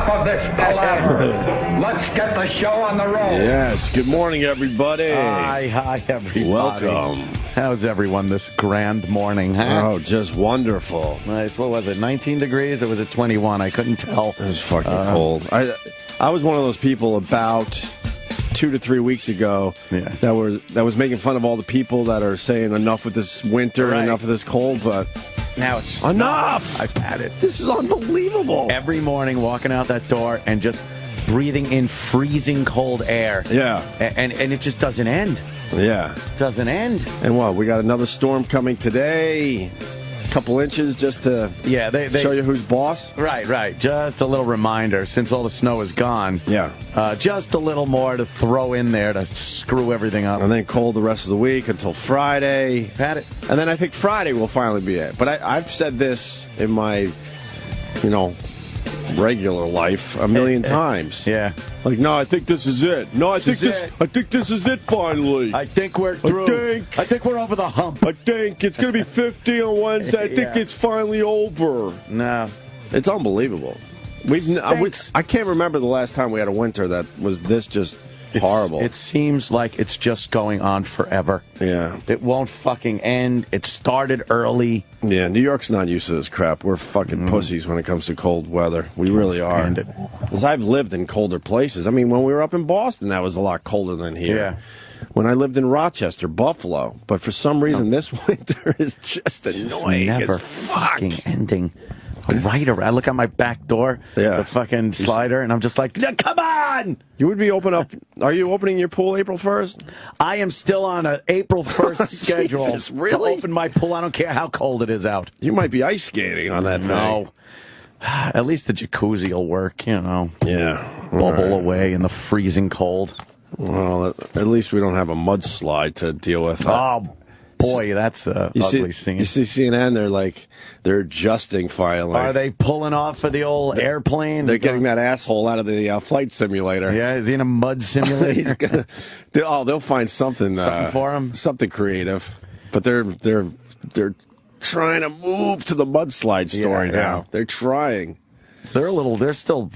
of this palaver. Let's get the show on the road. Yes, good morning, everybody. Hi, everybody. Welcome. How's everyone this grand morning, huh? Oh, just wonderful. Nice. What was it, 19 degrees or was it 21? I couldn't tell. It was fucking cold. I was one of those people about 2 to 3 weeks ago that was making fun of all the people that are saying enough with this winter, enough with this cold, but now it's just enough. I've had it. This is unbelievable. Every morning walking out that door and just breathing in freezing cold air. Yeah. And it just doesn't end. Yeah. Doesn't end. And what? We got another storm coming today. Couple inches just to show you who's boss. Right. Just a little reminder, since all the snow is gone. Yeah. Just a little more to throw in there to screw everything up. And then cold the rest of the week until Friday. Had it. And then I think Friday will finally be it. But I've said this in my, regular life a million times. Yeah. Like, no, I think this is it. No, I think this is it finally. I think we're through. I think we're over the hump. I think it's going to be 50 on Wednesday. I think it's finally over. No. It's unbelievable. I can't remember the last time we had a winter that was this just horrible. It seems like it's just going on forever. Yeah. It won't fucking end. It started early. Yeah, New York's not used to this crap. We're fucking pussies when it comes to cold weather. We really are. Because I've lived in colder places. I mean, when we were up in Boston, that was a lot colder than here. Yeah. When I lived in Rochester, Buffalo. But for some reason, this winter is just annoying. It's never as fuck. fucking ending. I look at my back door, the fucking slider, and I'm just like, come on! You would be are you opening your pool April 1st? I am still on an April 1st schedule. Jesus, really? To open my pool. I don't care how cold it is out. You might be ice skating on that No. At least the jacuzzi will work, Yeah. Bubble away in the freezing cold. Well, at least we don't have a mudslide to deal with. Oh, boy, that's a ugly scene. You see CNN, they're adjusting finally. Are they pulling off of the old airplane? They're getting that asshole out of the flight simulator. Yeah, is he in a mud simulator? They'll find something for him. Something creative. But they're trying to move to the mudslide story now. They're trying. They're still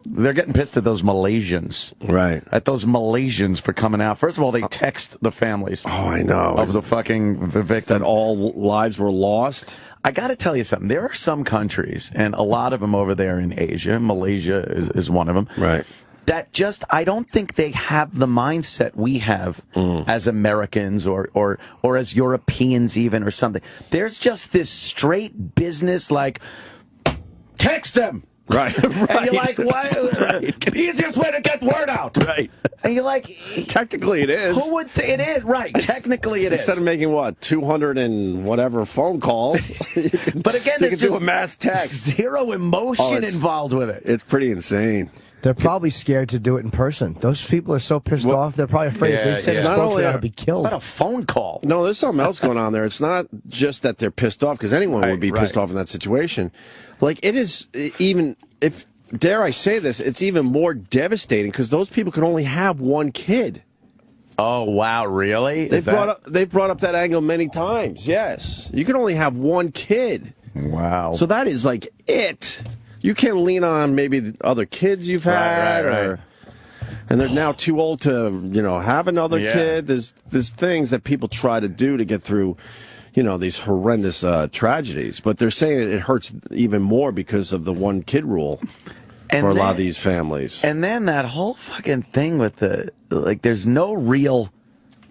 they're getting pissed at those Malaysians. Right. At those Malaysians for coming out. First of all, they text the families. Oh, I know. Of the fucking victims. That all lives were lost. I got to tell you something. There are some countries, and a lot of them over there in Asia, Malaysia is one of them. Right. That I don't think they have the mindset we have as Americans or as Europeans even or something. There's just this straight business text them. Right. And you're like, what? Right. The easiest way to get word out. Right. And you're like, technically it is. Who would it is? Right. Technically it is. Instead of making 200 and whatever phone calls. But again, you can do a mass text. Zero emotion involved with it. It's pretty insane. They're probably scared to do it in person. Those people are so pissed off. They're probably afraid if they say it's not to be killed. What a phone call. No, there's something else going on there. It's not just that they're pissed off, because anyone would be pissed off in that situation. It is, even if, dare I say this, it's even more devastating because those people can only have one kid. Oh, wow, really? They've brought up that angle many times, yes. You can only have one kid. Wow. So that is it. You can't lean on maybe the other kids you've had, right. And they're now too old to, have another kid. There's things that people try to do to get through, these horrendous tragedies. But they're saying it hurts even more because of the one kid rule for a lot of these families. And then that whole fucking thing with there's no real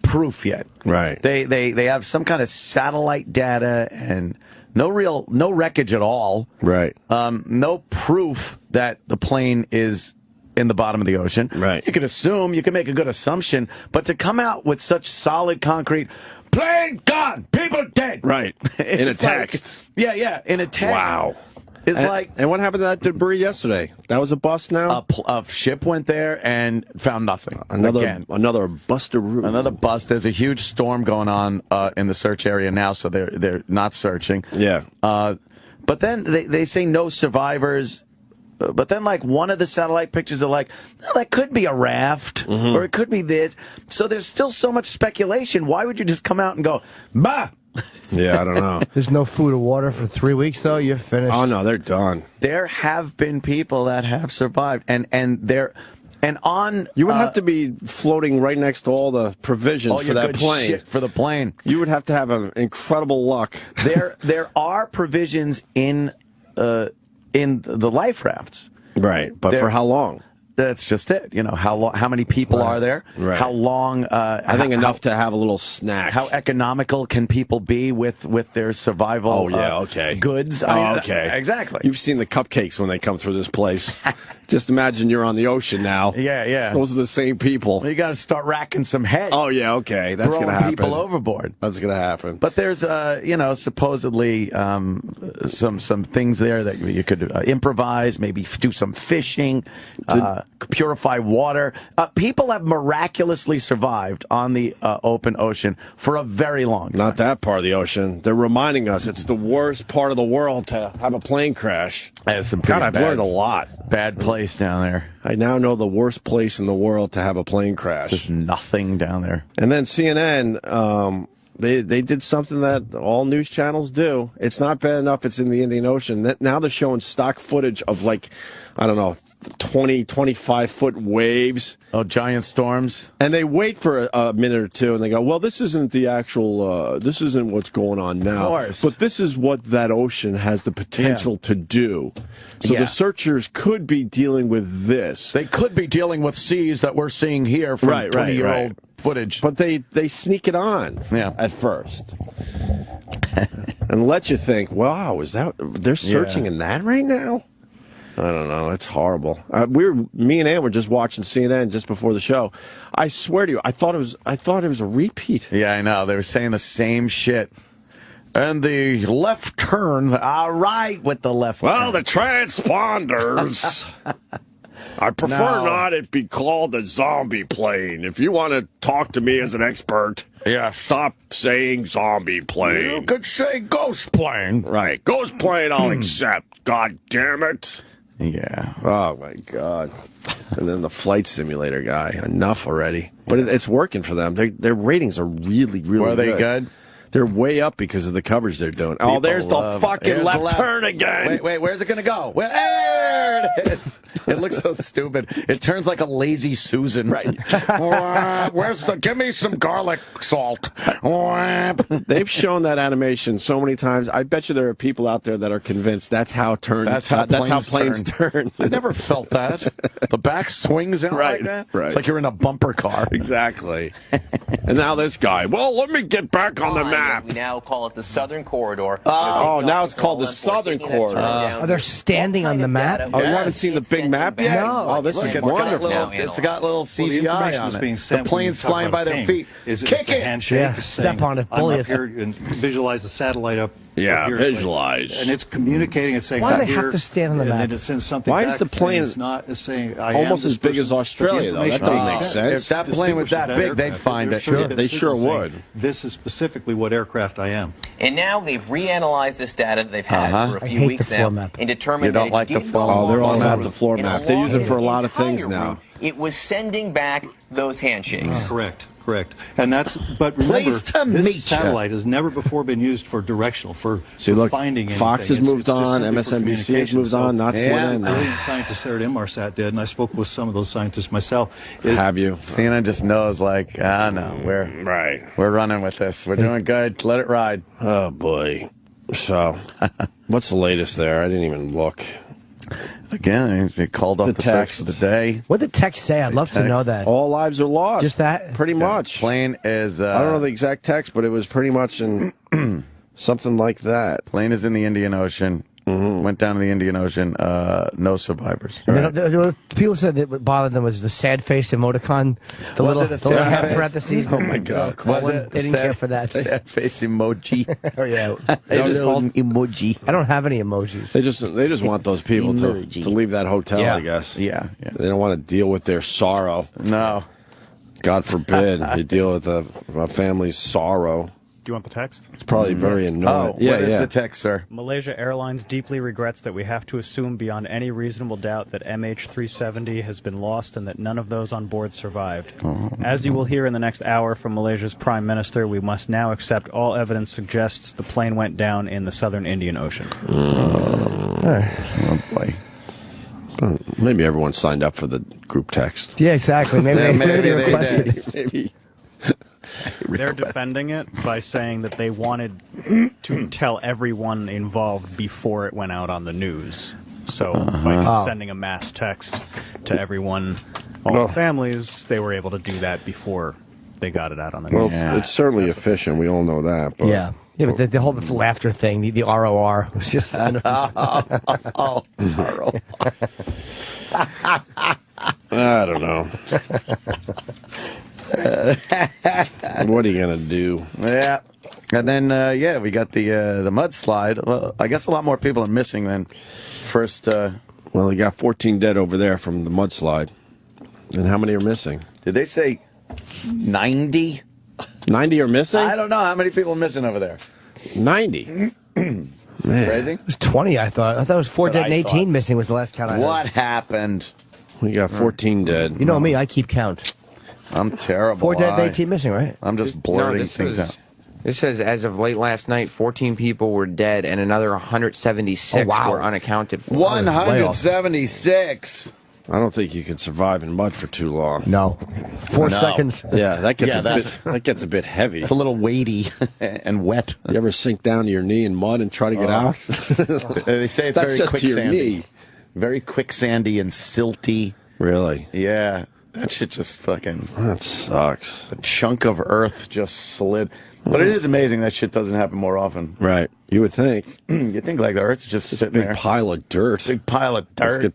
proof yet. Right. They have some kind of satellite data and no wreckage at all. Right. No proof that the plane is in the bottom of the ocean. Right. You can make a good assumption, but to come out with such solid concrete, plane gone, people dead. Right. In a text. In a text. Wow. It's and what happened to that debris yesterday? That was a bust now? A ship went there and found nothing. Another bustaroo. Another bust. There's a huge storm going on in the search area now, so they're not searching. Yeah. But then they say no survivors. But then, one of the satellite pictures are that could be a raft, or it could be this. So there's still so much speculation. Why would you just come out and go, bah, Yeah, I don't know. There's no food or water for 3 weeks, though. You're finished. Oh no, they're done. There have been people that have survived, and on You would have to be floating right next to all the provisions all for your that good plane. shit for the plane. You would have to have an incredible luck. There are provisions in the life rafts. Right, but for how long? That's just it. You know, how many people are there? Right. How long? I think enough to have a little snack. How economical can people be with their survival? Oh yeah, okay. Goods. Okay, exactly. You've seen the cupcakes when they come through this place. Just imagine you're on the ocean now. Yeah. Those are the same people. You got to start racking some heads. Oh yeah, okay, that's gonna happen. People overboard. That's gonna happen. But there's, supposedly some things there that you could improvise. Maybe do some fishing, purify water. People have miraculously survived on the open ocean for a very long time. Not that part of the ocean. They're reminding us it's the worst part of the world to have a plane crash. God, I've learned a lot. Bad place down there. I now know the worst place in the world to have a plane crash. There's nothing down there. And then CNN, they did something that all news channels do. It's not bad enough it's in the Indian Ocean. Now they're showing stock footage of, like, I don't know, 20, 25-foot waves. Oh, giant storms. And they wait for a minute or two, and they go, well, this isn't the actual, this isn't what's going on now. Of course. But this is what that ocean has the potential to do. So the searchers could be dealing with this. They could be dealing with seas that we're seeing here from 20-year-old footage. But they sneak it on at first. And let you think, wow, they're searching in that right now? I don't know. It's horrible. Me and Ann were just watching CNN just before the show. I swear to you, I thought it was a repeat. Yeah, I know. They were saying the same shit. And the left turn. All right with the left turn. Well, the transponders. I prefer not it be called a zombie plane. If you want to talk to me as an expert, stop saying zombie plane. You could say ghost plane. Right. Ghost plane I'll accept. God damn it. Yeah. Oh, my God. And then the flight simulator guy. Enough already. But it's working for them. Their ratings are really, really good. Were they good? They're way up because of the coverage they're doing. Oh, there's the fucking left turn again. Wait, where's it going to go? There it is. It looks so stupid. It turns like a lazy Susan. Right. Give me some garlic salt. They've shown that animation so many times. I bet you there are people out there that are convinced that's how planes turn. I never felt that. The back swings out like that. Right. It's like you're in a bumper car. Exactly. And now this guy. Well, let me get back on the map. We now call it the Southern Corridor. Oh, now it's called the Southern Corridor. Are they standing on the map? Oh, you haven't seen the big map yet? No. Oh, this is wonderful. It's got little CGI on it. The plane's flying by their feet. Kick it! Handshake. Yeah, step on it. Bully I'm up here and visualize the satellite up. Yeah, up here, visualize. and it's communicating. It's saying, Why do they here, have to stand on the and map? then it sends something Why back is the saying plane it's not it's saying I almost am as big as Australia, though? That doesn't make sense. If that plane was that big, they'd find it. Sure, they sure would. This is specifically what aircraft I am. And now they've reanalyzed this data they've had for a few weeks now and determined You don't that like it the did floor go map? Oh, they're all along about the the floor route. map. And They use it along for a the lot of things entire now. route, it was sending back those handshakes. Correct. And that's, but remember, Pleased to meet this satellite has never before been used for directional, for finding anything. Fox has moved just on, simply for MSNBC has moved communication. on, not CNN. Brilliant scientists there at Inmarsat did, and I spoke with some of those scientists myself. Have you? CNN just knows, like, no, we're running with this. We're doing good. Let it ride. Oh, boy. So, what's the latest there? I didn't even look. Again, they called off the search of the day. What did the text say? I'd love to know that. All lives are lost. Just that? Pretty much. Plane is... I don't know the exact text, but it was pretty much in something like that. Plane is in the Indian Ocean. Went down to the Indian Ocean. No survivors. And the people said that what bothered them was the sad face emoticon, the little half parentheses. Oh my God! Was it? They didn't care for that. Sad face emoji. Oh yeah, It was called emoji. I don't have any emojis. They just want those people to leave that hotel. I guess. Yeah. They don't want to deal with their sorrow. No. God forbid you deal with a family's sorrow. you want the text? It's probably very annoying. Oh, yeah, what is the text, sir? Malaysia Airlines deeply regrets that we have to assume beyond any reasonable doubt that MH370 has been lost and that none of those on board survived. As you will hear in the next hour from Malaysia's Prime Minister, we must now accept all evidence suggests the plane went down in the southern Indian Ocean. Oh, boy. Maybe everyone signed up for the group text. Yeah, exactly. Maybe they requested it. Maybe. They're defending it by saying that they wanted to tell everyone involved before it went out on the news. So by just sending a mass text to everyone, all the families, they were able to do that before they got it out on the news. Well, it's certainly efficient. We all know that. But, Yeah, but the whole laughter thing, the ROR, was just... ROR. I don't know. What are you gonna do? Yeah, and then we got the mudslide. Well, I guess a lot more people are missing than first. Well, you got 14 dead over there from the mudslide, and how many are missing? Did they say 90? 90 are missing? I don't know how many people are missing over there. 90. Man. Crazy. It was 20, I thought. I thought it was 4 dead and 18 missing was the last count I heard. What happened? We got 14 dead. You know me, I keep count. I'm terrible. 4 dead and 18 missing, right? I'm just blurting things out. This says as of late last night, 14 people were dead and another 176 were unaccounted for. 176. I don't think you can survive in mud for too long. No. 4 seconds. Yeah, that gets a bit heavy. It's a little weighty and wet. You ever sink down to your knee in mud and try to get out? They say it's That's very just to your quicksandy. knee. Very quicksandy and silty. Really? Yeah. That shit just fucking... That sucks. A chunk of earth just slid. But it is amazing that shit doesn't happen more often. Right. You would think. You think like the earth's just sitting Big there. pile of dirt. Big pile of dirt.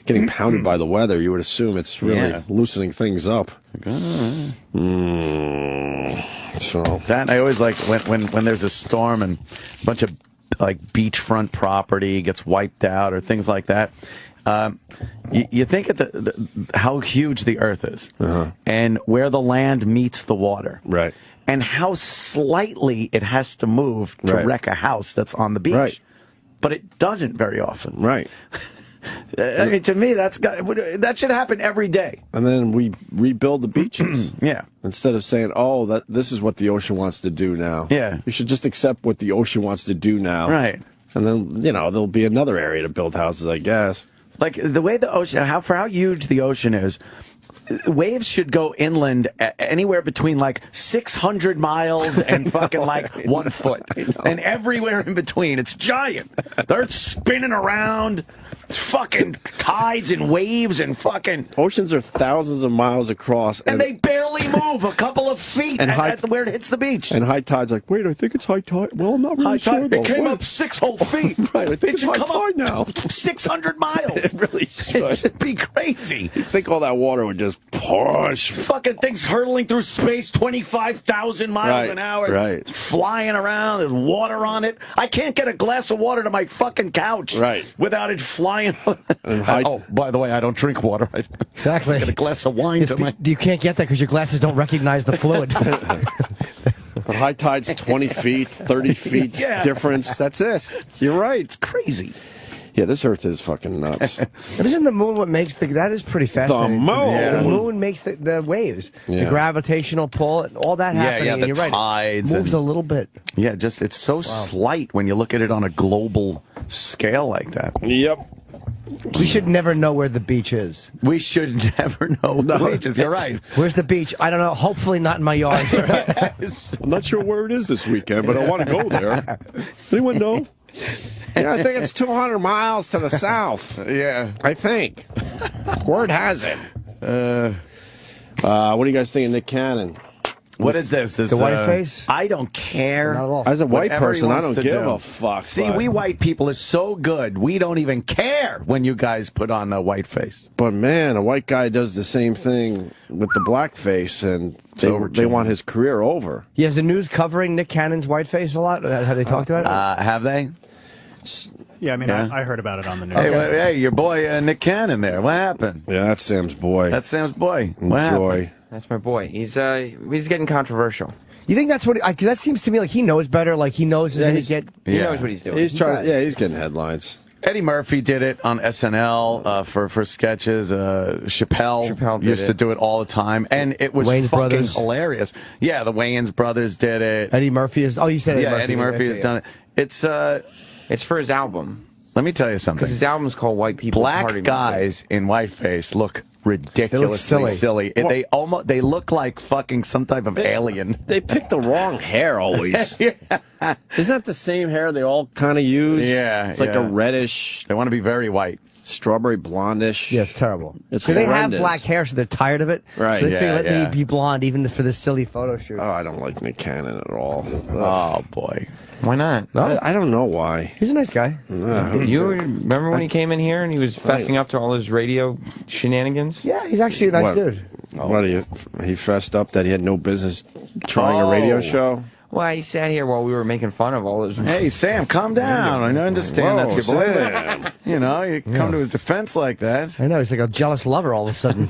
Getting pounded by the weather. You would assume it's really loosening things up. So that I always like when there's a storm and a bunch of like beachfront property gets wiped out or things like that. You think of how huge the earth is and where the land meets the water. Right. And how slightly it has to move to wreck a house that's on the beach. Right. But it doesn't very often. Right. I mean, to me, that should happen every day. And then we rebuild the beaches. Yeah. Instead of saying, "Oh, this is what the ocean wants to do now." Yeah. You should just accept what the ocean wants to do now. Right. And then there'll be another area to build houses, I guess. Like the way the ocean, for how huge the ocean is. Waves should go inland anywhere between like 600 miles and fucking like 1 foot. And everywhere in between. It's giant. The Earth's spinning around. It's fucking tides and waves and fucking... Oceans are thousands of miles across. And they barely move a couple of feet where it hits the beach. And high tide's like, wait, I think it's high tide. Well, I'm not really sure, though. It came up 6 whole feet. Right, I think it's high tide now. 600 miles. It really should. It should be crazy. You think all that water would just push. Fucking things hurtling through space 25,000 miles an hour. Right. It's flying around. There's water on it. I can't get a glass of water to my fucking couch without it flying. Oh, by the way, I don't drink water. Exactly. Get a glass of wine to my... You can't get that because your glasses don't recognize the fluid. But high tide's 20 feet, 30 feet difference. That's it. You're right. It's crazy. Yeah, this Earth is fucking nuts. But isn't the moon what makes that is pretty fascinating. The moon? Yeah. The moon makes the waves. Yeah. The gravitational pull, all that happening. Yeah, the and you're tides. Right. It moves a little bit. Yeah, just it's so slight when you look at it on a global scale like that. Yep. We should never know where the beach is. We should never know where the beach is. You're right. Where's the beach? I don't know. Hopefully not in my yard. I'm not sure where it is this weekend, but I want to go there. Anyone know? Yeah, I think it's 200 miles to the south. Yeah. I think. Word has it. What do you guys think of Nick Cannon? What is this? The white face? I don't care. Not at all. As a white Whatever person, he I wants don't to give do. a fuck. See, we white people are so good. We don't even care when you guys put on the white face. But man, a white guy does the same thing with the black face, and they want his career over. Yeah, is the news covering Nick Cannon's white face a lot? Have they talked about it? Have they? Yeah, I mean, I heard about it on the news. Hey, your boy Nick Cannon there. What happened? Yeah, that's Sam's boy. That's Sam's boy. What Enjoy. happened? That's my boy. He's getting controversial. You think that's what? Because that seems to me like he knows better. Like he knows he's going to get. He knows what he's doing. He's trying. Yeah, he's getting headlines. Eddie Murphy did it on SNL for sketches. Chappelle used to do it all the time, and it was Wayans fucking brothers. hilarious. Yeah, the Wayans brothers did it. Eddie Murphy is. Oh, you said Eddie Murphy has done it. It's for his album. Let me tell you something. Because his album's called White People Black Party guys Music. in whiteface look ridiculously silly. Well, They look like fucking some type of alien. They pick the wrong hair always. Isn't that the same hair they all kind of use? Yeah, it's like a reddish. They want to be very white. Strawberry blondish. Yeah, it's terrible. It's they have horrendous. black hair, so they're tired of it. Right. So they figure, let yeah. me be blonde, even for this silly photo shoot. Oh, I don't like Nick Cannon at all. Oh boy. Why not? No? I don't know why. He's a nice guy. You remember when he came in here and he was fessing up to all his radio shenanigans? Yeah, he's actually a nice dude. What he fessed up that he had no business trying a radio show? Well, he sat here while we were making fun of all his... Hey, Sam, calm down. I understand that's your boy. Sam. You know, you come to his defense like that. I know, he's like a jealous lover all of a sudden.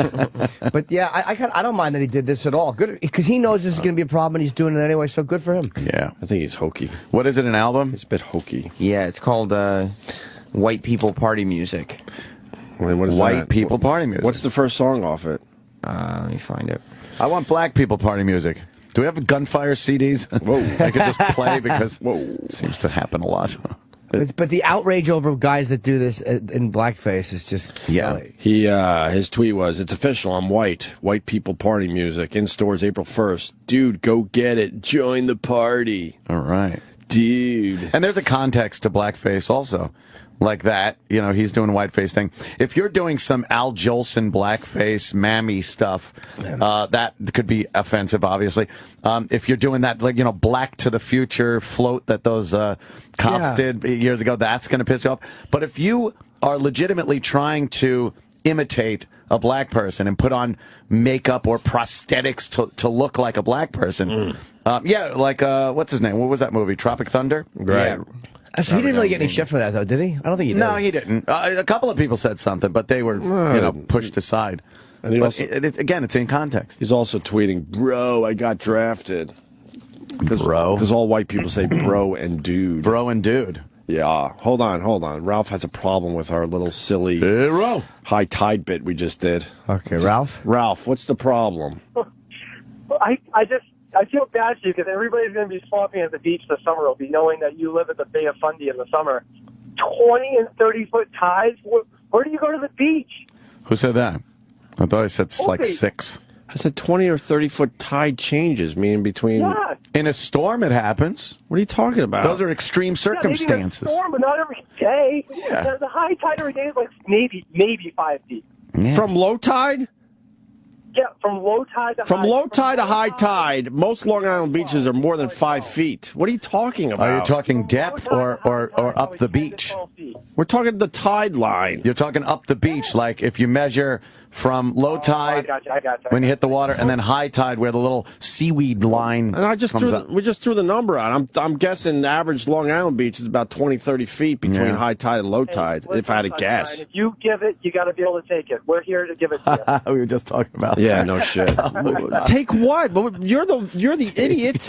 But yeah, I don't mind that he did this at all. Good, because he knows this is going to be a problem and he's doing it anyway, so good for him. Yeah. I think he's hokey. What is it, an album? It's a bit hokey. Yeah, it's called White People Party Music. I mean, what is White that? People Party Music. What's the first song off it? Let me find it. I want Black People Party Music. Do we have gunfire CDs? Whoa. I could just play because it seems to happen a lot. But the outrage over guys that do this in blackface is just silly. His tweet was, "It's official. I'm white. White People Party Music in stores April 1st. Dude, go get it. Join the party. All right, dude." And there's a context to blackface also. Like that, you know, he's doing a whiteface thing. If you're doing some Al Jolson blackface, mammy stuff, that could be offensive, obviously. If you're doing that, like, you know, Black to the Future float that those cops did years ago, that's going to piss you off. But if you are legitimately trying to imitate a black person and put on makeup or prosthetics to look like a black person, like, what's his name? What was that movie? Tropic Thunder? Right. Yeah. So he didn't really get any shit for that, though, did he? I don't think he did. No, he didn't. A couple of people said something, but they were, pushed aside. And he also, again, it's in context. He's also tweeting, "Bro, I got drafted." Bro, because all white people say "bro" and "dude." Bro and dude. Yeah. Hold on. Ralph has a problem with our little silly high tide bit we just did. Okay, Ralph. Ralph, what's the problem? I feel bad for you because everybody's going to be swamping at the beach this summer. Will be knowing that you live at the Bay of Fundy in the summer. 20 and 30-foot tides. Where do you go to the beach? Who said that? I thought I said like 6. I said 20 or 30-foot tide changes, meaning between. Yeah. In a storm, it happens. What are you talking about? Those are extreme circumstances. Maybe in a storm, but not every day. Yeah. The high tide every day is like maybe 5 feet. Yeah. From low tide? Yeah, from low tide to high. From low tide to high tide, most Long Island beaches are more than 5 feet. What are you talking about? Are you talking depth or up the beach? We're talking the tide line. You're talking up the beach, like if you measure from low tide I got you. when you hit the water, and then high tide where the little seaweed line And we just threw the number out. I'm guessing the average Long Island beach is about 20, 30 feet between high tide and low tide, if I had to guess. If you give it, you got to be able to take it. We're here to give it to you. We were just talking about Yeah, no shit. Take what? You're the idiot.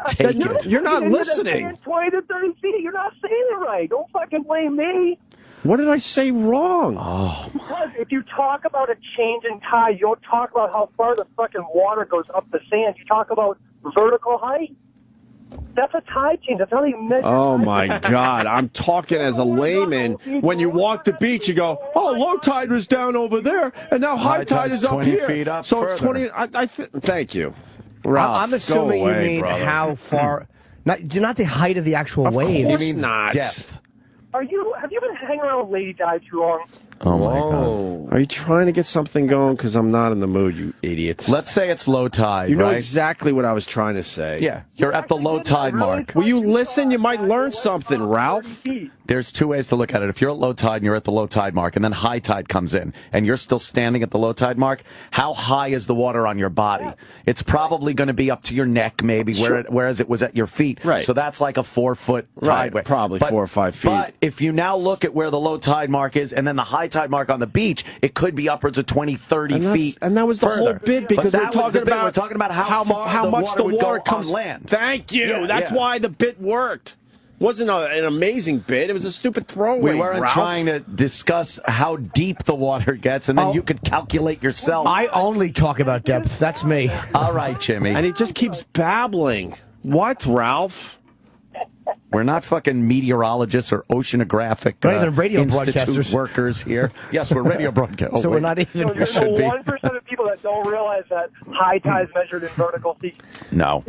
Take it. You're not listening. 20 to 30 feet. You're not saying it right. Don't fucking blame me. What did I say wrong? Because if you talk about a change in tide, you don't talk about how far the fucking water goes up the sand. You talk about vertical height. That's a tide change. That's how you measure. Oh my God! I'm talking as a layman. When you walk the beach, you go, "Oh, low tide was down over there, and now high tide is up 20 here." feet up so it's further. 20. Thank you, Ralph. I'm assuming go away, you mean brother. how far. Not the height of the actual wave. course You mean not. depth. Have you been hanging around with Lady Di too long? Oh my God! Are you trying to get something going? Because I'm not in the mood, you idiot. Let's say it's low tide. You know right? exactly what I was trying to say. Yeah, you're at the low tide mark. Will you listen? You might learn something, Ralph. There's two ways to look at it. If you're at low tide and you're at the low tide mark, and then high tide comes in, and you're still standing at the low tide mark, how high is the water on your body? It's probably going to be up to your neck, maybe, whereas it was at your feet. Right. So that's like a 4-foot tide wave. Probably 4 or 5 feet. But if you now look at where the low tide mark is, and then the high tide mark on the beach, it could be upwards of 20, 30 feet. And that was the whole bit, because we're talking about how much the water comes on land. Thank you. That's why the bit worked. Wasn't an amazing bit. It was a stupid throwaway. We weren't trying to discuss how deep the water gets, and then you could calculate yourself. I only talk about depth. That's me. All right, Jimmy. And he just keeps babbling. What, Ralph? We're not fucking meteorologists or oceanographic even radio institute broadcasters. workers here. Yes, we're radio broadcasters. So we're not even. So there's the 1% of people that don't realize that high tides measured in vertical feet. No.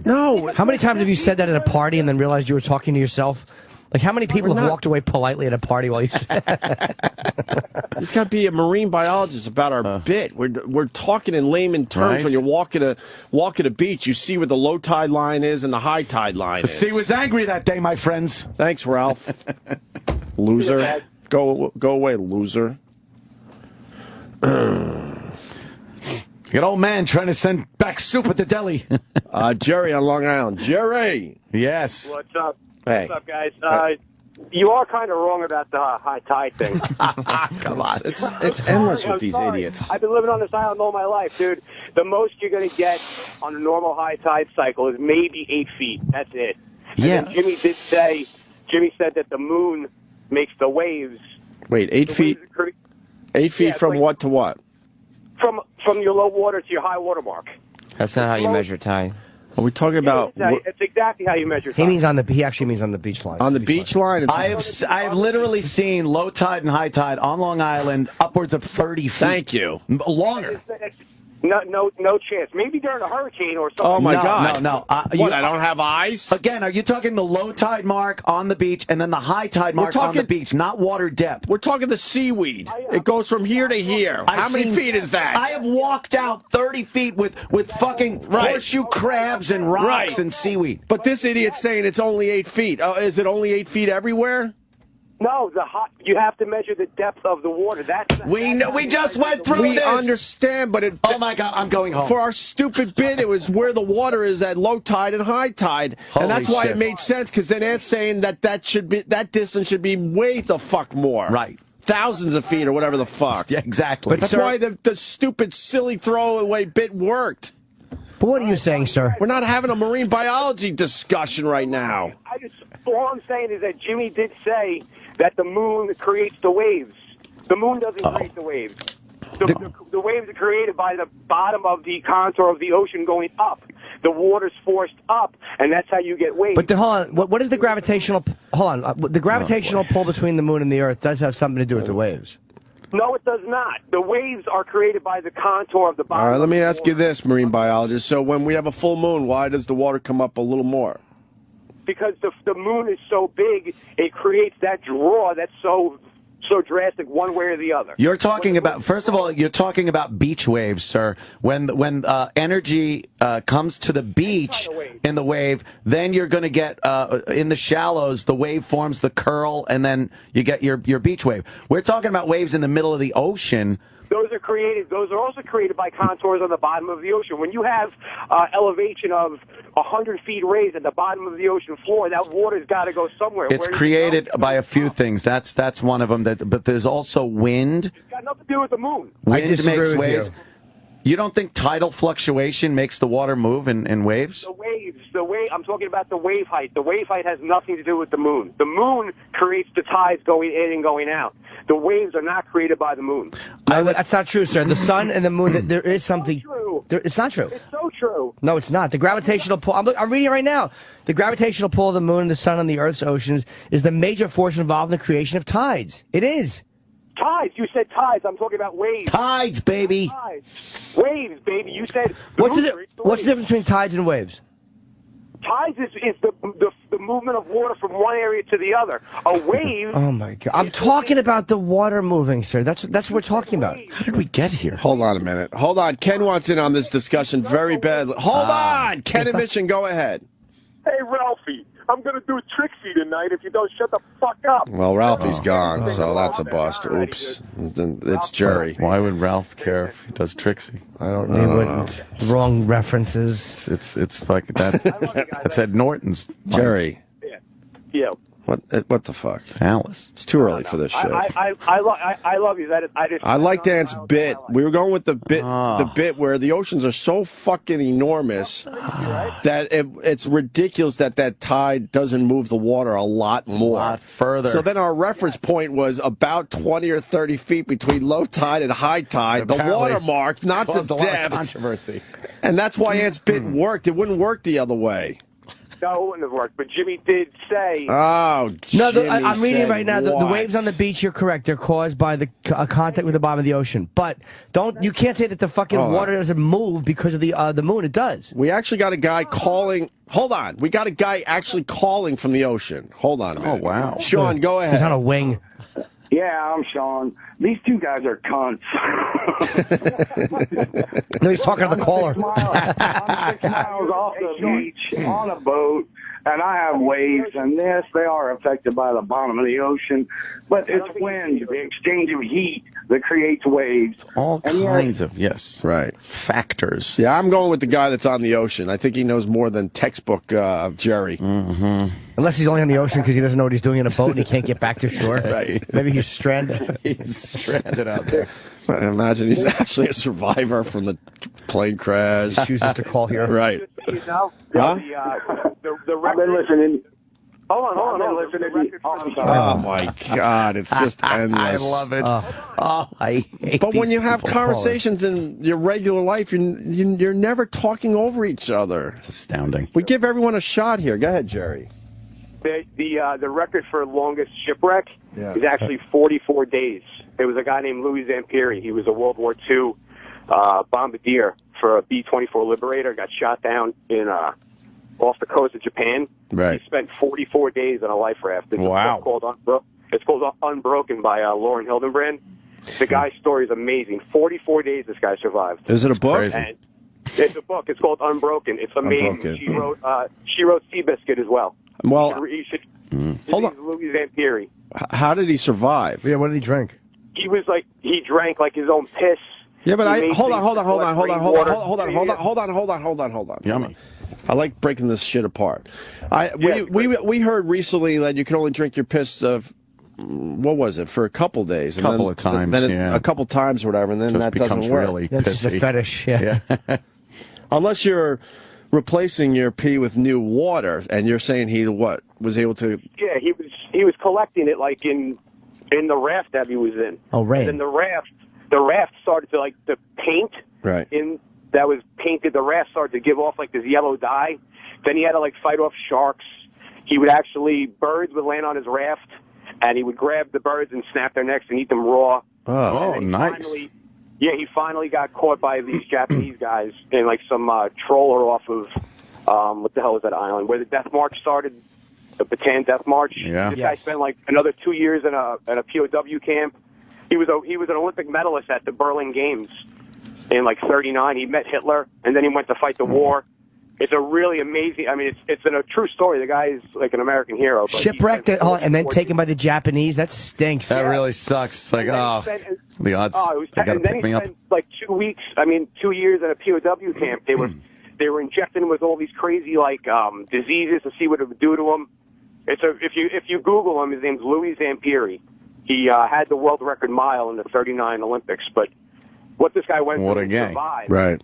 How many times have you said that at a party and then realized you were talking to yourself? Like, how many people have walked away politely at a party while you said There's got to be a marine biologist about our bit. We're talking in layman terms. Right. When you walk at a beach, you see where the low tide line is and the high tide line is. Sea was angry that day, my friends. Thanks, Ralph. Loser. Go away, loser. Good old man trying to send back soup at the deli. Jerry on Long Island. Jerry. Yes. What's up? Hey. What's up, guys? You are kind of wrong about the high tide thing. Come on. It's endless with these idiots. I've been living on this island all my life, dude. The most you're going to get on a normal high tide cycle is maybe 8 feet. That's it. Yeah. And then Jimmy said that the moon makes the waves. Wait, 8 feet? 8 feet from like, what to what? From your low water to your high water mark. That's not how you measure tide. Are we talking about? It's exactly how you measure tide. He actually means on the beach line. On the beach line? I've literally seen low tide and high tide on Long Island upwards of 30 feet. Thank you. Longer. No chance. Maybe during a hurricane or something. Oh, my God. No. I don't have eyes? Again, are you talking the low tide mark on the beach and then the high tide mark on the beach, not water depth? We're talking the seaweed. It goes from here to here. How many feet is that? I have walked out 30 feet with fucking horseshoe crabs and rocks and seaweed. But this idiot's saying it's only 8 feet. Is it only 8 feet everywhere? No, you have to measure the depth of the water. We just went through this. We understand, but oh my God, I'm going home. For our stupid bit, it was where the water is at low tide and high tide, and that's why it made sense. Because then Ant's saying that distance should be way the fuck more, right? Thousands of feet or whatever the fuck. Yeah, exactly. But that's why the stupid, silly throwaway bit worked. But what are you saying, sir? We're not having a marine biology discussion right now. All I'm saying is that Jimmy did say that the moon creates the waves. The moon doesn't create the waves. The waves are created by the bottom of the contour of the ocean going up. The water's forced up, and that's how you get waves. But hold on, what is the gravitational? Hold on, the gravitational pull between the moon and the Earth does have something to do with the waves. No, it does not. The waves are created by the contour of the bottom. All right, let me ask you this, marine biologist. So when we have a full moon, why does the water come up a little more? Because the moon is so big, it creates that draw that's so drastic one way or the other. You're talking about, first of all, you're talking about beach waves, sir. When energy comes to the beach in the wave, then you're going to get, in the shallows, the wave forms the curl, and then you get your beach wave. We're talking about waves in the middle of the ocean. Those are also created by contours on the bottom of the ocean. When you have elevation of 100 feet raised at the bottom of the ocean floor, that water's got to go somewhere. It's created by a few things. That's one of them. But there's also wind. It's got nothing to do with the moon. Wind makes waves. You don't think tidal fluctuation makes the water move in waves? I'm talking about the wave height. The wave height has nothing to do with the moon. The moon creates the tides going in and going out. The waves are not created by the moon. No, that's not true, sir. The sun and the moon, there is something. It's not true. It's so true. No, it's not. The gravitational pull, I'm reading it right now. The gravitational pull of the moon and the sun on the Earth's oceans is the major force involved in the creation of tides. It is. Tides. You said tides. I'm talking about waves. Tides, baby. Tides. Waves, baby. You said. What's the difference between tides and waves? Tides is the movement of water from one area to the other. A wave. Oh my God! I'm talking about the water moving, sir. That's what we're talking about. How did we get here? Hold on a minute. Hold on. Ken wants in on this discussion very badly. Hold on. Ken and Mission, go ahead. Hey, Ralphie. I'm going to do Trixie tonight if you don't shut the fuck up. Well, Ralphie's gone, so that's a bust. Oops. It's Jerry. Why would Ralph care if he does Trixie? I don't know. Wrong references. It's like that. That's Ed Norton's. Jerry. Yeah. What the fuck? Alice. It's too early for this shit. I love you. I like Dan's bit. We were going with the bit where the oceans are so fucking enormous that it's ridiculous that tide doesn't move the water a lot more. A lot further. So then our reference point was about 20 or 30 feet between low tide and high tide. The watermark, not the depth. Controversy. And that's why Ant's bit worked. It wouldn't work the other way. No, it wouldn't have worked. But Jimmy did say. Oh, no, Jimmy I'm reading right now. The what? waves on the beach. You're correct. They're caused by the contact with the bottom of the ocean. But you can't say that the fucking water doesn't move because of the moon. It does. We actually got a guy calling. Hold on. We got a guy actually calling from the ocean. Hold on a minute. Oh, wow. Sean, go ahead. He's on a wing. Yeah, I'm Sean. These two guys are cunts. No, he's talking to the caller. I'm 6 miles off the beach on a boat, and I have waves, and yes, they are affected by the bottom of the ocean, but it's wind, the exchange of heat that creates waves. All kinds of, right, factors. Yeah, I'm going with the guy that's on the ocean. I think he knows more than textbook of Jerry. Mm-hmm. Unless he's only on the ocean because he doesn't know what he's doing in a boat and he can't get back to shore. Right. Maybe he's stranded. He's stranded out there. I imagine he's actually a survivor from the plane crash. Chooses to call here. Right. You know, Huh? the I've been listening. Hold on. Oh my God, it's just endless. I love it. I hate But when these you have people calling. conversations in your regular life, you're never talking over each other. It's astounding. We give everyone a shot here. Go ahead, Jerry. The record for longest shipwreck Yeah. is actually 44 days. It was a guy named Louis Zampieri. He was a World War II bombardier for a B-24 Liberator. Got shot down in off the coast of Japan. Right. He spent 44 days on a life raft. It's Wow. It's called Unbroken by Lauren Hildenbrand. The guy's story is amazing. 44 days this guy survived. Is it a book? Crazy. And it's a book. It's called Unbroken. It's amazing. Unbroken. She wrote Seabiscuit as well. Well, You should. hold on. Louis Zampieri. How did he survive? Yeah, what did he drink? He drank like his own piss. Yeah, but He made hold on. Yummy. I like breaking this shit apart. We heard recently that you can only drink your piss of what was it for a couple days, and Couple of times, yeah. a couple times or whatever, and then Just that becomes doesn't work. really That's just a pissy. fetish. Yeah. Unless you're replacing your pee with new water, and you're saying he was able to. Yeah, he was collecting it like in the raft that he was in. Oh, rain. And then the raft started to the paint. Right. That was painted. The raft started to give off like this yellow dye. Then he had to fight off sharks. Birds would land on his raft, and he would grab the birds and snap their necks and eat them raw. Oh, nice. He finally got caught by these Japanese guys in some trawler off of what the hell is that island where the Death March started, the Bataan Death March. Yeah. This guy spent another 2 years in a POW camp. He was an Olympic medalist at the Berlin Games in 39. He met Hitler and then he went to fight the war. It's a really amazing. I mean, it's a true story. The guy is an American hero. Shipwrecked and then taken by the Japanese. That stinks. That really sucks. It's the odds. They got to pick me up. Spent 2 weeks. 2 years in a POW camp. They were injecting him with all these crazy diseases to see what it would do to him. If you Google him, his name's Louis Zampieri. He had the world record mile in the 39 Olympics. But what this guy went through to survive. Right.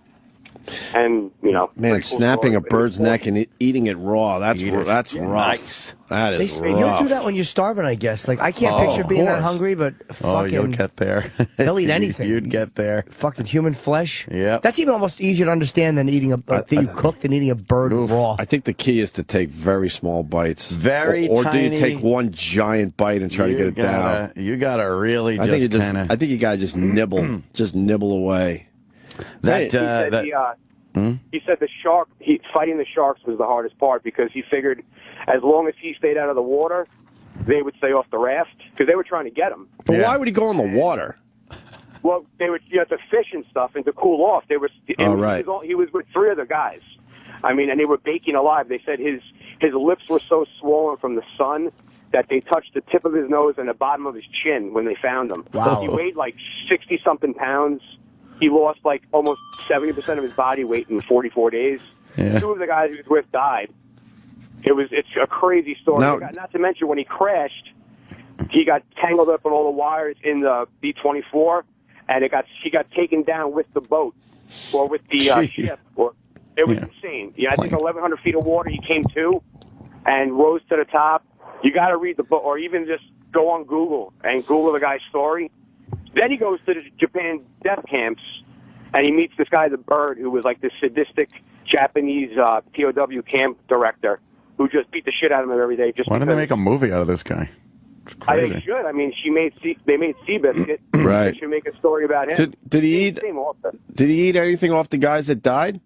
And man, snapping a bird's neck and eating it raw. That's rough. Nice. That is rough. You'll do that when you're starving, I guess. I can't picture being that hungry, but fucking. you'll get there. They'll eat anything. You'd get there. Fucking human flesh. Yeah. That's even almost easier to understand than eating a thing you cooked than eating a bird raw. I think the key is to take very small bites. Very or tiny. do you take one giant bite and try to get it down? You gotta really I think you gotta just nibble, away. He said fighting the sharks was the hardest part because he figured as long as he stayed out of the water, they would stay off the raft because they were trying to get him. But why would he go in the water? Well, they would to fish and stuff and to cool off. They were. Right. He was with 3 other guys. And they were baking alive. They said his his lips were so swollen from the sun that they touched the tip of his nose and the bottom of his chin when they found him. Wow. He weighed like 60-something pounds. He lost like almost 70% of his body weight in 44 days. Yeah. 2 of the guys he was with died. It's a crazy story. Now, Not to mention when he crashed, he got tangled up in all the wires in the B-24, and he got taken down with the boat or with the ship. It was insane. Yeah, I think 1,100 feet of water. He came to and rose to the top. You got to read the book, or even just go on Google and Google the guy's story. Then he goes to the Japan death camps, and he meets this guy, the Bird, who was like this sadistic Japanese POW camp director who just beat the shit out of him every day. Why didn't they make a movie out of this guy? It's crazy. They should. I mean, they made Seabiscuit. Right. They should make a story about him. Did he eat? Did he eat anything off the guys that died?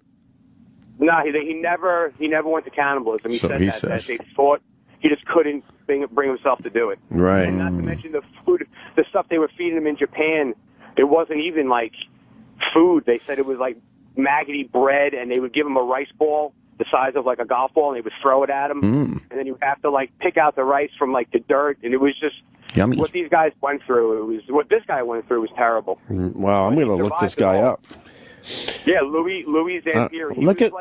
No, he never went to cannibalism. He So said he that says. they thought he just couldn't bring himself to do it. Right. And not to mention the food, the stuff they were feeding him in Japan. It wasn't even like food. They said it was like maggoty bread, and they would give him a rice ball the size of like a golf ball, and they would throw it at him, and then you would have to like pick out the rice from like the dirt, and it was just yummy. What these guys went through. What this guy went through was terrible. Wow, I'm going to look this guy up. Yeah, Louis Zampieri. Look at.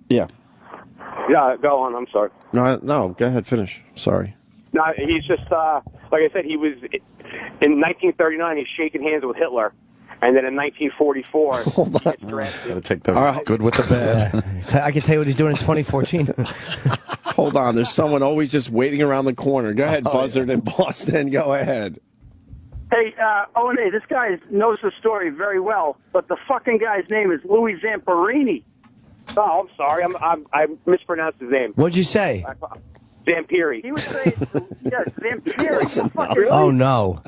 Yeah. Yeah, go on. I'm sorry. No, go ahead, finish. Sorry. No, he's just like I said. He was in 1939. He's shaking hands with Hitler, and then in 1944, he gets drafted. Gotta take the good with the bad. I can tell you what he's doing in 2014. Hold on, there's someone always just waiting around the corner. Go ahead, Buzzard in Boston. Go ahead. Hey, O&A, this guy knows the story very well, but the fucking guy's name is Louis Zamperini. Oh, I'm sorry. I mispronounced his name. What'd you say? Zampieri. He was saying, yes, Zampieri. Really? Oh, no.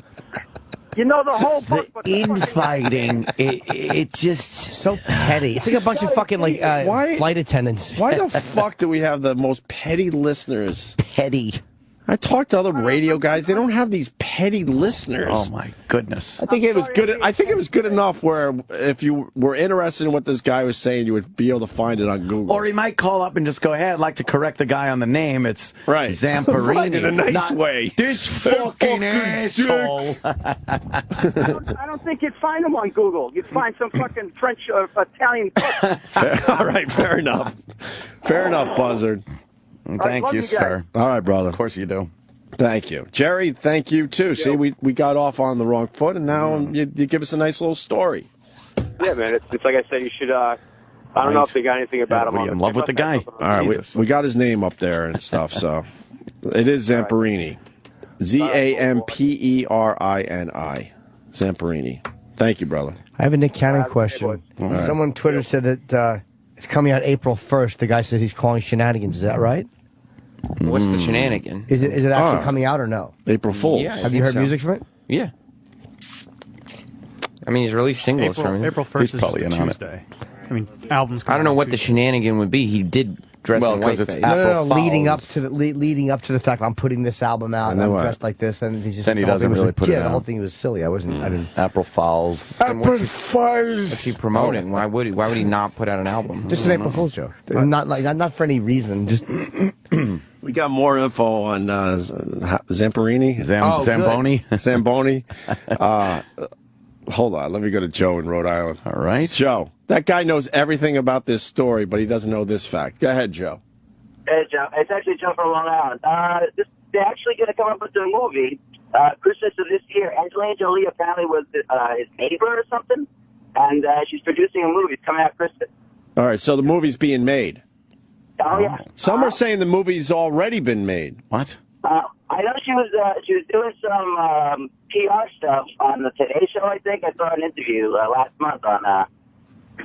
You know the whole book, but the Infighting, it just so petty. It's like a bunch of fucking like flight attendants. Why the fuck do we have the most petty listeners? Petty. I talk to other radio guys. They don't have these petty listeners. Oh my goodness! I think it was good. I think it was good enough where if you were interested in what this guy was saying, you would be able to find it on Google. Or he might call up and just go, "Hey, I'd like to correct the guy on the name. It's Zamperini." Right, in a nice way. This fucking asshole. I don't think you'd find him on Google. You'd find some fucking French or Italian cook. All right, fair enough. Fair enough, Buzzard. Thank love you, you guys. sir. All right, brother. Of course you do. Thank you. Jerry, thank you, too. See, we got off on the wrong foot, and now you give us a nice little story. Yeah, man. It's like I said. You should. I don't know if they got anything about him. What are you in love with the guy? All right, we got his name up there and stuff, so it is Zamperini. Zamperini. Zamperini. Thank you, brother. I have a Nick Cannon question. All right. Someone on Twitter said that it's coming out April 1st. The guy says he's calling shenanigans. Is that right? What's the shenanigan? Is it actually coming out or no? April Fool's. Yeah, I Have you think heard so. music from it? Yeah. I mean, he's released singles from it. April 1st is probably just a in on it. Tuesday. I mean, albums. I don't know what the shenanigan would be. He did dress in white. it's No. Leading up to the fact I'm putting this album out and I'm dressed like this, and he's just Then he the whole doesn't thing was really put it the whole out. thing was silly. I didn't. April Fools. What's he promoting? Why would he not put out an album? Just an April Fool's joke. Not for any reason. Just We got more info on Zamperini. Zamboni. Zamboni. Hold on. Let me go to Joe in Rhode Island. All right. Joe, that guy knows everything about this story, but he doesn't know this fact. Go ahead, Joe. Hey, Joe. It's actually Joe from Long Island. They're actually going to come up with a movie Christmas of this year. Angelina Jolie apparently was his neighbor or something, and she's producing a movie. It's coming out Christmas. All right, so the movie's being made. Oh, yeah. Some are saying the movie's already been made. What? I know she was doing some PR stuff on the Today Show, I think. I saw an interview last month on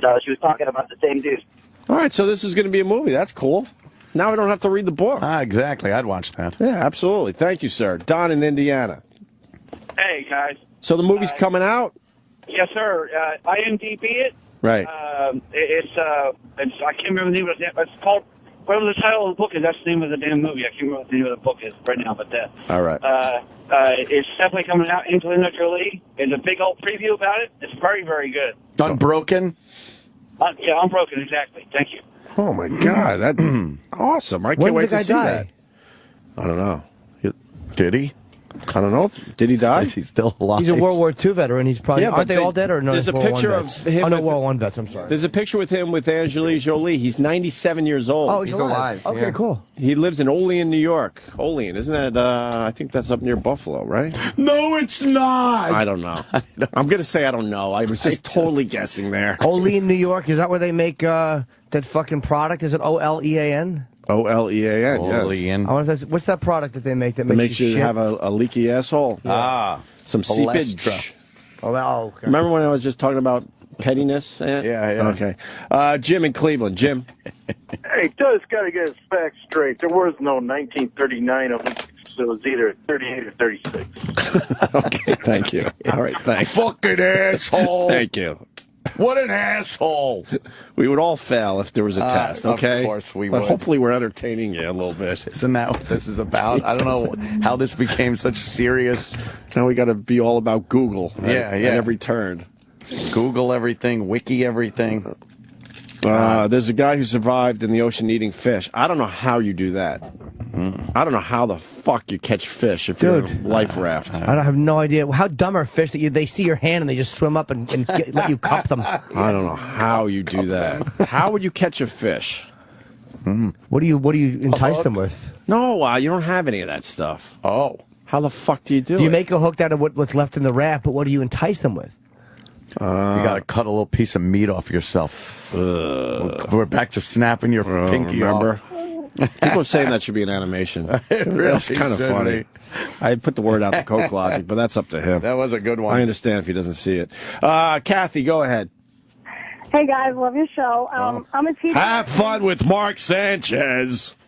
so she was talking about the same dude. All right, so this is going to be a movie. That's cool. Now I don't have to read the book. Exactly. I'd watch that. Yeah, absolutely. Thank you, sir. Don in Indiana. Hey, guys. So the movie's coming out? Yes, sir. IMDb it. Right. It's I can't remember the name of it. It's called, whatever the title of the book is, that's the name of the damn movie. I can't remember what the name of the book is right now, but that. All right. It's definitely coming out. Angelina Jolie. There's a big old preview about it. It's very, very good. Unbroken? Yeah, Unbroken, exactly. Thank you. Oh my God, that's awesome! I can't wait to see that. I don't know. Did he? I don't know. Did he die? Is he still alive? He's a World War II veteran. He's probably aren't they all dead or no? There's a picture of him. Oh, no, World War I vets. I'm sorry. There's a picture with him with Angelina Jolie. He's 97 years old. Oh, he's alive. Okay, cool. He lives in Olean, New York. Olean, isn't that? I think that's up near Buffalo, right? No, it's not. I don't know. I'm gonna say I don't know. I was just totally guessing there. Olean, New York. Is that where they make that fucking product? Is it Olean? Olean, yes. I wonder if what's that product that they make that makes you shit? have a leaky asshole? Ah, some seepage. Oh, okay. Remember when I was just talking about pettiness? Yeah. Okay. Jim in Cleveland. Jim. Hey, Doug's got to get his facts straight. There was no 1939 Olympics. So it was either 38 or 36. Okay, thank you. All right, thanks. Fucking asshole. Thank you. What an asshole. We would all fail if there was a test, okay? Of course we but would. Hopefully we're entertaining you a little bit. Isn't that what this is about? I don't know how this became such serious. Now we got to be all about Google at every turn. Google everything, wiki everything. There's a guy who survived in the ocean eating fish. I don't know how you do that. I don't know how the fuck you catch fish if you're in a life raft. I have no idea. How dumb are fish that they see your hand and they just swim up and let you cup them? I don't know how you do that. How would you catch a fish? What do you entice them with? No, you don't have any of that stuff. Oh. How the fuck do you do it? You make a hook out of what's left in the raft, but what do you entice them with? You gotta cut a little piece of meat off yourself. We're back to snapping your pinky off. People are saying that should be an animation. That's kind of funny. I put the word out to Coke Logic, but that's up to him. That was a good one. I understand if he doesn't see it. Kathy, go ahead. Hey guys, love your show. I'm a teacher. Have fun with Mark Sanchez.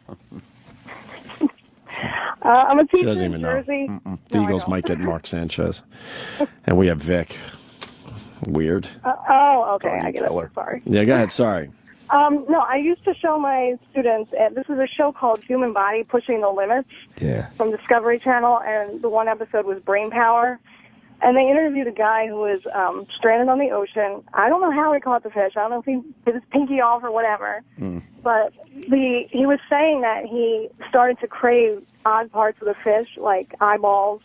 I'm a She teacher doesn't in even Jersey. know. The Eagles might get Mark Sanchez. And we have Vic. Weird. Okay. I get it. Sorry. Yeah, go ahead. Sorry. No, I used to show my students, this is a show called Human Body Pushing the Limits from Discovery Channel, and the one episode was Brain Power. And they interviewed a guy who was stranded on the ocean. I don't know how he caught the fish. I don't know if he did his pinky off or whatever. But he was saying that he started to crave odd parts of the fish, like eyeballs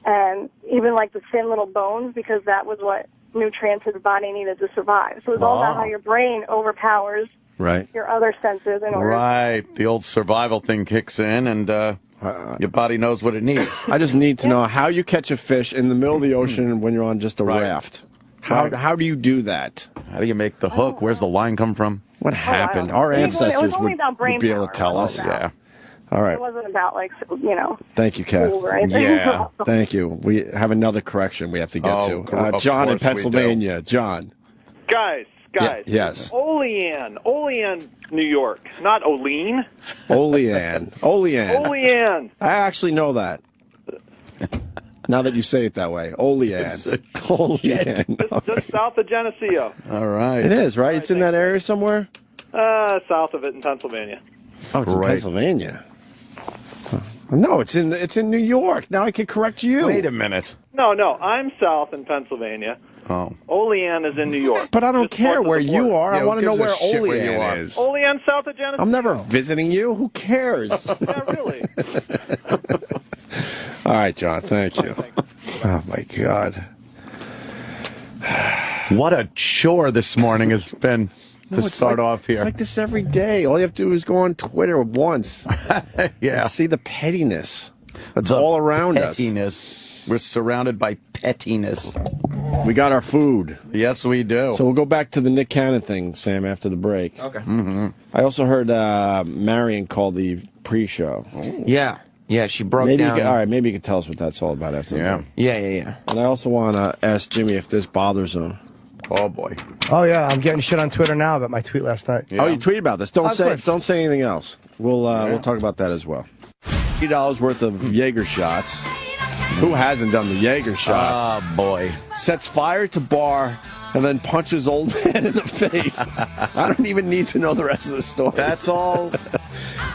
and even like the thin little bones, because that was what nutrients his body needed to survive. So it's all about how your brain overpowers your other senses in order. The old survival thing kicks in, and your body knows what it needs. I just need to know how you catch a fish in the middle of the ocean when you're on just a raft. How do you do that? How do you make the hook? Where's the line come from? What happened? Our ancestors would be able to tell us. Yeah. All right. It wasn't about, Thank you, Kath. school or anything. Yeah. Thank you. We have another correction we have to get to. John in Pennsylvania. John. Guys. Yes. Olean, New York, not Olean. Olean. Olean. I actually know that. Now that you say it that way. Olean. Just south of Geneseo. All right. It is, right? It's in that area somewhere? South of it in Pennsylvania. Oh, it's in Pennsylvania. No, it's in New York. Now I can correct you. Wait a minute. No, I'm south in Pennsylvania. Oh. Olean is in New York. But I don't care where you are. I want to know where Olean Olean is. Olean, south of Geneseo. I'm never visiting you. Who cares? Yeah, really. All right, John. Thank you. Oh, my God. What a chore this morning has been to start off here. It's like this every day. All you have to do is go on Twitter once. Yeah. And see the pettiness that's all around us. Pettiness. We're surrounded by pettiness. We got our food. Yes, we do. So we'll go back to the Nick Cannon thing, Sam, after the break. Okay. I also heard Marion call the pre-show. Yeah, she broke down. All right, maybe you can tell us what that's all about after the break. Yeah. And I also want to ask Jimmy if this bothers him. Oh, boy. Oh, yeah, I'm getting shit on Twitter now about my tweet last night. Yeah. Oh, you tweeted about this. Don't say anything else. We'll talk about that as well. $80 worth of Jaeger shots. Who hasn't done the Jaeger shots? Oh, boy. Sets fire to bar and then punches old man in the face. I don't even need to know the rest of the story. That's all.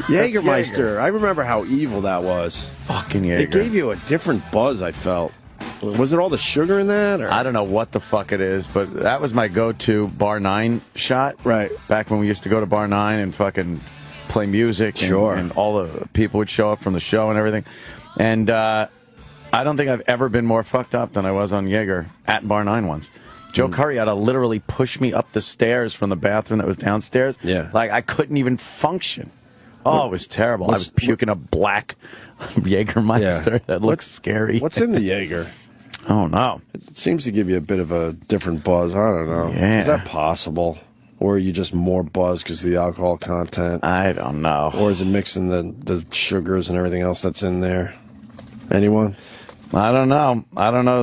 Jägermeister. I remember how evil that was. Fucking Jaeger. It gave you a different buzz, I felt. Was it all the sugar in that? Or? I don't know what the fuck it is, but that was my go-to Bar 9 shot. Right. Back when we used to go to Bar 9 and fucking play music. Sure. And all the people would show up from the show and everything. And I don't think I've ever been more fucked up than I was on Jaeger at Bar 9 once. Joe Curry had to literally push me up the stairs from the bathroom that was downstairs. Yeah. Like, I couldn't even function. Oh, it was terrible. I was puking a black Jägermeister. That looks scary. What's in the Jaeger? Oh, no. It seems to give you a bit of a different buzz. I don't know. Yeah. Is that possible? Or are you just more buzzed because of the alcohol content? I don't know. Or is it mixing the sugars and everything else that's in there? Anyone? I don't know. I don't know.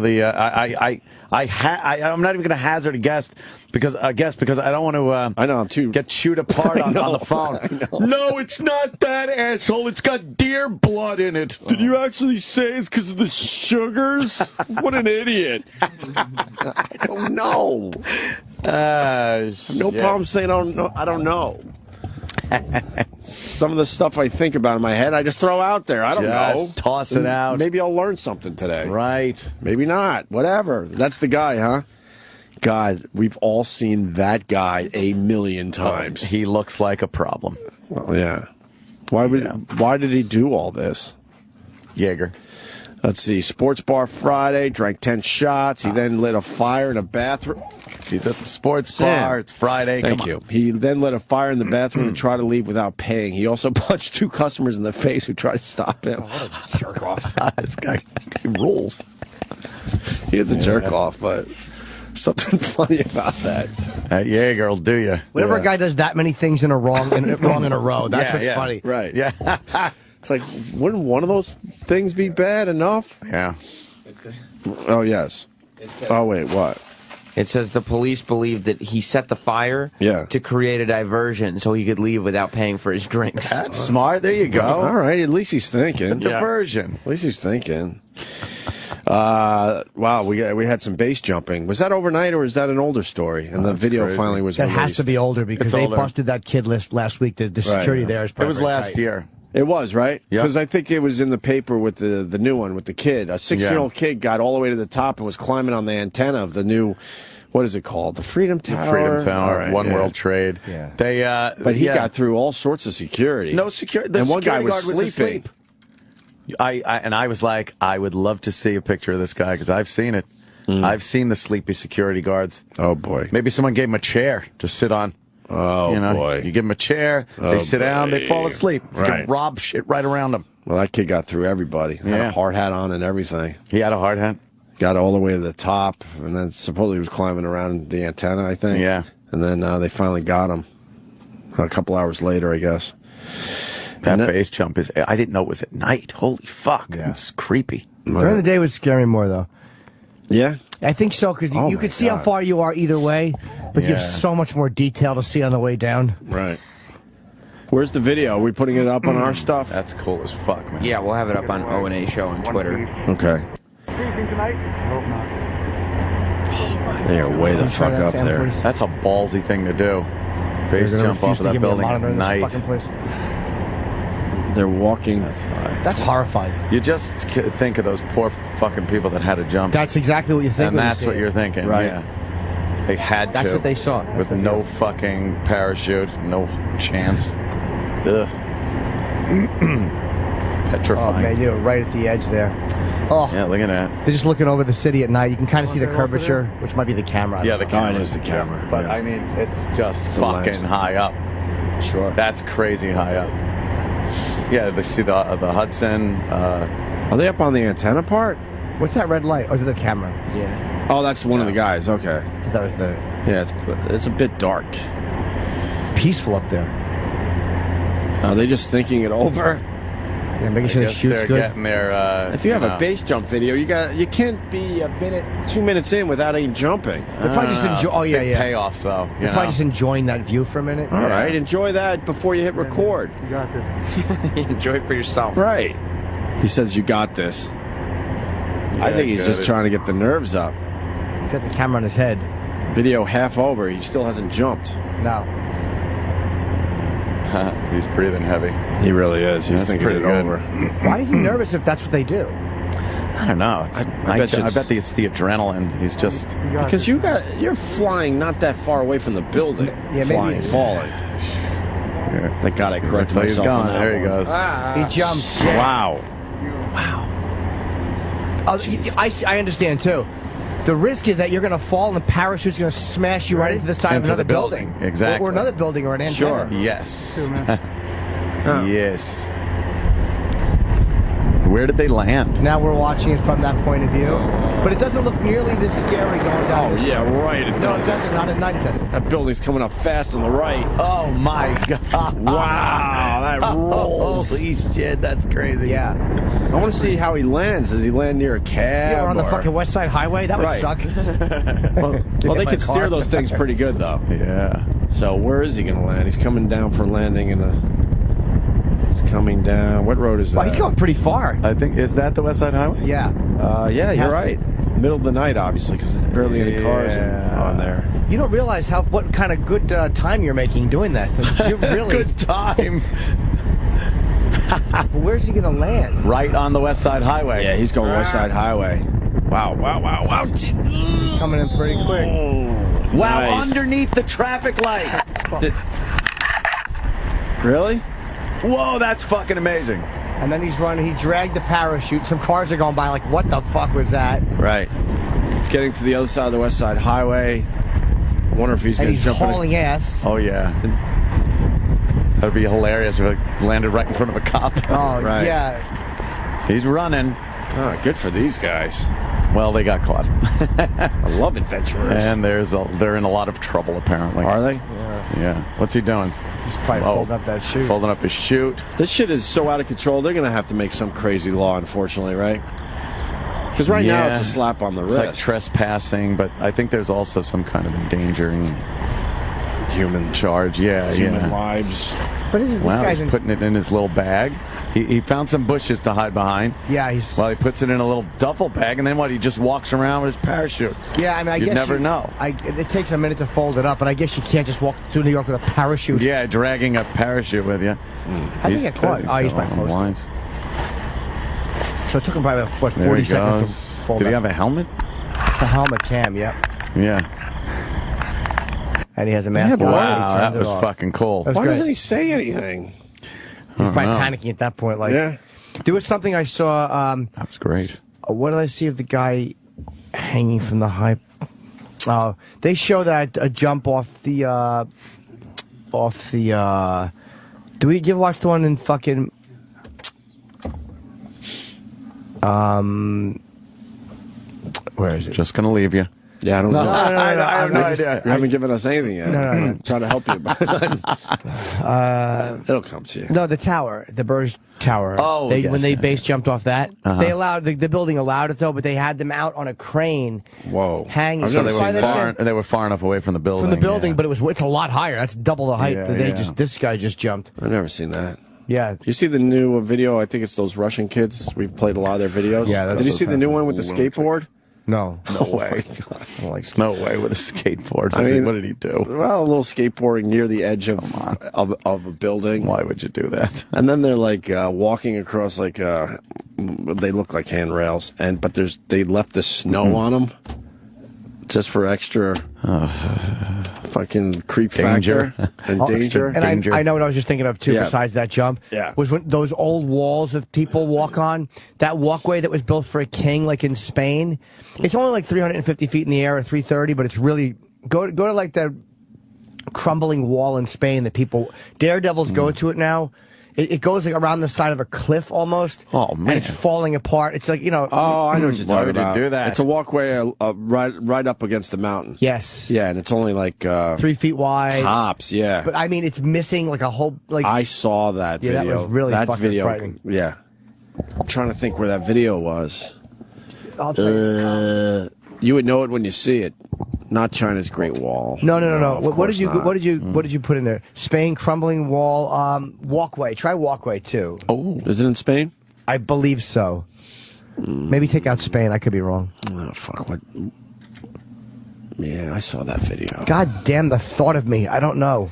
I'm not even going to hazard a guess because I don't want to. I know I'm too get chewed apart on the phone. No, it's not that, asshole. It's got deer blood in it. Did you actually say it's because of the sugars? What an idiot! I don't know. No problem saying I don't know. Some of the stuff I think about in my head, I just throw out there. I don't know. Toss it out. Maybe I'll learn something today. Right. Maybe not. Whatever. That's the guy, huh? God, we've all seen that guy a million times. He looks like a problem. Well, yeah. Why did he do all this? Jaeger. Let's see. Sports bar Friday, drank 10 shots. He then lit a fire in a bathroom. He's at the sports bar. It's Friday. Thank you. He then lit a fire in the bathroom and tried to leave without paying. He also punched 2 customers in the face who tried to stop him. What a jerk off. This guy rules. He is a jerk off, but something funny about that. That Jaeger will do you. Whenever a guy does that many things in a wrong in a row, that's what's funny. Right. Yeah. It's like, wouldn't one of those things be bad enough? Yeah. Oh, yes. Oh, wait, what? It says the police believe that he set the fire to create a diversion so he could leave without paying for his drinks. That's smart. There you go. All right. At least he's thinking. A diversion. At least he's thinking. Wow, we had some base jumping. Was that overnight or is that an older story? And the video finally was released. That has to be older because they busted that kid last week. The security there is probably It was last year. It was, right? Yeah. Because I think it was in the paper with the new one, with the kid. A 6-year-old kid got all the way to the top and was climbing on the antenna of the new, what is it called? The Freedom Tower? The Freedom Tower, right, One World Trade. Yeah. They, but he got through all sorts of security. No security. And one guy was sleeping. Asleep. I was like, I would love to see a picture of this guy because I've seen it. I've seen the sleepy security guards. Oh, boy. Maybe someone gave him a chair to sit on. Oh, boy. You give them a chair, they sit down, they fall asleep. You Right. can rob shit right around them. Well, that kid got through everybody. Had a hard hat on and everything. He had a hard hat? Got all the way to the top, and then supposedly he was climbing around the antenna, I think. Yeah. And then they finally got him a couple hours later, I guess. That base jump is, I didn't know it was at night. Holy fuck. Yeah. It's creepy. During the day would scare me more, though. Yeah? I think so, because you could see how far you are either way, but you have so much more detail to see on the way down. Right. Where's the video? Are we putting it up on our stuff? That's cool as fuck, man. Yeah, we'll have it up on O&A Show on Twitter. Okay. They are way the fuck up there. That's a ballsy thing to do. Base jump off of that building at night. They're walking. That's horrifying. You just think of those poor fucking people that had to jump. That's exactly what you think. And that's what you're thinking. Right. Yeah. They had to. That's what they saw. With no fucking parachute. No chance. Ugh. Petrifying. Oh, man, you're right at the edge there. Oh. Yeah, look at that. They're just looking over the city at night. You can kind of see the curvature, which might be the camera. Yeah, the camera. Oh, it is the camera. But, I mean, it's just fucking high up. Sure. That's crazy high up. Yeah, they see the Hudson. Are they up on the antenna part? What's that red light? Oh, is it the camera? Yeah. Oh, that's one of the guys. Okay. That was the... Yeah, it's a bit dark. It's peaceful up there. Are they just thinking it over? Yeah, making sure the shoot's good. Getting their, if you have a base jump video, you can't be 2 minutes in without any jumping. They're probably just enjoy. Oh yeah, Big yeah. Payoff though. They're probably just enjoying that view for a minute. All right, enjoy that before you hit record. You got this. Enjoy it for yourself. Right. He says you got this. I think he's just trying to get the nerves up. Got the camera on his head. Video half over. He still hasn't jumped. No. He's breathing heavy. He really is. He's thinking it over. Why is he nervous if that's what they do? I don't know. I bet it's the adrenaline. He's just because you're flying not that far away from the building. Yeah, flying, falling. Yeah. Thank God I corrected myself. On that there he one. goes. He jumped. Yeah. Wow. I understand too. The risk is that you're going to fall and the parachute's going to smash you right into the side of another building. Exactly. Or another building or an antenna. Sure. Yes. Yes. Where did they land? Now we're watching it from that point of view. But it doesn't look nearly this scary going down. Oh, yeah, right. It doesn't. Not at night it doesn't. That building's coming up fast on the right. Oh, my God. Wow, that rolls. Holy shit, that's crazy. Yeah. I want to see how he lands. Does he land near a cab? Yeah, or on the fucking West Side Highway? That would suck. well, they could steer those things pretty good, though. Yeah. So where is he going to land? He's coming down for landing in a... He's coming down. What road is that? Well, he's going pretty far. I think, is that the West Side Highway? Yeah. Yeah, you're right. Middle of the night, obviously, because there's barely any cars on there. You don't realize what kind of good time you're making doing that. You're really good time. Where's he going to land? Right on the West Side Highway. Yeah, he's going West Side Highway. Wow. Coming in pretty quick. Wow, Nice. underneath the traffic light. Really? Whoa, that's fucking amazing. And then he's running. He dragged the parachute. Some cars are going by like, what the fuck was that? Right. He's getting to the other side of the West Side Highway. I wonder if he's going to jump in. And he's hauling ass. Oh, yeah. That would be hilarious if it landed right in front of a cop. Oh, right. Yeah. He's running. Oh, good for these guys. Well, they got caught. I love adventurers. And they're in a lot of trouble, apparently. Are they? Yeah. What's he doing? He's probably folding up that chute. Folding up his chute. This shit is so out of control. They're going to have to make some crazy law, unfortunately, right? Because right now it's a slap on the wrist. It's like trespassing, but I think there's also some kind of endangering human charge. Yeah, human lives. But this guy's he's putting it in his little bag. He found some bushes to hide behind. Yeah, he puts it in a little duffel bag, and then what? He just walks around with his parachute. Yeah, I mean, I guess never know. It takes a minute to fold it up, but I guess you can't just walk through New York with a parachute. Yeah, dragging a parachute with you. How did he get caught? Oh, he's not close. So it took him probably, 40 seconds to fold Did he up. have a helmet? A helmet cam, yep. Yeah. And he has a mask. Wow, that was fucking cool. Why doesn't he say anything? He's probably panicking at that point. Like, there was something I saw. That was great. What did I see of the guy hanging from the high? They show that a jump off the. Do we ever watch the one in fucking? Where is it? Just gonna leave you. Yeah, I don't know. I have no idea. You haven't given us anything yet. No. I'm trying to help you about it. It'll come to you. No, the tower, the Burj Tower. Oh, when they base jumped off that, Uh-huh. they allowed the building allowed it though, but they had them out on a crane. Whoa, hanging. So they were far enough away from the building. But it's a lot higher. That's double the height that this guy just jumped. I've never seen that. Yeah. You see the new video? I think it's those Russian kids. We've played a lot of their videos. Yeah. Did you see the new one with the skateboard? No. No way. No way with a skateboard. I mean, what did he do? Well, a little skateboarding near the edge of a building. Why would you do that? And then they're like walking across they look like handrails, but they left the snow on them just for extra fucking creep Danger. factor and danger. And I know what I was just thinking of too. Yeah. Besides that jump, Yeah. was when those old walls that people walk on. That walkway that was built for a king, like in Spain. It's only like 350 feet in the air, or 330, but it's really go to like the crumbling wall in Spain that daredevils go to it now. It goes like around the side of a cliff almost. Oh man, and it's falling apart. It's like Oh, I know what you're Why talking would you about. do that? It's a walkway right up against the mountain. Yes. Yeah, and it's only like 3 feet wide. tops. Yeah. But I mean, it's missing like a whole like. I saw that Yeah, that video. was really fucking video. frightening. Yeah. I'm trying to think where that video was. I'll tell you. You would know it when you see it. Not China's Great Wall. No. of What course did you not. what did you put in there? Spain crumbling wall, walkway. Try walkway too. Oh, is it in Spain? I believe so. Maybe take out Spain. I could be wrong. Oh fuck! What? Yeah, I saw that video. God damn the thought of me. I don't know.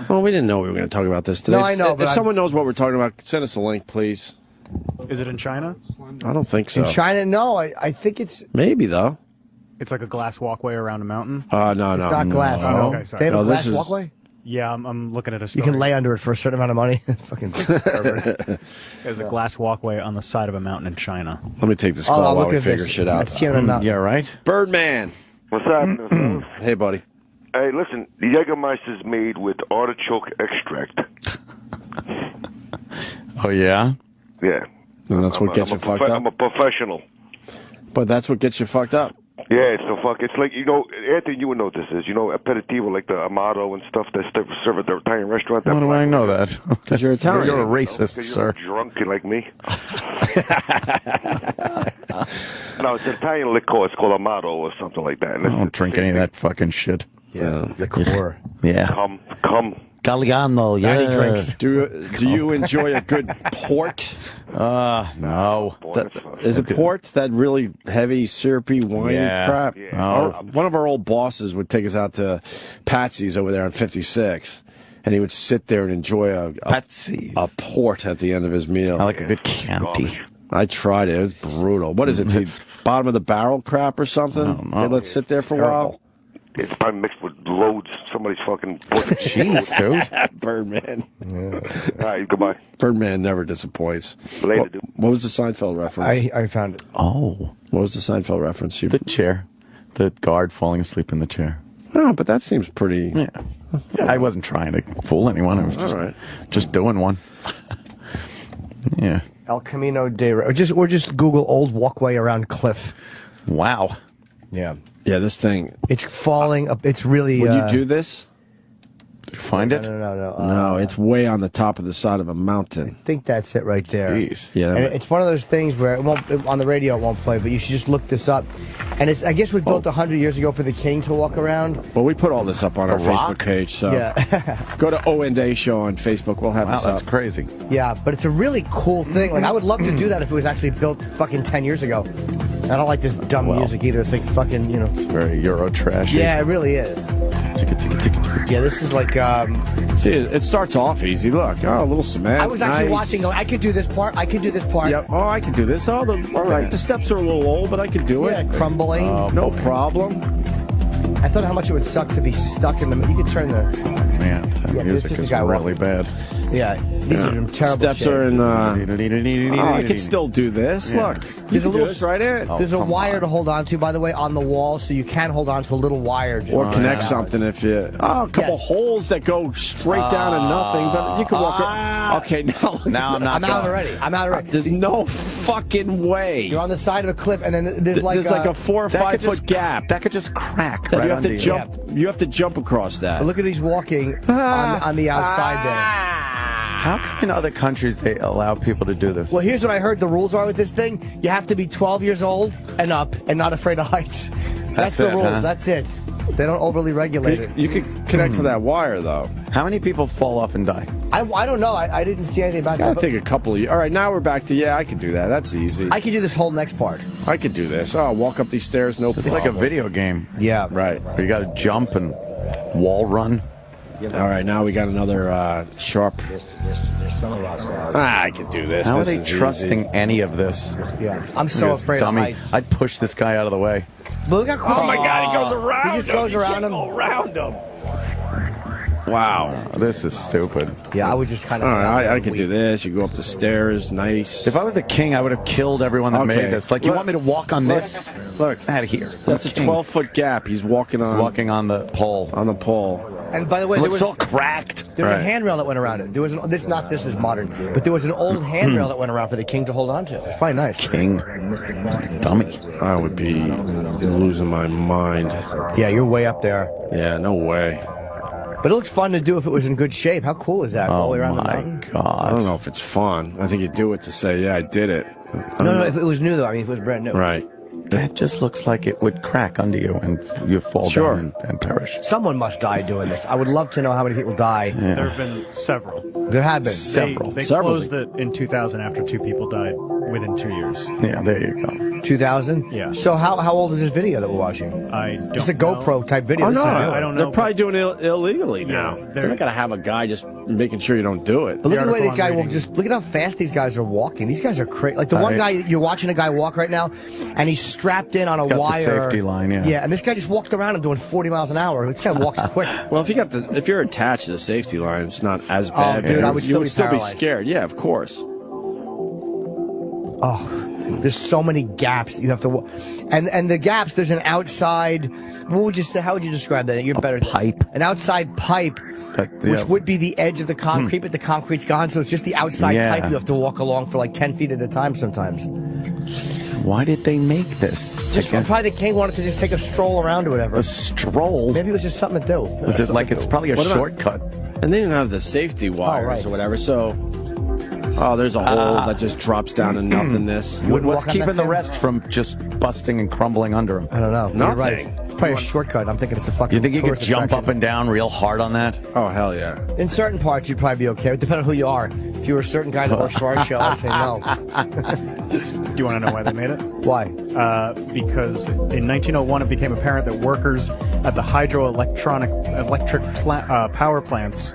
Well, we didn't know we were going to talk about this today. No, I know, If but someone knows what we're talking about, send us a link, please. Is it in China? I don't think so. In China, no. I think it's maybe though. It's like a glass walkway around a mountain. No. It's not glass. Oh, No. okay, sorry. They have a No, glass this is- walkway. Yeah, I'm looking at a You story. can lay under it for a certain amount of money. Fucking. There's a glass walkway on the side of a mountain in China. Let me take this Oh, call I'll while look we at figure this. shit out. That's Tiananmen Mountain. Yeah, right. Birdman. What's happening? Hey, buddy. Hey, listen, the Jägermeister's made with artichoke extract. Oh yeah. Yeah. And that's what gets you fucked up. I'm a professional. But that's what gets you fucked up. Yeah, it's like, Anthony, you would know what this is. Aperitivo, like the Amato and stuff that serve at the Italian restaurant. How do I know that? Because you're Italian. You're a racist, Because sir. you're drunk like me. No, it's an Italian liqueur. It's called Amato or something like that. I don't drink any of that fucking shit. Yeah, liqueur. Yeah. Come. Galliano, yeah. He drinks. Do you enjoy a good port? No. Is it port? That really heavy, syrupy, winey crap? Yeah. One of our old bosses would take us out to Patsy's over there on 56, and he would sit there and enjoy a port at the end of his meal. I like a good Chianti. I tried it. It was brutal. What is it? The bottom of the barrel crap or something? They let it sit there for a while? It's probably mixed with loads. Somebody's fucking... Jeez, dude. Birdman. All right, goodbye. Birdman never disappoints. Later, dude. What was the Seinfeld reference? I found it. Oh. What was the Seinfeld reference? The chair. The guard falling asleep in the chair. Oh, but that seems pretty... Yeah. I wasn't trying to fool anyone. I was just doing one. Yeah. El Camino de... Or just Google old walkway around cliff. Wow. Yeah. Yeah, this thing... It's falling up. It's really... When you do this... Did you find it? No. No, it's way on the top of the side of a mountain. I think that's it right there. Jeez. Yeah. And it's one of those things where it won't, on the radio it won't play, but you should just look this up. And it's, I guess, it was built 100 years ago for the king to walk around. Well, we put all this up on our Rock? Facebook page, so Yeah. go to O&A Show on Facebook. We'll have Wow, this that's up. crazy. Yeah, but it's a really cool thing. Like, I would love to do that if it was actually built fucking 10 years ago. I don't like this dumb music either. It's like fucking, It's very Euro trashy. Yeah, it really is. Yeah, this is like, See, it starts off easy. Look, a little cement. I was actually nice. watching, I could do this part, I could do this part. Yep. Oh, I can do this. All right. The steps are a little old, but I can do Yeah, it. crumbling. No problem. I thought how much it would suck to be stuck in the, you could turn the... Man, that Yeah, music this is is the guy really bad. Yeah, these are in terrible Steps shape. are in. I can still do this. Yeah. Look, There's a little right in. There's a come wire on. to hold on to, by the way, on the wall, so you can hold on to a little wire. Just Or on connect the something if you. Oh, a couple Yes. holes that go straight down to nothing, but you can walk. Okay, now. Now I'm not I'm out going. already. I'm out already. There's no fucking way. You're on the side of a cliff, and then there's like a 4 or That 5 could foot just- gap. That could just crack that right you have under to you. jump. You have to jump across that. Look at these walking on the outside there. How come in other countries they allow people to do this? Well, here's what I heard the rules are with this thing. You have to be 12 years old and up and not afraid of heights. That's the it, rules. huh? That's it. They don't overly regulate it. You could connect to that wire though. How many people fall off and die? I don't know. I didn't see anything about I that. think a couple of. All right, now we're back to I can do that. That's easy. I can do this whole next part. I could do this. Oh, walk up these stairs, no It's problem. like a video game. Yeah. Right. Where you got to jump and wall run. All right, now we got another sharp. I can do this. How This are they is trusting easy. any of this? Yeah. I'm so This afraid dummy. of heights. I'd push this guy out of the way. But look how cool. Oh my God, he goes around. He just goes around him. Go around him. Wow. This is stupid. Yeah, I would just kind All of. right, I could do this. You go up the stairs, nice. If I was the king, I would have killed everyone that Okay. made this. Like, you Look- want me to walk on this? Look, Out of here. that's a I'm king. 12-foot gap. He's walking on. He's walking on the pole. on the pole. And by the way, It there looks was all cracked. There was Right. a handrail that went around it. There was this is modern, but there was an old handrail that went around for the king to hold on to. It's probably nice. King. Dummy. I would be losing my mind. Yeah, you're way up there. Yeah, no way. But it looks fun to do if it was in good shape. How cool is that? All Oh the way around the my mountain. I don't god. know if it's fun. I think you do it to say, yeah, I did it. No, if it was new though. I mean, if it was brand new. Right. That just looks like it would crack under you and you fall Sure. down and perish. Someone must die doing this. I would love to know how many people die. There have been several. There have been. They Several. closed it in 2000 after 2 people died within 2 years. Yeah, there you go. 2000? Yeah. So how old is this video that we're watching? I don't It's a GoPro type video. Oh, This no, is new. I don't know. They're probably doing it illegally now. Yeah, they're not going to have a guy just making sure you don't do it. But look at the way article the guy I'm walk. reading- Just look at how fast these guys are walking. These guys are crazy. Like the one guy, you're watching a guy walk right now, and he's strapped in on a Got the wire. safety line, yeah. Yeah, and this guy just walked around and doing 40 miles an hour. This guy walks quick. Well, if you're attached to the safety line, it's not as bad. dude, but I would you still would be still be paralyzed. scared. Yeah, of course. Oh, there's so many gaps you have to walk. And the gaps, there's an outside, what would you say, how would you describe that? You're better. Pipe. An outside pipe, which would be the edge of the concrete, but the concrete's gone, so it's just the outside Yeah. pipe you have to walk along for like 10 feet at a time sometimes. Why did they make this? Just probably the king wanted to just take a stroll around or whatever. A stroll? Maybe it was just something to do. Was it like it's probably a What about- shortcut? And they didn't have the safety wires right. or whatever, so... Oh, there's a hole that just drops down to nothingness. wouldn't What's walk on keeping that the sand? rest from just busting and crumbling under them? I don't know. You're right. Nothing. It's probably a shortcut. I'm thinking it's a fucking You think you could tourist jump attraction. up and down real hard on that? Oh, hell yeah. In certain parts, you'd probably be okay. It depends on who you are. If you were a certain guy that works for our show, I'd say no. Do you want to know why they made it? Why? Because in 1901 it became apparent that workers at the hydroelectric power plants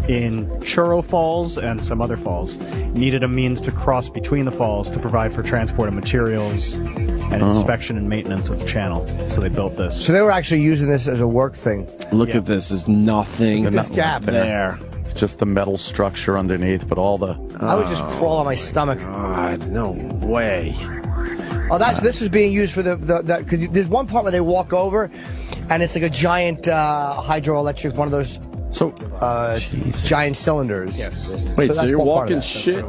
in Churro Falls and some other falls needed a means to cross between the falls to provide for transport of materials and inspection and maintenance of the channel. So they built this. So they were actually using this as a work thing. Look at this. There's nothing. This gap there. It's just the metal structure underneath, but all the... I would just crawl on my stomach. God, no way. Oh, this is being used for the because there's one part where they walk over, and it's like a giant hydroelectric, one of those giant cylinders. Yes. Wait, So so that's you're one part of walking that. shit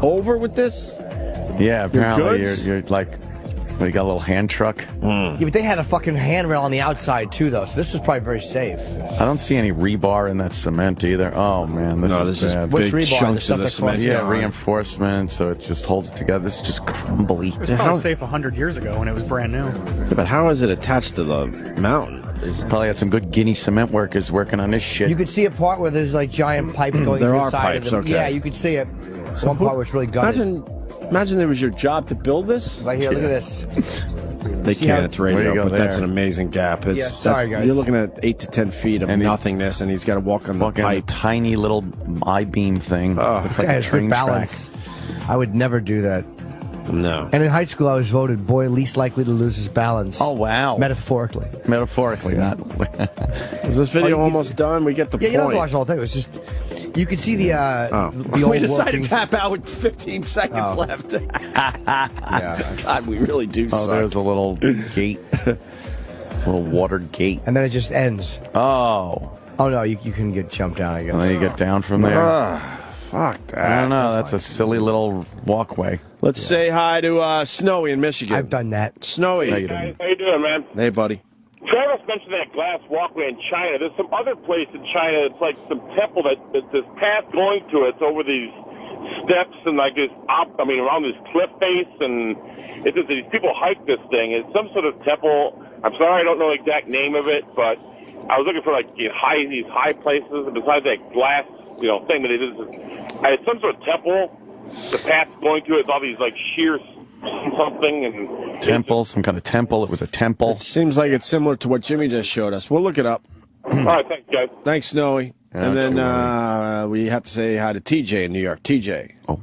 over with this? Yeah, apparently goods? you're like... Well, you got a little hand truck. Yeah, but they had a fucking handrail on the outside too, though. So this was probably very safe. I don't see any rebar in that cement either. Oh, man, this is bad. What's big rebar? chunks The of the stuff that cement. crosses- Yeah, reinforcement, so it just holds it together. This is just crumbly. It was probably safe 100 years ago when it was brand new. But how is it attached to the mountain? It's probably got some good Guinea cement workers working on this shit. You could see a part where there's like giant pipes going There through the are side pipes, of them. okay. Yeah, you could see it. One part where it's really gutted. Imagine it was your job to build this. Right here, look at this. They See can't. how- It's Where you radio, go but that's there? an amazing gap. It's, Yeah, sorry, that's- guys. You're looking at 8 to 10 feet of And he- nothingness, and he's got to walk on the Fucking pipe. tiny little I-beam thing. Looks like Guy a has train good track. balance. I would never do that. No. And in high school, I was voted boy least likely to lose his balance. Oh, wow. Metaphorically. Metaphorically, not. Is this video almost done? We get the Yeah, point. you don't have to watch the whole thing. It was just, you could see the we old decided workings. to tap out with 15 seconds left. God, we really do Oh, suck. there's a little gate. Little water gate. And then it just ends. Oh. Oh, no, you couldn't get jumped down, I guess. And then you get down from there. Fuck that. I don't know. That's a silly little walkway. Let's say hi to Snowy in Michigan. I've done that. Snowy. How you doing? How you doing, man? Hey, buddy. Travis mentioned that glass walkway in China. There's some other place in China. It's like some temple that this path going to it's over these steps and like this around this cliff face, and it's just these people hike this thing. It's some sort of temple. I'm sorry, I don't know the exact name of it, but I was looking for like these high places. And besides that glass, thing that it is, it's some sort of temple. The path going to it's all these like sheer something and Temple, some kind of temple. It was a temple. It seems like it's similar to what Jimmy just showed us. We'll look it up. All right, thanks, guys. Thanks, Snowy. Yeah, and then we have to say hi to TJ in New York. TJ. Oh.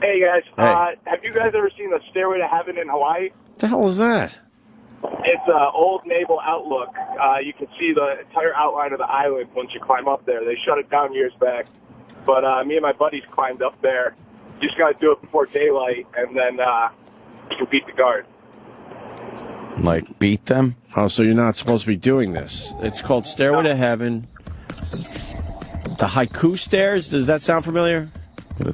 Hey guys, Hey. have you guys ever seen the Stairway to Heaven in Hawaii? What the hell is that? It's an old naval outlook. You can see the entire outline of the island once you climb up there. They shut it down years back, but me and my buddies climbed up there. You just got to do it before daylight, and then you can beat the guard. Like, beat them? Oh, so you're not supposed to be doing this. It's called Stairway to Heaven. The haiku stairs, does that sound familiar? If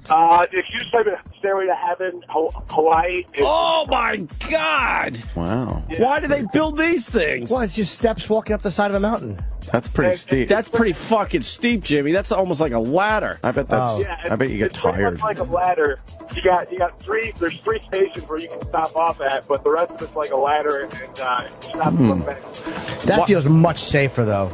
you just type in Stairway to Heaven, Hawaii. Oh, my God! Wow. Why do they build these things? Well, it's just steps walking up the side of a mountain. That's pretty steep. That's pretty fucking steep, Jimmy. That's almost like a ladder. I bet that's. I bet you get it's pretty tired. much like a ladder. You got three. There's 3 stations where you can stop off at, but the rest of it's like a ladder, and you stop and look back. That feels much safer, though.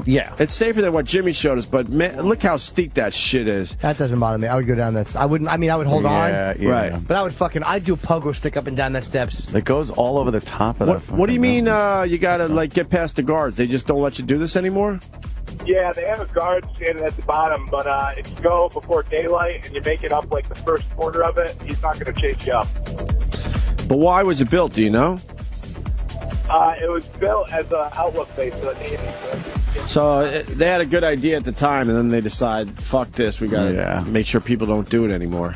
Yeah, it's safer than what Jimmy showed us. But man, look how steep that shit is. That doesn't bother me. I would go down that. I wouldn't. I mean, I would hold on. Yeah. Right. But I'd do a pogo stick up and down that steps. It goes all over the top of that. What do you mean? You gotta like get past the guards? They just don't let you do this anymore? Yeah, they have a guard standing at the bottom, but if you go before daylight and you make it up like the first quarter of it, he's not going to chase you up. But why was it built? Do you know? It was built as an outlook base for the Navy. So they had a good idea at the time, and then they decide, fuck this, we gotta make sure people don't do it anymore.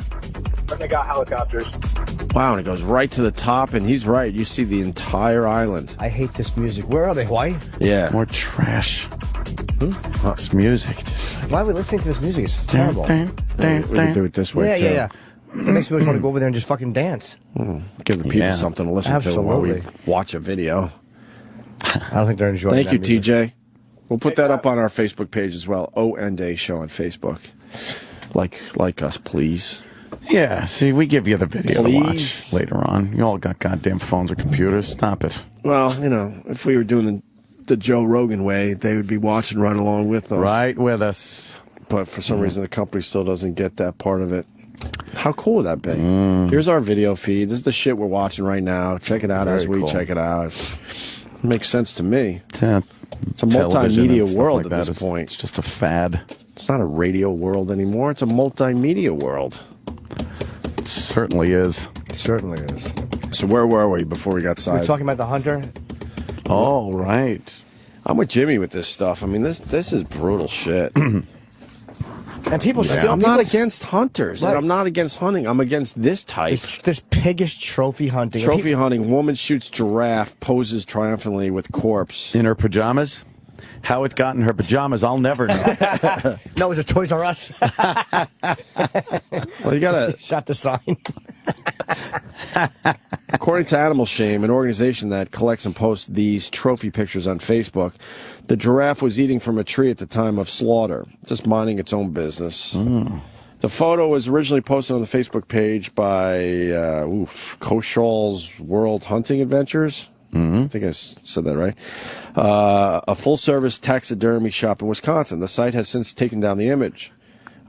And they got helicopters. Wow, and it goes right to the top, and he's right. You see the entire island. I hate this music. Where are they, Hawaii? Yeah. More trash. This music. Why are we listening to this music? It's terrible. We can do it this way, too. Yeah. It makes me always want to go over there and just fucking dance. Give the people something to listen to while we watch a video. I don't think they're enjoying Thank you, that music. TJ. We'll put that up on our Facebook page as well. O&A Show on Facebook. Like us, please. Yeah, see, we give you the video to watch Please. later on. You all got goddamn phones or computers. Stop it. Well, if we were doing the Joe Rogan way, they would be watching right along with us. Right with us. But for some reason, the company still doesn't get that part of it. How cool would that be? Here's our video feed. This is the shit we're watching right now. Check it out as we check it out. It makes sense to me. It's a multimedia world at this point. It's just a fad. It's not a radio world anymore. It's a multimedia world. It certainly is. It certainly is. So where were we before we got We're sidetracked? talking about the hunter. Oh, right. I'm with Jimmy with this stuff. I mean, this is brutal shit. And people still. I'm not against hunters, and I'm not against hunting. I'm against this type. This piggish trophy hunting. Trophy hunting. Woman shoots giraffe, poses triumphantly with corpse. In her pajamas? How it got in her pajamas, I'll never know. No, it was a Toys R Us. Well, you gotta shot the sign. According to Animal Shame, an organization that collects and posts these trophy pictures on Facebook, the giraffe was eating from a tree at the time of slaughter, just minding its own business. The photo was originally posted on the Facebook page by Koshal's World Hunting Adventures. I think I said that right. A full-service taxidermy shop in Wisconsin. The site has since taken down the image.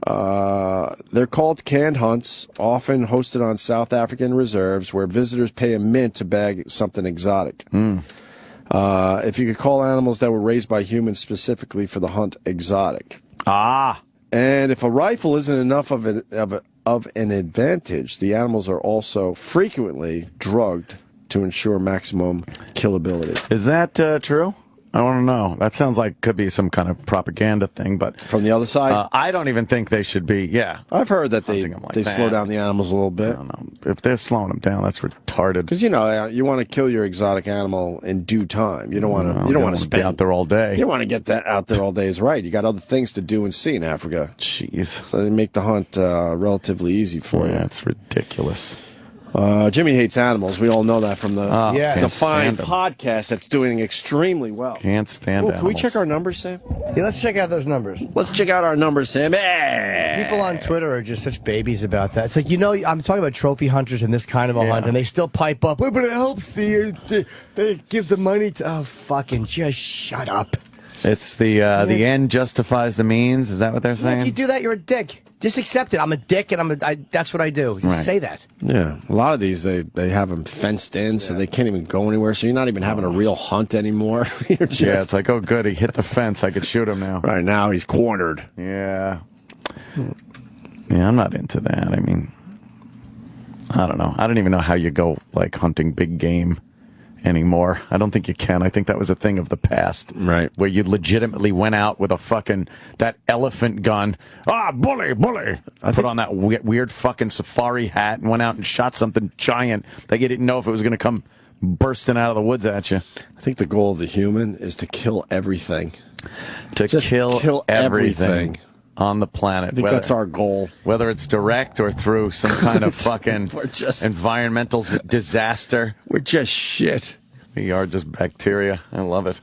They're called canned hunts, often hosted on South African reserves, where visitors pay a mint to bag something exotic. If you could call animals that were raised by humans specifically for the hunt exotic. And if a rifle isn't enough of an advantage, the animals are also frequently drugged to ensure maximum killability. Is that true? I want to know. That sounds like could be some kind of propaganda thing, but from the other side, I don't even think they should be. Yeah, I've heard that they slow down the animals a little bit. I don't know. If they're slowing them down, that's retarded. Because you want to kill your exotic animal in due time. You don't want to. You don't want to spend be out there all day. You don't want to get that out there all day. Is right. You got other things to do and see in Africa. Jeez. So they make the hunt relatively easy for you. That's ridiculous. Jimmy hates animals. We all know that from the fine stand 'em. podcast that's doing extremely well. Can't stand Can we animals. check our numbers, Sam? Yeah, let's check out those numbers. Let's check out our numbers, Sam. People on Twitter are just such babies about that. It's like, I'm talking about trophy hunters and this kind of a hunt, and they still pipe up. But it helps they give the money to. Oh, fucking just shut up. It's the end justifies the means. Is that what they're saying? If you do that, you're a dick. Just accept it. I'm a dick, and that's what I do. Just say that. Yeah, a lot of these they have them fenced in, so they can't even go anywhere. So you're not even having a real hunt anymore. Yeah, it's like, oh, good, he hit the fence. I could shoot him now. Right now, he's cornered. Yeah. Yeah, I'm not into that. I mean, I don't know. I don't even know how you go like hunting big game anymore. I don't think you can. I think that was a thing of the past. Right. Where you legitimately went out with that elephant gun. Bully. Put on that weird fucking safari hat and went out and shot something giant that you didn't know if it was going to come bursting out of the woods at you. I think the goal of the human is to kill everything. Just kill everything on the planet. I think that's our goal. Whether it's direct or through some kind of fucking environmental disaster. We're just shit. We are just bacteria. I love it.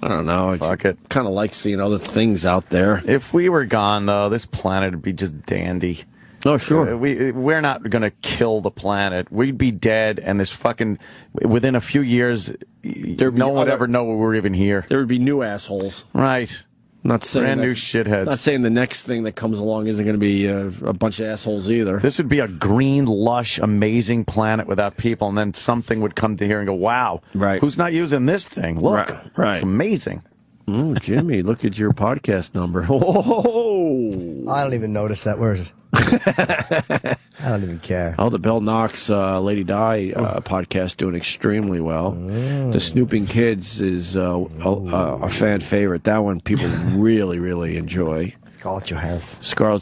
I don't know. Fuck it. Kind of like seeing other things out there. If we were gone, though, this planet would be just dandy. Oh, sure. We're not going to kill the planet. We'd be dead, and this fucking within a few years, no one would ever know we were even here. There would be new assholes. Right. Not saying brand new shitheads. Not saying the next thing that comes along isn't going to be a bunch of assholes either. This would be a green, lush, amazing planet without people, and then something would come to here and go, "Wow, right? Who's not using this thing? Look, right. It's amazing." Oh, Jimmy, look at your podcast number. Oh, I don't even notice that. Where is it? I don't even care. Oh, the Bell Knox Lady Di podcast doing extremely well. The Snooping Kids is a fan favorite. That one people really, really enjoy. Scarlett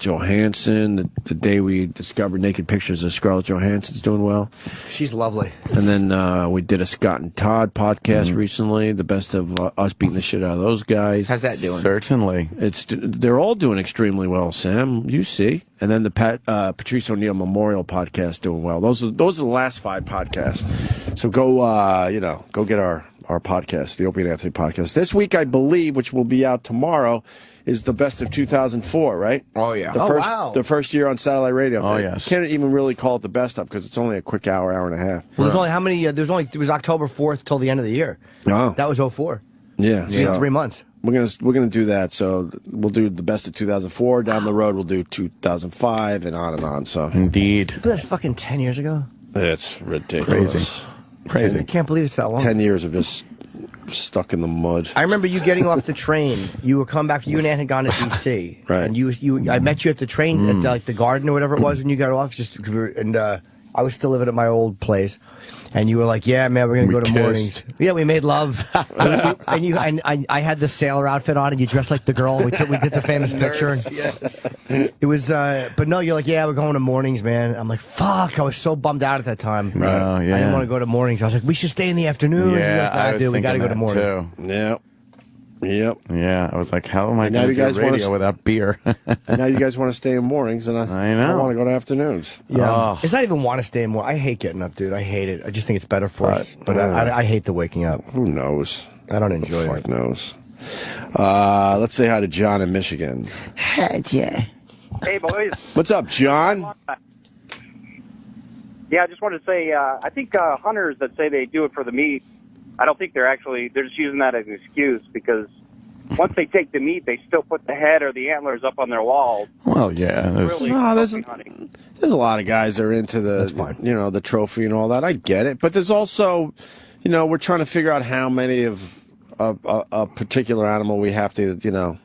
Johansson. The day we discovered naked pictures of Scarlett Johansson's doing well. She's lovely. And then we did a Scott and Todd podcast recently. The best of us beating the shit out of those guys. How's that doing? Certainly. They're all doing extremely well, Sam. You see. And then the Patrice O'Neill Memorial podcast doing well. Those are the last 5 podcasts. So go go get our podcast, the Opie and Anthony podcast. This week, I believe, which will be out tomorrow, is the best of 2004, right? Oh, yeah. The first year on satellite radio. Oh, yes. Can't even really call it the best of because it's only a quick hour and a half. Well, there's only how many? It was October 4th till the end of the year. Oh. That was 04. Yeah. So 3 months. We're gonna do that. So we'll do the best of 2004. Down the road, we'll do 2005 and on and on. So indeed, but that's fucking 10 years ago. It's ridiculous. Crazy. I can't believe it's that long. 10 years of just stuck in the mud. I remember you getting off the train. You were coming back. You and Ann had gone to D.C. Right. And I met you at the train at the garden or whatever it was when you got off. I was still living at my old place, and you were like, "Yeah, man, we're gonna go to mornings." Yeah, we made love, and I had the sailor outfit on, and you dressed like the girl. We did the famous picture. Yes. It was, but no, you're like, "Yeah, we're going to mornings, man." I'm like, "Fuck!" I was so bummed out at that time. Right. Oh, yeah. I didn't want to go to mornings. I was like, "We should stay in the afternoons." Yeah, I was we got to go to mornings. too. Yep. Yeah, I was like, how am I now going to you guys do radio without beer? And now you guys want to stay in mornings, and I know. want to go to afternoons. Yeah, it's not even want to stay in more. I hate getting up, dude. I hate it. I just think it's better for us. But I hate the waking up. Who knows? I don't enjoy it. Fuck knows. Let's say hi to John in Michigan. Hi, yeah. Hey, boys. What's up, John? Yeah, I just wanted to say, I think hunters that say they do it for the meat, I don't think they're just using that as an excuse, because once they take the meat, they still put the head or the antlers up on their wall. Well, yeah. There's a lot of guys that are into the trophy and all that. I get it. But there's also, we're trying to figure out how many of a particular animal we have to,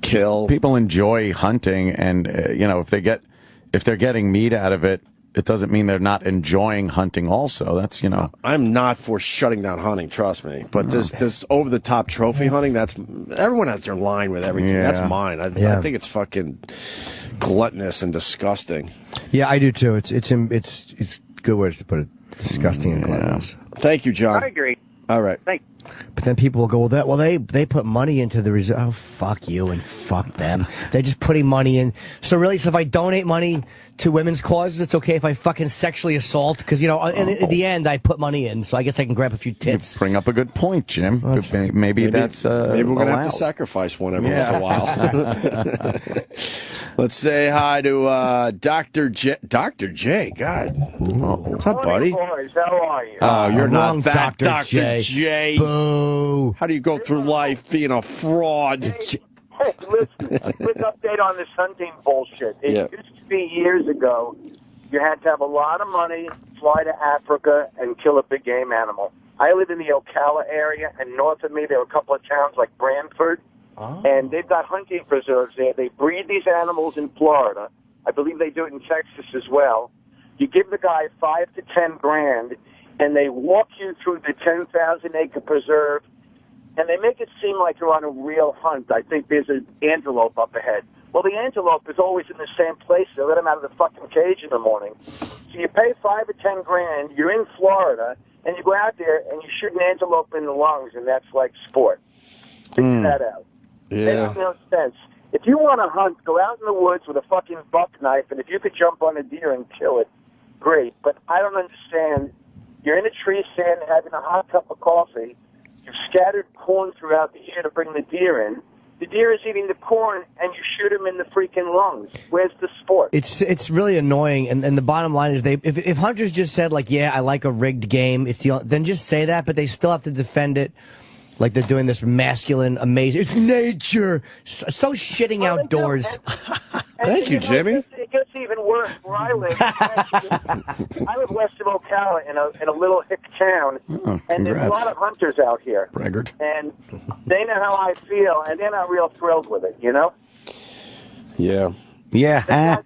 kill. People enjoy hunting, and, if they're getting meat out of it, it doesn't mean they're not enjoying hunting also. That's, I'm not for shutting down hunting, trust me. But this over-the-top trophy hunting, everyone has their line with everything. Yeah. That's mine. I think it's fucking gluttonous and disgusting. Yeah, I do too. It's good words to put it. Disgusting and gluttonous. Thank you, John. I agree. All right. Thanks. But then people will go, they put money into the reserve. Oh, fuck you and fuck them. They're just putting money in. So if I donate money to women's causes, it's okay if I fucking sexually assault? Because, in the end, I put money in, so I guess I can grab a few tits. You bring up a good point, Jim. Maybe that's maybe we're going to have allowed. to sacrifice one every once in a while. Let's say hi to Dr. J. Dr. J, God. What's up, buddy? Boys, how are you? Oh, you're wrong, not that Dr. Dr. J. J. Boo. How do you go through life being a fraud? Hey, listen, quick update on this hunting bullshit. It used to be years ago, you had to have a lot of money, fly to Africa, and kill a big game animal. I live in the Ocala area, and north of me there are a couple of towns like Brantford, and they've got hunting preserves there. They breed these animals in Florida. I believe they do it in Texas as well. You give the guy $5 to $10 grand, and they walk you through the 10,000-acre preserve, and they make it seem like you're on a real hunt. I think there's an antelope up ahead. Well, the antelope is always in the same place. They let him out of the fucking cage in the morning. So you pay $5 or $10 grand, you're in Florida, and you go out there and you shoot an antelope in the lungs, and that's like sport. Figure that out. Yeah. Makes no sense. If you want to hunt, go out in the woods with a fucking buck knife, and if you could jump on a deer and kill it, great. But I don't understand. You're in a tree stand having a hot cup of coffee. You've scattered corn throughout the year to bring the deer in. The deer is eating the corn, and you shoot him in the freaking lungs. Where's the sport? It's really annoying, and the bottom line is if hunters just said like, yeah, I like a rigged game, then just say that, but they still have to defend it like they're doing this masculine, amazing. It's nature, so shitting outdoors. Thank you, Jimmy. It gets even worse where I live. I live west of Ocala in a little hick town, and there's a lot of hunters out here. Braggart. And they know how I feel, and they're not real thrilled with it, you know? Yeah. Yeah.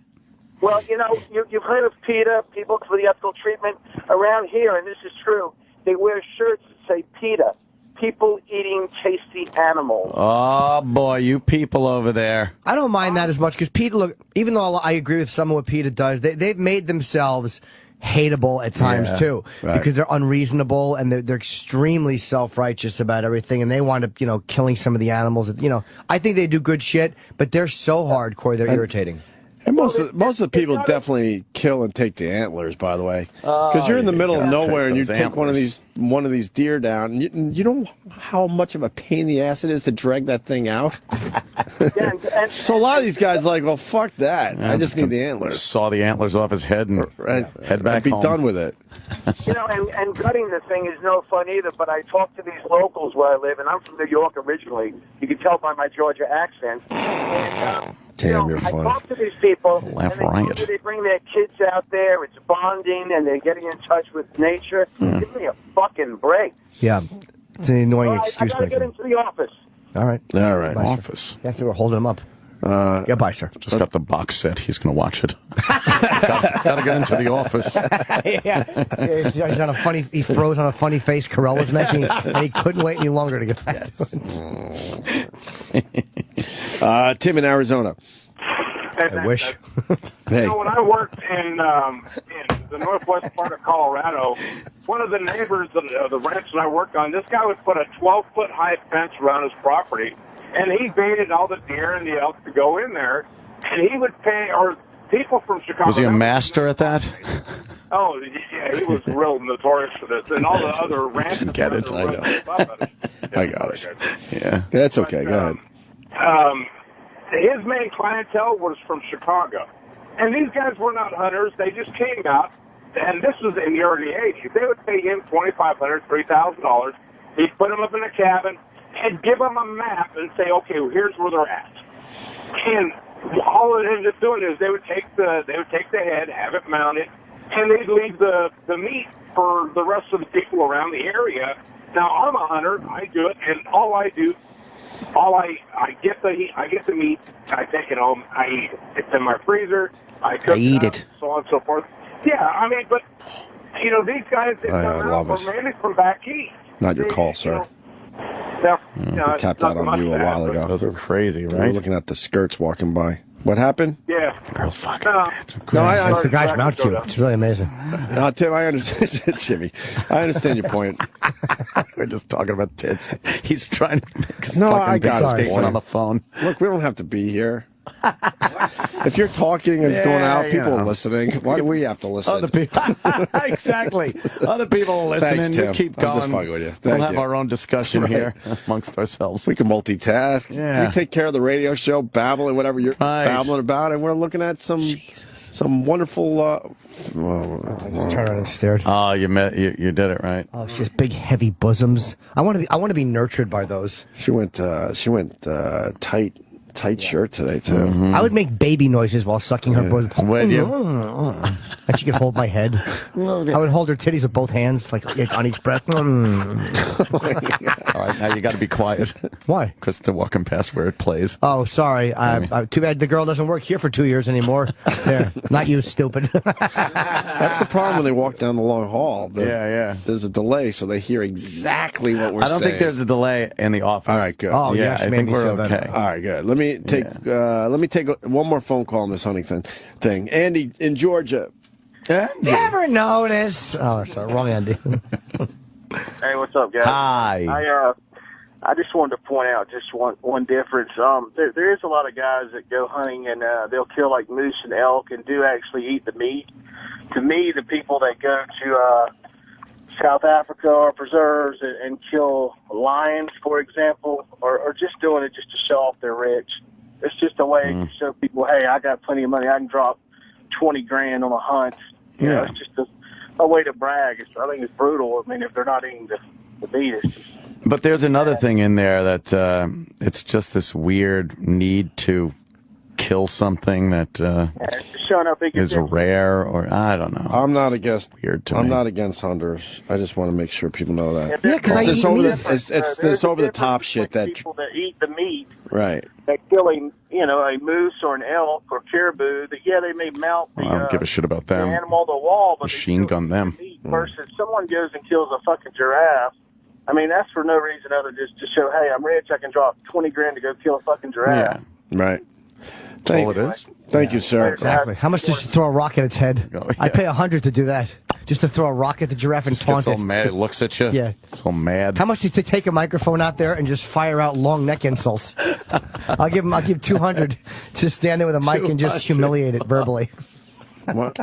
Well, you know, you've heard of PETA, People for the Ethical Treatment. Around here, and this is true, they wear shirts that say PETA, People Eating Tasty Animals. Oh, boy, you people over there. I don't mind that as much because PETA, look, even though I agree with some of what PETA does, they've made themselves hateable at times too, because they're unreasonable and they're extremely self-righteous about everything, and they wind up, killing some of the animals. I think they do good shit, but they're so hardcore, they're irritating. And most of the people definitely kill and take the antlers, by the way, because you're in the middle of nowhere and you take one of these deer down. And you know how much of a pain in the ass it is to drag that thing out. So a lot of these guys are like, well, fuck that. I just need the antlers. Saw the antlers off his head and head back I'd be home. done with it. And gutting the thing is no fun either, but I talk to these locals where I live, and I'm from New York originally. You can tell by my Georgia accent. And, Damn, you're I funny. talk to these people, Laugh and they riot. tell me they bring their kids out there. It's bonding, and they're getting in touch with nature. Give me a fucking break. Yeah, it's an annoying excuse I gotta get into the office. All right. Bye, sir. Office. Yeah, we're holding him up. Goodbye, sir. Just got the box set. He's going to watch it. Gotta get into the office. He's on a funny. He froze on a funny face Carell was making, and he couldn't wait any longer to get back. Tim in Arizona. I wish. Hey. When I worked in the northwest part of Colorado, one of the neighbors of the ranch that I worked on, this guy would put a 12-foot high fence around his property, and he baited all the deer and the elk to go in there, and he would pay, or people from Chicago. Was he a master at that? Oh, yeah, he was real notorious for this, and all the other ranches. Get it? I know. I got it. Yeah. That's okay. Go ahead. His main clientele was from Chicago. And these guys were not hunters. They just came out, and this was in the early 80s. They would pay him $2,500, $3,000. He'd put them up in a cabin and give them a map and say, okay, well, here's where they're at. And all it ended up doing is they would take the head, have it mounted, and they'd leave the meat for the rest of the people around the area. Now, I'm a hunter. I do it, and I get the meat, I take it home, I eat it. It's in my freezer, I cook it, so on and so forth. Yeah, I mean, but, these guys, they come out mainly from back east. Not your call, sir. We tapped out on you a while ago. Those are crazy, right? We were looking at the skirts walking by. What happened? Yeah. Girl, fucking. No, That's the guy's mount cute. It's really amazing. No, Tim, I understand, Jimmy. I understand your point. We're just talking about tits. He's trying to make his I fucking got it. statement on the phone. Look, we don't have to be here. If you're talking and it's going out, people are listening. Why do we have to listen? Other people, exactly. Other people are listening. Thanks, Tim. You keep I'm going. just fucking with you. We'll Thank have you. our own discussion here amongst ourselves. We can multitask. Yeah. You take care of the radio show, babbling whatever you're babbling about, and we're looking at some wonderful. Just turned around and stared. Oh, you did it right. Oh, she has big, heavy bosoms. I want to be nurtured by those. She went tight shirt today too. Mm-hmm. I would make baby noises while sucking her bosom. Would you? And she could hold my head. I would hold her titties with both hands, like on each breath. All right, now you got to be quiet. Why? Because they're walking past where it plays. Oh, sorry. Too bad the girl doesn't work here for 2 years anymore. There, not you, stupid. That's the problem when they walk down the long hall. Yeah. There's a delay, so they hear exactly what we're saying. I don't think there's a delay in the office. All right, good. Oh, yeah, yes, I think we're okay. All right, good. Let me take one more phone call on this hunting thing. Andy in Georgia. Never notice. Oh, sorry, wrong Andy. Hey, what's up, guys? Hi. I just wanted to point out just one difference. There is a lot of guys that go hunting and they'll kill like moose and elk and do actually eat the meat. To me, the people that go South Africa or preserves and kill lions, for example, or just doing it just to show off they're rich. It's just a way to show people, hey, I got plenty of money. I can drop 20 grand on a hunt. You know, it's just a way to brag. I think it's brutal. I mean, if they're not eating the meat, it's just... But there's another thing in there that it's just this weird need to kill something that is rare, or I don't know. I'm not against. Weird to I'm me. not against hunters. I just want to make sure people know that. Yeah, because it's this over the top shit that people that eat the meat, right? That killing, a moose or an elk or caribou. That they may mount the, I don't give a shit about the them. animal on the wall, but Machine gun them. Versus someone goes and kills a fucking giraffe. I mean, that's for no reason other than just to show, hey, I'm rich. I can drop 20 grand to go kill a fucking giraffe. Yeah, right. All it is. Thank you, sir. Exactly. How much does you throw a rock at its head? I'd pay $100 to do that. Just to throw a rock at the giraffe and taunt Gets it. all mad. It looks at you. Yeah. So mad. How much do you take a microphone out there and just fire out long neck insults? I'll give $200 to stand there with a mic and just humiliate it verbally. I don't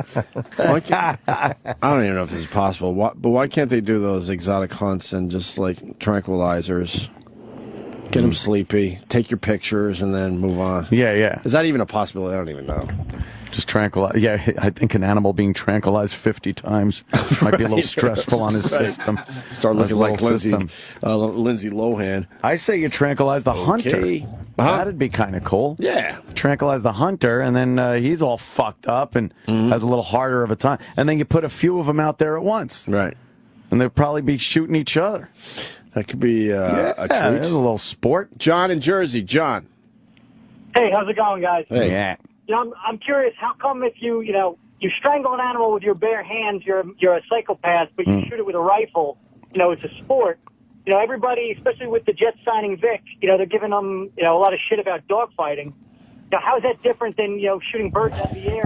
even know if this is possible. But why can't they do those exotic hunts and just like tranquilizers? Get them sleepy, take your pictures, and then move on. Yeah. Is that even a possibility? I don't even know. Just tranquilize. Yeah, I think an animal being tranquilized 50 times might be a little stressful on his system. Start looking like Lindsay Lohan. I say you tranquilize the hunter. That'd be kind of cool. Yeah. Tranquilize the hunter, and then he's all fucked up and has a little harder of a time. And then you put a few of them out there at once. Right. And they'd probably be shooting each other. That could be a treat. There's a little sport. John in Jersey. John. Hey, how's it going, guys? Hey. Yeah. I'm curious. How come if you strangle an animal with your bare hands, you're a psychopath, but you shoot it with a rifle, it's a sport. Everybody, especially with the Jets signing Vic, they're giving them, a lot of shit about dogfighting. Now, how is that different than, shooting birds out of the air?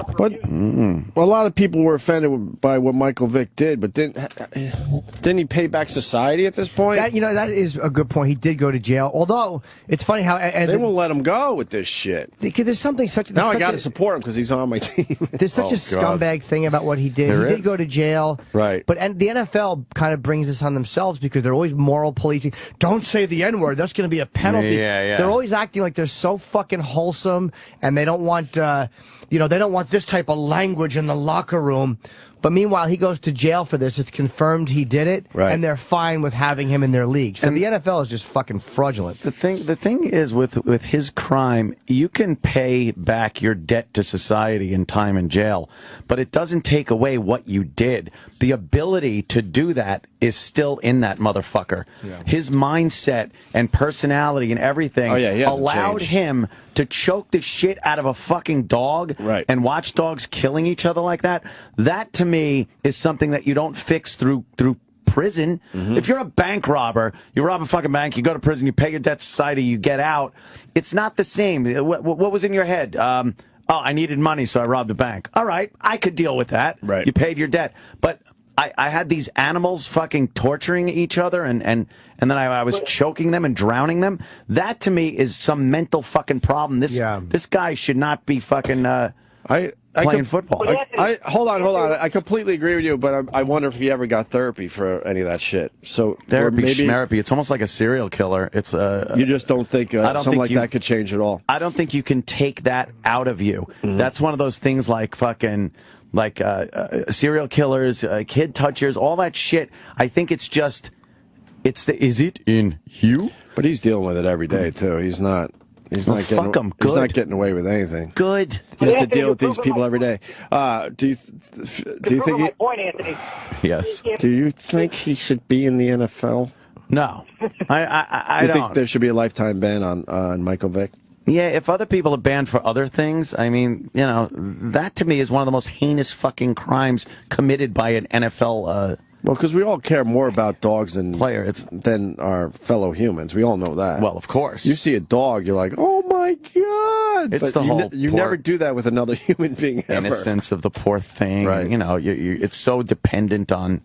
Well, a lot of people were offended by what Michael Vick did, but didn't he pay back society at this point? That is a good point. He did go to jail. Although, it's funny how... they won't let him go with this shit. Because there's something Now I got to support him because he's on my team. There's such a scumbag thing about what he did. There He is. did go to jail. Right. But the NFL kind of brings this on themselves because they're always moral policing. Don't say the N-word. That's going to be a penalty. Yeah. They're always acting like they're so fucking wholesome, and they don't want, they don't want this type of language in the locker room. But meanwhile, he goes to jail for this. It's confirmed he did it, and they're fine with having him in their league. So the NFL is just fucking fraudulent. The thing is with his crime, you can pay back your debt to society in time in jail, but it doesn't take away what you did. The ability to do that is still in that motherfucker. Yeah. His mindset and personality and everything allowed him to choke the shit out of a fucking dog and watch dogs killing each other like that. That to me is something that you don't fix through prison. If you're a bank robber, you rob a fucking bank, you go to prison, you pay your debt to society, you get out. It's not the same. What was in your head? I needed money, so I robbed a bank. All right, I could deal with that. Right. You paid your debt. But I had these animals fucking torturing each other, and then I was choking them and drowning them. That to me is some mental fucking problem. This guy should not be fucking playing football. Hold on. I completely agree with you, but I wonder if he ever got therapy for any of that shit. So therapy, schmerapy. It's almost like a serial killer. It's you just don't think something like that could change at all. I don't think you can take that out of you. That's one of those things like fucking. Like serial killers, kid touchers, all that shit. I think it's just, is it in you? But he's dealing with it every day too. He's not getting away with anything. Good. He has to deal with these people every day. Do you think? My point, Anthony. Yes. Do you think he should be in the NFL? No, I you don't. think there should be a lifetime ban on Michael Vick? Yeah, if other people are banned for other things, I mean, that to me is one of the most heinous fucking crimes committed by an NFL. Well, because we all care more about dogs than our fellow humans. We all know that. Well, of course. You see a dog, you're like, oh my god! It's but you never do that with another human being ever. Innocence of the poor thing. Right. It's so dependent on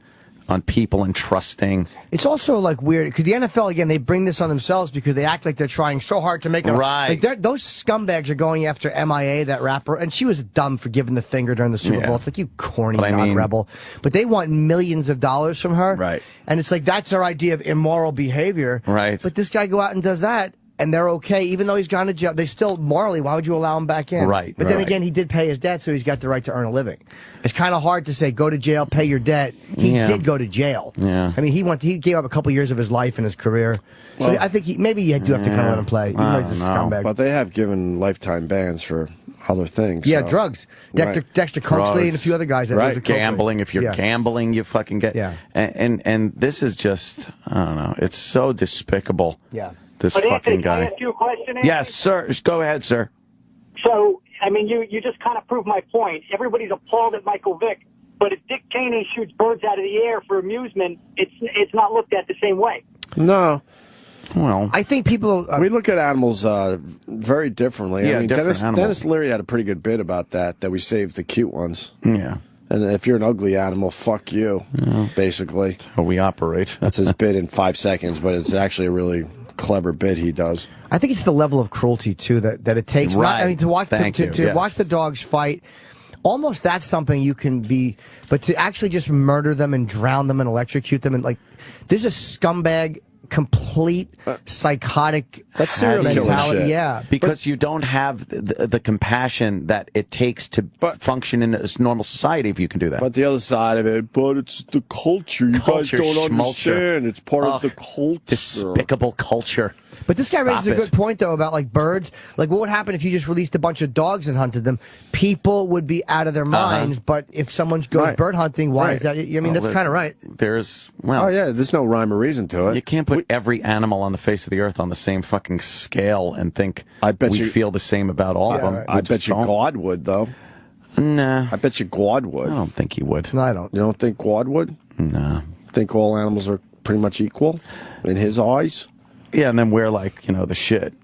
on people and trusting. It's also like weird because the NFL again they bring this on themselves because they act like they're trying so hard to make it right. Like those scumbags are going after MIA, that rapper, and she was dumb for giving the finger during the Super Bowl. It's like, you corny rebel. But they want millions of dollars from her, right? And it's like that's their idea of immoral behavior, right? But this guy go out and does that. And they're okay, even though he's gone to jail. They still, morally, why would you allow him back in? Right. But then again, he did pay his debt, so he's got the right to earn a living. It's kind of hard to say, go to jail, pay your debt. He did go to jail. Yeah. I mean, he gave up a couple years of his life and his career. So Well, I think maybe you do have to kind of let him play. Even though he's a scumbag. But they have given lifetime bans for other things. Yeah, so. drugs. Dexter Coakley and a few other guys. Right. Gambling. If you're gambling, you fucking get. Yeah. And this is just, I don't know. It's so despicable. Yeah. This But fucking Anthony, can I guy. ask you a question, Anthony? Yes, sir. Go ahead, sir. So, I mean, you just kind of proved my point. Everybody's appalled at Michael Vick, but if Dick Cheney shoots birds out of the air for amusement, it's not looked at the same way. No. Well, I think people we look at animals very differently. Yeah, I mean, different animals. Dennis Leary had a pretty good bit about that we saved the cute ones. Yeah. And if you're an ugly animal, fuck you, basically. That's how we operate. That's his bit in 5 seconds, but it's actually a really clever bit he does. I think it's the level of cruelty too that it takes. Right. I mean, to watch Thank you, to yes. watch the dogs fight. Almost that's something you can be, but to actually just murder them and drown them and electrocute them and like, there's a scumbag, complete psychotic That's serial killer mentality. shit. Yeah, Because you don't have the compassion that it takes to function in a normal society if you can do that. But the other side of it, but it's the culture. You Culture, guys don't schmulture. understand. It's part of Ugh, the culture. Despicable culture. But this guy Stop raises a it. good point, though, about like birds. Like, what would happen if you just released a bunch of dogs and hunted them? People would be out of their minds. But if someone goes bird hunting, why is that? I mean, that's kind of right. There's, Oh, yeah, there's no rhyme or reason to it. You can't put every animal on the face of the earth on the same fucking scale and think we feel the same about all of them. I bet you God would, though. Nah. I bet you God would. I don't think he would. No, I don't. You don't think God would? Nah. Think all animals are pretty much equal in his eyes? Yeah, and then we're like, the shit.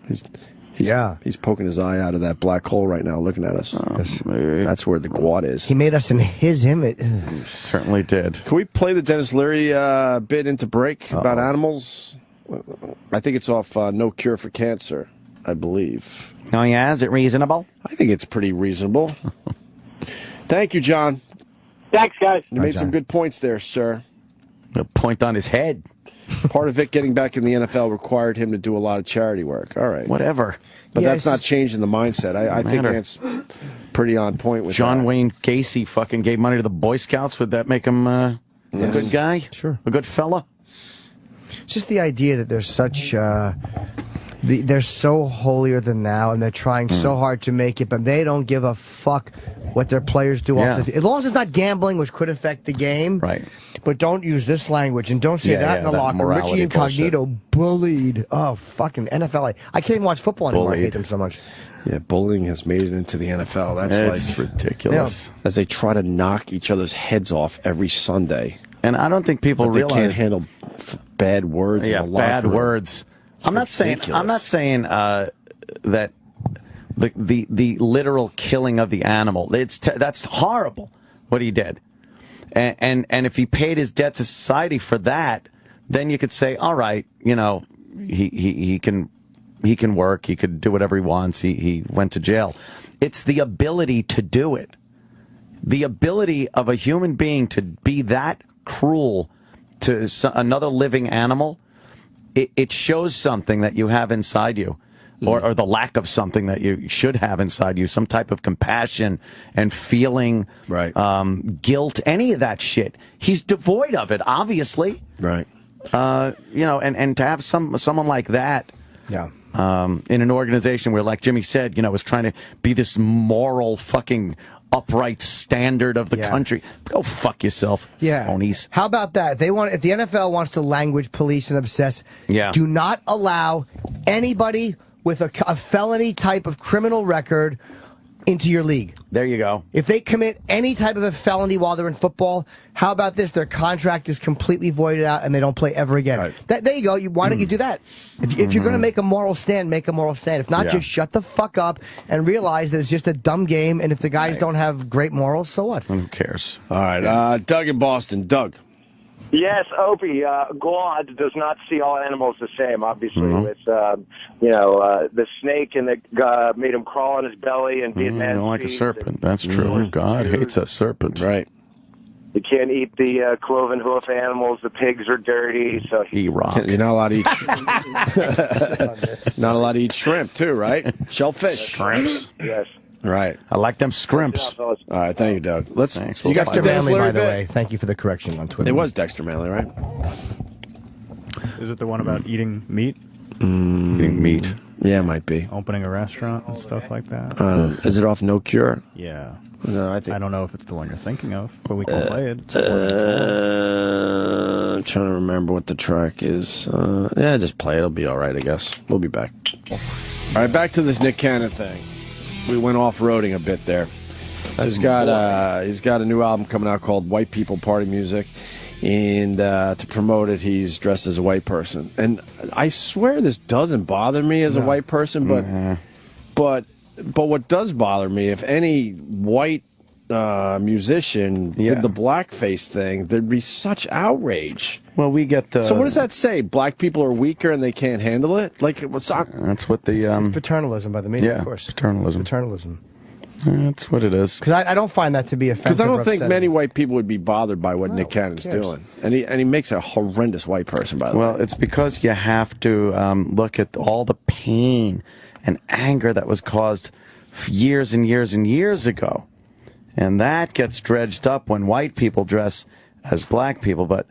He's poking his eye out of that black hole right now, looking at us. That's where the God is. He made us in his image. Certainly did. Can we play the Dennis Leary bit into break about animals? I think it's off No Cure for Cancer, I believe. Oh, yeah? Is it reasonable? I think it's pretty reasonable. Thank you, John. Thanks, guys. You made some good points there, sir. A point on his head. Part of it getting back in the NFL required him to do a lot of charity work. All right. Whatever. But that's not changing the mindset. I think that's pretty on point with John that. Wayne Gacy fucking gave money to the Boy Scouts. Would that make him a good guy? Sure. A good fella? It's just the idea that there's such they're so holier than thou, and they're trying so hard to make it, but they don't give a fuck what their players do off the field. As long as it's not gambling, which could affect the game. Right. But don't use this language, and don't say that in the locker room. Richie Incognito bullied. Oh, fucking NFL. I can't even watch football anymore. I hate them so much. Yeah, bullying has made it into the NFL. It's like ridiculous. As they try to knock each other's heads off every Sunday. And I don't think people they realize can't handle bad words. Yeah, in the locker bad room. words. I'm not saying that the literal killing of the animal. That's horrible what he did. And if he paid his debt to society for that, then you could say, all right, he can work, he could do whatever he wants. He went to jail. It's the ability to do it. The ability of a human being to be that cruel to another living animal. It shows something that you have inside you, or the lack of something that you should have inside you, some type of compassion and feeling, guilt, any of that shit. He's devoid of it, obviously. Right. And to have someone like that in an organization where, like Jimmy said, was trying to be this moral fucking upright standard of the country. Go fuck yourself, phonies. How about that? If the NFL wants to language police and obsess, do not allow anybody with a felony type of criminal record into your league. There you go. If they commit any type of a felony while they're in football, how about this? Their contract is completely voided out and they don't play ever again. Right. There you go. Why don't you do that? If you're going to make a moral stand, make a moral stand. If not, just shut the fuck up and realize that it's just a dumb game. And if the guys don't have great morals, so what? Who cares? All right. Doug in Boston. Doug. Yes, Opie, God does not see all animals the same, obviously, with, the snake and the made him crawl on his belly and be at man's like a feet. serpent. That's true. God hates a serpent. Right. You can't eat the cloven hoof animals. The pigs are dirty. So You're not allowed to eat. Not allowed to eat shrimp too, right? Shellfish. Shrimps. Yes. Right. I like them scrimps. All right, thank you, Doug. Thanks. You got Dexter the Dennis Manley, by Leary the bit? way. Thank you for the correction on Twitter. It was Dexter Manley, right? Is it the one about eating meat? Eating meat. Yeah, it might be. Opening a restaurant and stuff like that? Is it off No Cure? Yeah. No, I think. I don't know if it's the one you're thinking of, but we can play it. It's I'm trying to remember what the track is. Yeah, just play it. It'll be all right, I guess. We'll be back. All right, back to this Nick Cannon thing. We went off-roading a bit there. He's got a new album coming out called White People Party Music, and to promote it, he's dressed as a white person. And I swear this doesn't bother me as a white person, but what does bother me, if any white musician did the blackface thing, there'd be such outrage. Well, we get the. So what does that say? Black people are weaker and they can't handle it? Like, what's That's what the. It's paternalism by the media, of course. Paternalism. Paternalism. That's what it is. Because I don't find that to be offensive. Because I don't or think upsetting. many white people would be bothered by what Nick Cannon's who cares? doing, and he makes a horrendous white person, by the way. Well, it's because you have to look at all the pain and anger that was caused years and years and years ago, and that gets dredged up when white people dress as black people. But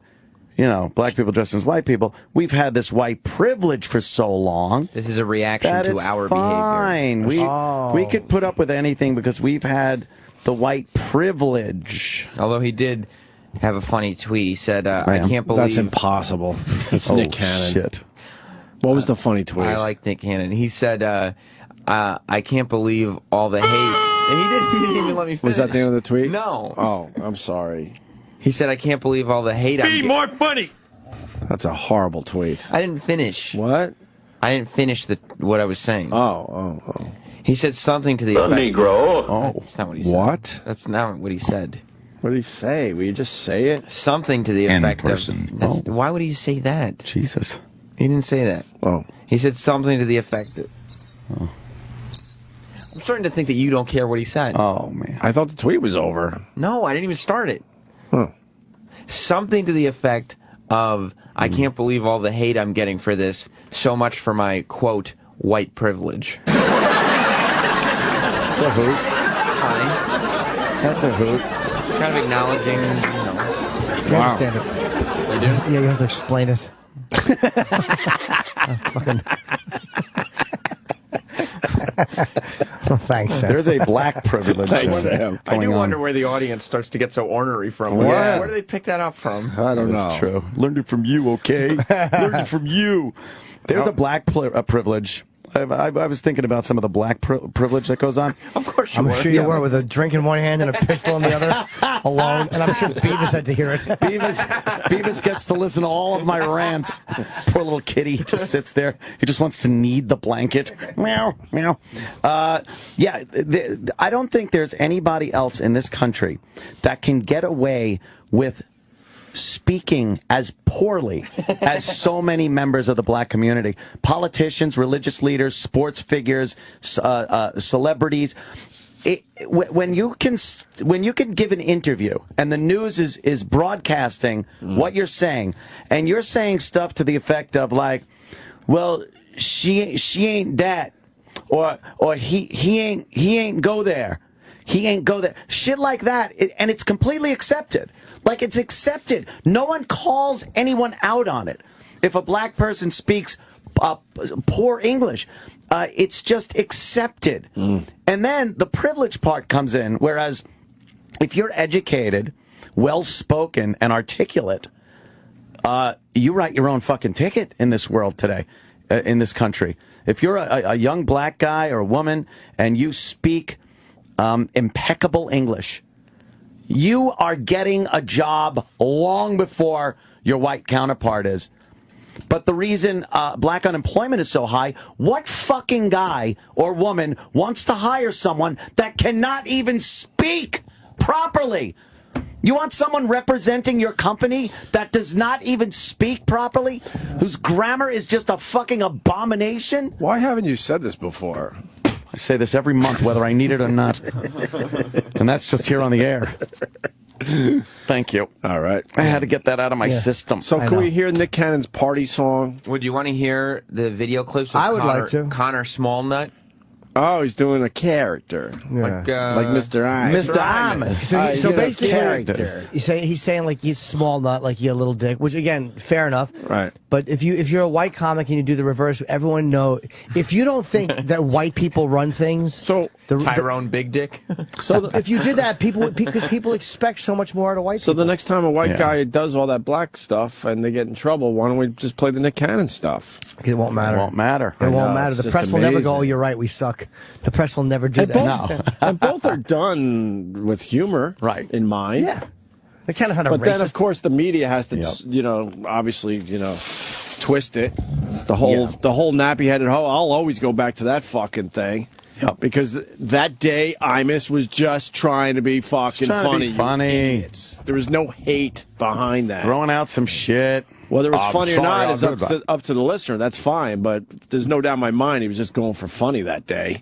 black people dressed as white people. We've had this white privilege for so long. This is a reaction that to it's our fine. behavior. We could put up with anything because we've had the white privilege. Although he did have a funny tweet. He said, I can't believe... That's impossible. It's Nick Cannon. Shit. What was the funny tweet? I like Nick Cannon. He said, I can't believe all the hate. And he didn't even let me finish. Was that the end of the tweet? No. Oh, I'm sorry. He said, I can't believe all the hate I'm getting. Be more funny! That's a horrible tweet. I didn't finish. What? I didn't finish what I was saying. Oh. He said something to the effect... Negro. Oh. That's not what he said. What? That's not what he said. What did he say? Will you just say it? Something to the effect person. of... Why would he say that? Jesus. He didn't say that. Oh. He said something to the effect of... I'm starting to think that you don't care what he said. Oh, man. I thought the tweet was over. No, I didn't even start it. Huh. Something to the effect of, I can't believe all the hate I'm getting for this, so much for my, quote, white privilege. That's a hoot. Fine. That's a hoot. Kind of acknowledging, You understand it. I do? Yeah, you have to explain it. Thanks, Sam. There's a black privilege. Thanks, Sam. I do going wonder on. where the audience starts to get so ornery from. What? Where do they pick that up from? I don't know. That's true. Learned it from you, okay? Learned it from you. There's a black privilege. I was thinking about some of the black privilege that goes on. Of course you I'm were. sure you were, with a drink in one hand and a pistol in the other, alone. And I'm sure Beavis had to hear it. Beavis gets to listen to all of my rants. Poor little kitty. He just sits there. He just wants to knead the blanket. Meow, meow. I don't think there's anybody else in this country that can get away with speaking as poorly as so many members of the black community. Politicians, religious leaders, sports figures, celebrities. When you can give an interview and the news is broadcasting what you're saying, and you're saying stuff to the effect of like, well, she ain't that, or he ain't go there, shit like that, and it's completely accepted. Like, it's accepted. No one calls anyone out on it. If a black person speaks poor English, it's just accepted. And then the privilege part comes in, whereas if you're educated, well-spoken, and articulate, you write your own fucking ticket in this world today, in this country. If you're a young black guy or a woman and you speak impeccable English, you are getting a job long before your white counterpart is. But the reason black unemployment is so high, what fucking guy or woman wants to hire someone that cannot even speak properly? You want someone representing your company that does not even speak properly, whose grammar is just a fucking abomination? Why haven't you said this before? I say this every month, whether I need it or not. And that's just here on the air. Thank you. All right. I had to get that out of my system. So can we hear Nick Cannon's party song? Would you want to hear the video clips of I would like to. Connor Smallnut? Oh, he's doing a character. Like Mr. Imus. Mr. Imus. So basically, he's saying like he's small nut, like you're a little dick, which again, fair enough. Right. But if you're a white comic and you do the reverse, everyone know. If you don't think that white people run things, so Tyrone Big Dick. So if you did that, because people expect so much more out of white So people. the next time a white guy does all that black stuff and they get in trouble, why don't we just play the Nick Cannon stuff? It won't matter. It won't matter. It won't matter. It's The press just will never go, amazing. "Oh, you're right, we suck." The press will never do And that. and both are done with humor, right, in mind. Yeah, they kind of had a But then, racist- of course, the media has to, obviously, twist it. The whole nappy-headed hoe. I'll always go back to that fucking thing. Yep. Because that day, Imus was just trying to be fucking funny. you idiots. There was no hate behind that. Throwing out some shit. Whether it was I'm funny or sorry, not I'll is do up that. to the listener. That's fine, but there's no doubt in my mind he was just going for funny that day.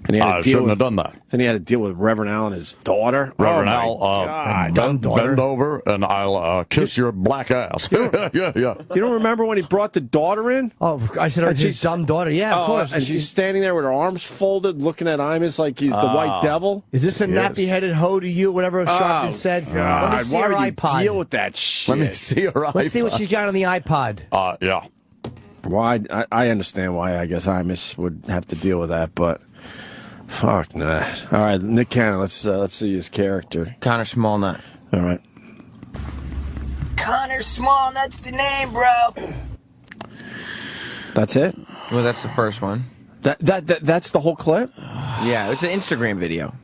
And he had I shouldn't have done that. Then he had to deal with Reverend Al and his daughter. Reverend Oh, my Al, God. bend over and I'll kiss your black ass. yeah. You don't remember when he brought the daughter in? Oh, I said her And his dumb daughter. Yeah, of course. And she's standing there with her arms folded, looking at Imus like he's the white devil. Is this a Yes. nappy-headed hoe to you? Whatever Sharpton said. God, Let me see why her would you iPod. deal with that shit? Let me see her iPod. Let's see what she's got on the iPod. Yeah. Why? I understand why. I guess Imus would have to deal with that, but fuck nah. All right, Nick Cannon. Let's see his character. Connor Smallnut. All right. Connor Small, that's the name, bro. That's it. Well, that's the first one. That's the whole clip. Yeah, it's an Instagram video.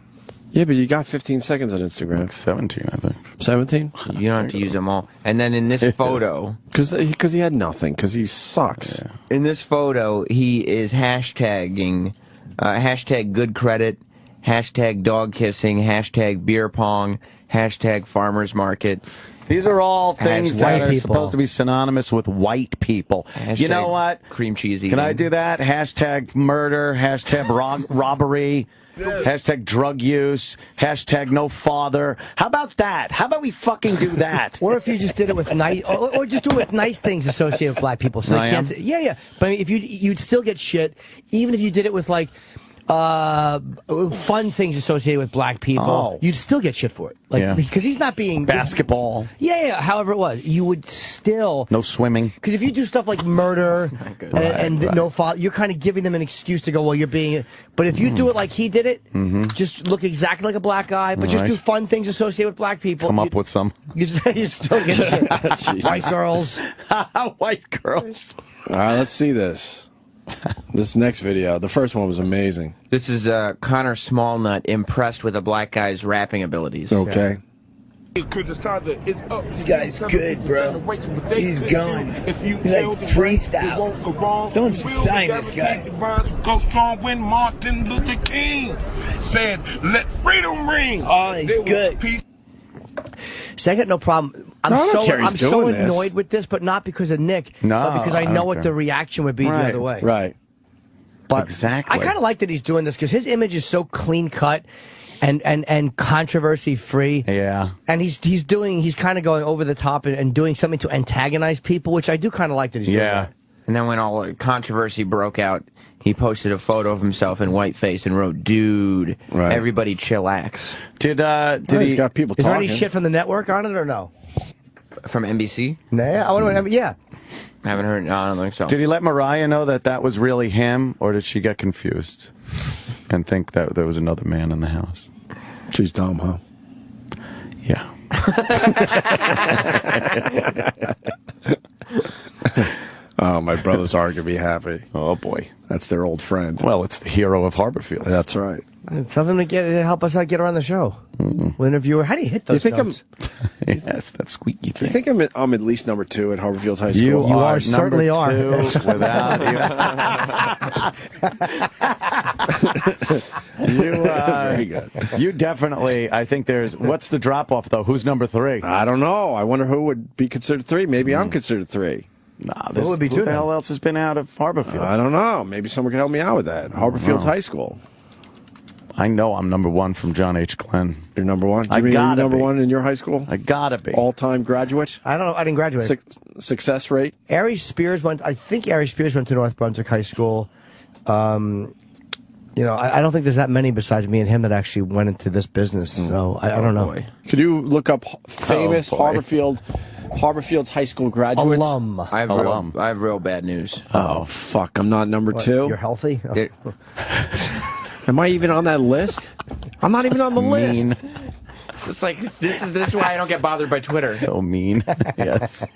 Yeah, but you got 15 seconds on Instagram. 17, I think. 17? You don't have to use them all. And then in this photo, because he had nothing, because he sucks. Yeah. In this photo, he is hashtagging, hashtag good credit, hashtag dog kissing, hashtag beer pong, hashtag farmers market. These are all things that are people. supposed to be synonymous with white people. Hashtag you know what? Cream cheese eating. Can I do that? Hashtag murder, hashtag robbery, hashtag drug use, hashtag no father. How about that? How about we fucking do that? Or if you just did it with nice, or just do it with nice things associated with black people. So they can't say, yeah. But I mean, if you'd still get shit, even if you did it with like fun things associated with black people, you'd still get shit for it. Like because he's not being basketball. Yeah. However it was, you would still no swimming. Because if you do stuff like murder and no father, you're kind of giving them an excuse to go, well, you're being. But if you do it like he did it, just look exactly like a black guy, but just do fun things associated with black people. Come up with some. You still get shit. White girls. White girls. All right, let's see this. This next video. The first one was amazing. This is Connor Smallnut impressed with a black guy's rapping abilities. Okay. This guy's good, bro. He's going. He's like freestyle. Someone should sign this guy. Go strong when Martin Luther King said, "Let freedom ring." Oh, he's good. See, I got no problem. I'm so annoyed with this, but not because of Nick, but because I know what the reaction would be the other way. Right. But exactly. I kind of like that he's doing this because his image is so clean cut and controversy free. Yeah. And he's kind of going over the top and doing something to antagonize people, which I do kind of like that he's doing that. And then when all controversy broke out, he posted a photo of himself in whiteface and wrote, "Dude, everybody chillax." Did he's got people Is talking. there any shit from the network on it or no? From NBC? Yeah. I haven't heard. No, I don't think so. Did he let Mariah know that was really him, or did she get confused and think that there was another man in the house? She's dumb, huh? Yeah. Oh, my brothers are going to be happy. Oh, boy. That's their old friend. Well, it's the hero of Harborfield. That's right. Tell them to help us out, get her on the show. We'll interview her. How do you hit those? You think notes? Yes, that squeaky thing. You think I'm at least number 2 at Harborfield High School? You are certainly number 2 are. without you. Very good. You definitely. I think there's. What's the drop off though? Who's number 3? I don't know. I wonder who would be considered 3. Maybe I'm considered 3. Nah, Who would be 2? Who the hell else has been out of Harborfield? I don't know. Maybe someone can help me out with that. Harborfield High School. I know I'm number 1 from John H. Glenn. You're number 1? I gotta are you number be. 1 in your high school? I gotta be. All-time graduate? I don't know. I didn't graduate. Success rate? I think Ari Spears went to North Brunswick High School. I don't think there's that many besides me and him that actually went into this business. So I don't know. Boy. Could you look up famous Harborfield's high school graduates? Alum. I have real bad news. Oh, fuck. I'm not number 2? You're healthy? Am I even on that list? I'm not even on the list. It's like this is why I don't get bothered by Twitter. So mean. Yes.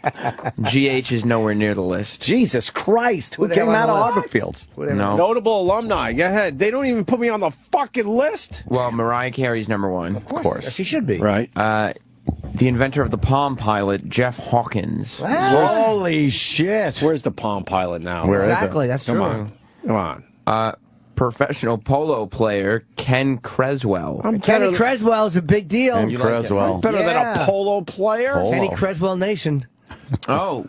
GH is nowhere near the list. Jesus Christ. Who came out of Harborfields? No. Notable alumni. Go ahead. They don't even put me on the fucking list. Well, Mariah Carey's number 1. Of course. She should be. Right. The inventor of the Palm Pilot, Jeff Hawkins. Holy shit. Where's the Palm Pilot now? Where is it? Exactly. That's true. Come on. Professional polo player Ken Creswell. Kenny Creswell is a big deal. Ken Creswell. I'm better than a polo player? Kenny Creswell Nation. Oh.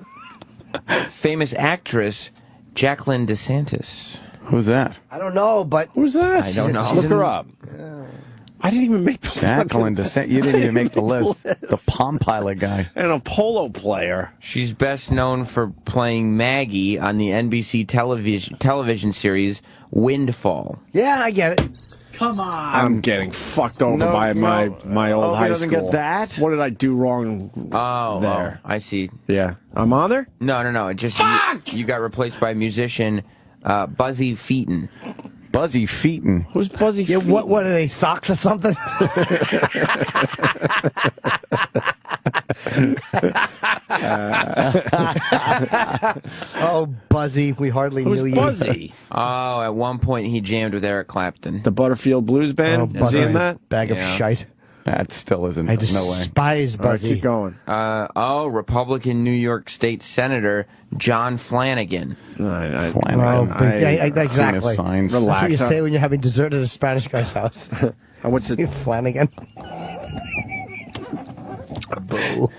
Famous actress Jacqueline DeSantis. Who's that? I don't know, but who's that? I don't know. Look her up. I didn't even make the Jacqueline DeSantis. You didn't even make the list. The Palm Pilot guy. And a polo player. She's best known for playing Maggie on the NBC television series Windfall. Yeah, I get it. Come on. I'm getting fucked over by my old high doesn't school. Get that? What did I do wrong there? I see. Yeah. I'm on there? No. Just you got replaced by musician Buzzy Featon. Buzzy Featon. Who's Buzzy Featon? What are they, socks or something? Oh, Buzzy, we hardly knew you. Who's Buzzy? Oh, at one point he jammed with Eric Clapton. The Butterfield Blues Band? Oh, Is he in that? Bag of shite. That still isn't. I No way. despise Buzzy. All right, keep going. Republican New York State Senator John Flanagan. Exactly. Signs. That's what you Relax. say when you're having dessert at a Spanish guy's house. What's the Flanagan? Boo.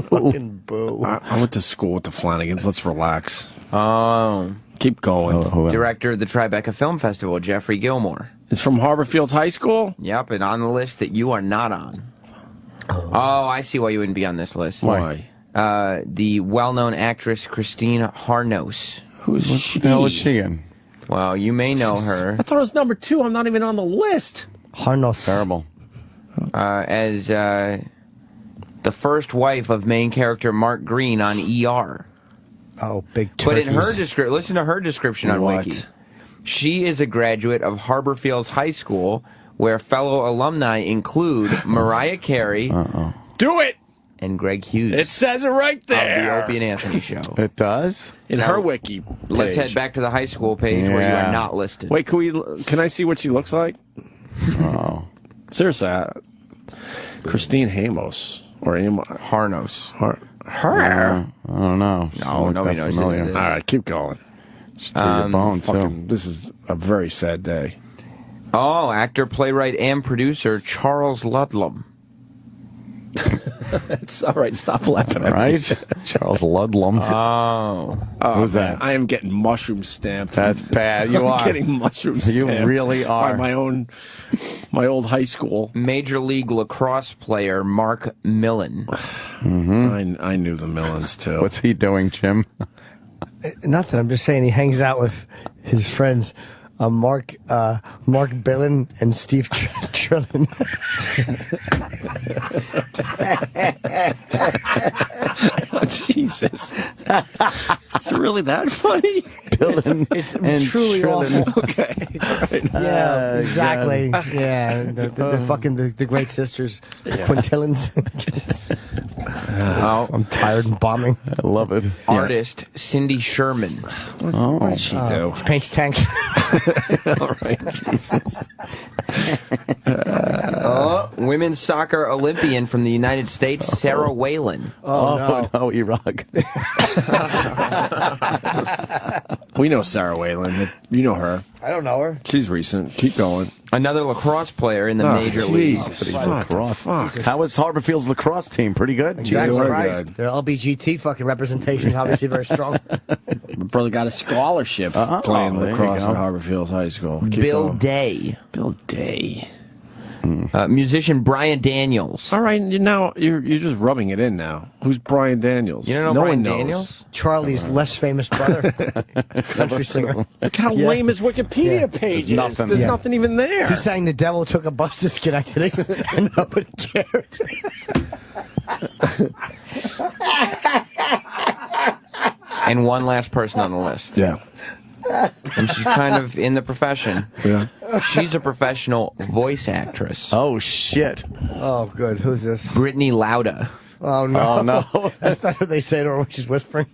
Fucking boo. I went to school with the Flanagans. Let's relax. Oh. Keep going. Director of the Tribeca Film Festival, Jeffrey Gilmore. It's from Harborfield High School? Yep, and on the list that you are not on. Oh, I see why you wouldn't be on this list. Why? The well-known actress Christine Harnos. Who's she? The hell is she in? Well, you may know her. I thought it was number 2. I'm not even on the list. Harnos. Terrible. As the first wife of main character Mark Green on ER. Oh, big turkeys. But in her description, listen to her description on Wiki. She is a graduate of Harborfields High School, where fellow alumni include Mariah Carey. Do it! And Greg Hughes. It says it right there. Of the Opie and Anthony Show. It does? In her wiki page. Let's head back to the high school page where you are not listed. Wait, can I see what she looks like? Oh. Seriously, Christine Hamos. Or Harnos. Her? I don't know. No, nobody knows who that is. All right, keep going. This is a very sad day. Oh, actor, playwright, and producer Charles Ludlam. It's all right. Stop laughing at Right? me. Charles Ludlam. Who's that? I am getting mushroom stamped. That's bad. You are. I'm getting mushroom stamped. You really are. By my old high school. Major League Lacrosse player Mark Millen. Mm-hmm. I knew the Millens, too. What's he doing, Jim? Nothing. I'm just saying he hangs out with his friends Mark Billin and Steve Trillin. Oh, Jesus. Is it really that funny? Billin It's truly Trillin. awful. Okay. All right. Yeah, exactly. Yeah, the fucking the great sisters, the Quintillans. I'm tired and bombing. I love it. Artist Cindy Sherman. What did she do? She paints tanks. All right, Jesus. Women's soccer Olympian from the United States, Sarah Whalen. No, Iraq. We know Sarah Whalen. You know her. I don't know her. She's recent. Keep going. Another lacrosse player in the major leagues. Lacrosse. How was Harborfield's lacrosse team? Pretty good? Exactly. Very Right. good. Their LBGT fucking representation is obviously very strong. My brother got a scholarship playing there you lacrosse go. at Harborfield High School. Keep Bill going. Day. Bill Day. Musician Brian Daniels. All right, you're just rubbing it in now. Who's Brian Daniels? You don't know no Brian one knows. Daniels? Charlie's less famous brother. Country singer. Look how lame his Wikipedia page is. nothing. There's nothing even there. He sang The Devil Took a Bus to Schenectady, and nobody cares. And one last person on the list. Yeah. And she's kind of in the profession. Yeah. She's a professional voice actress. Oh, shit. Oh, good. Who's this? Brittany Lauda. Oh, no. Oh, no. That's not what they say to her when she's whispering.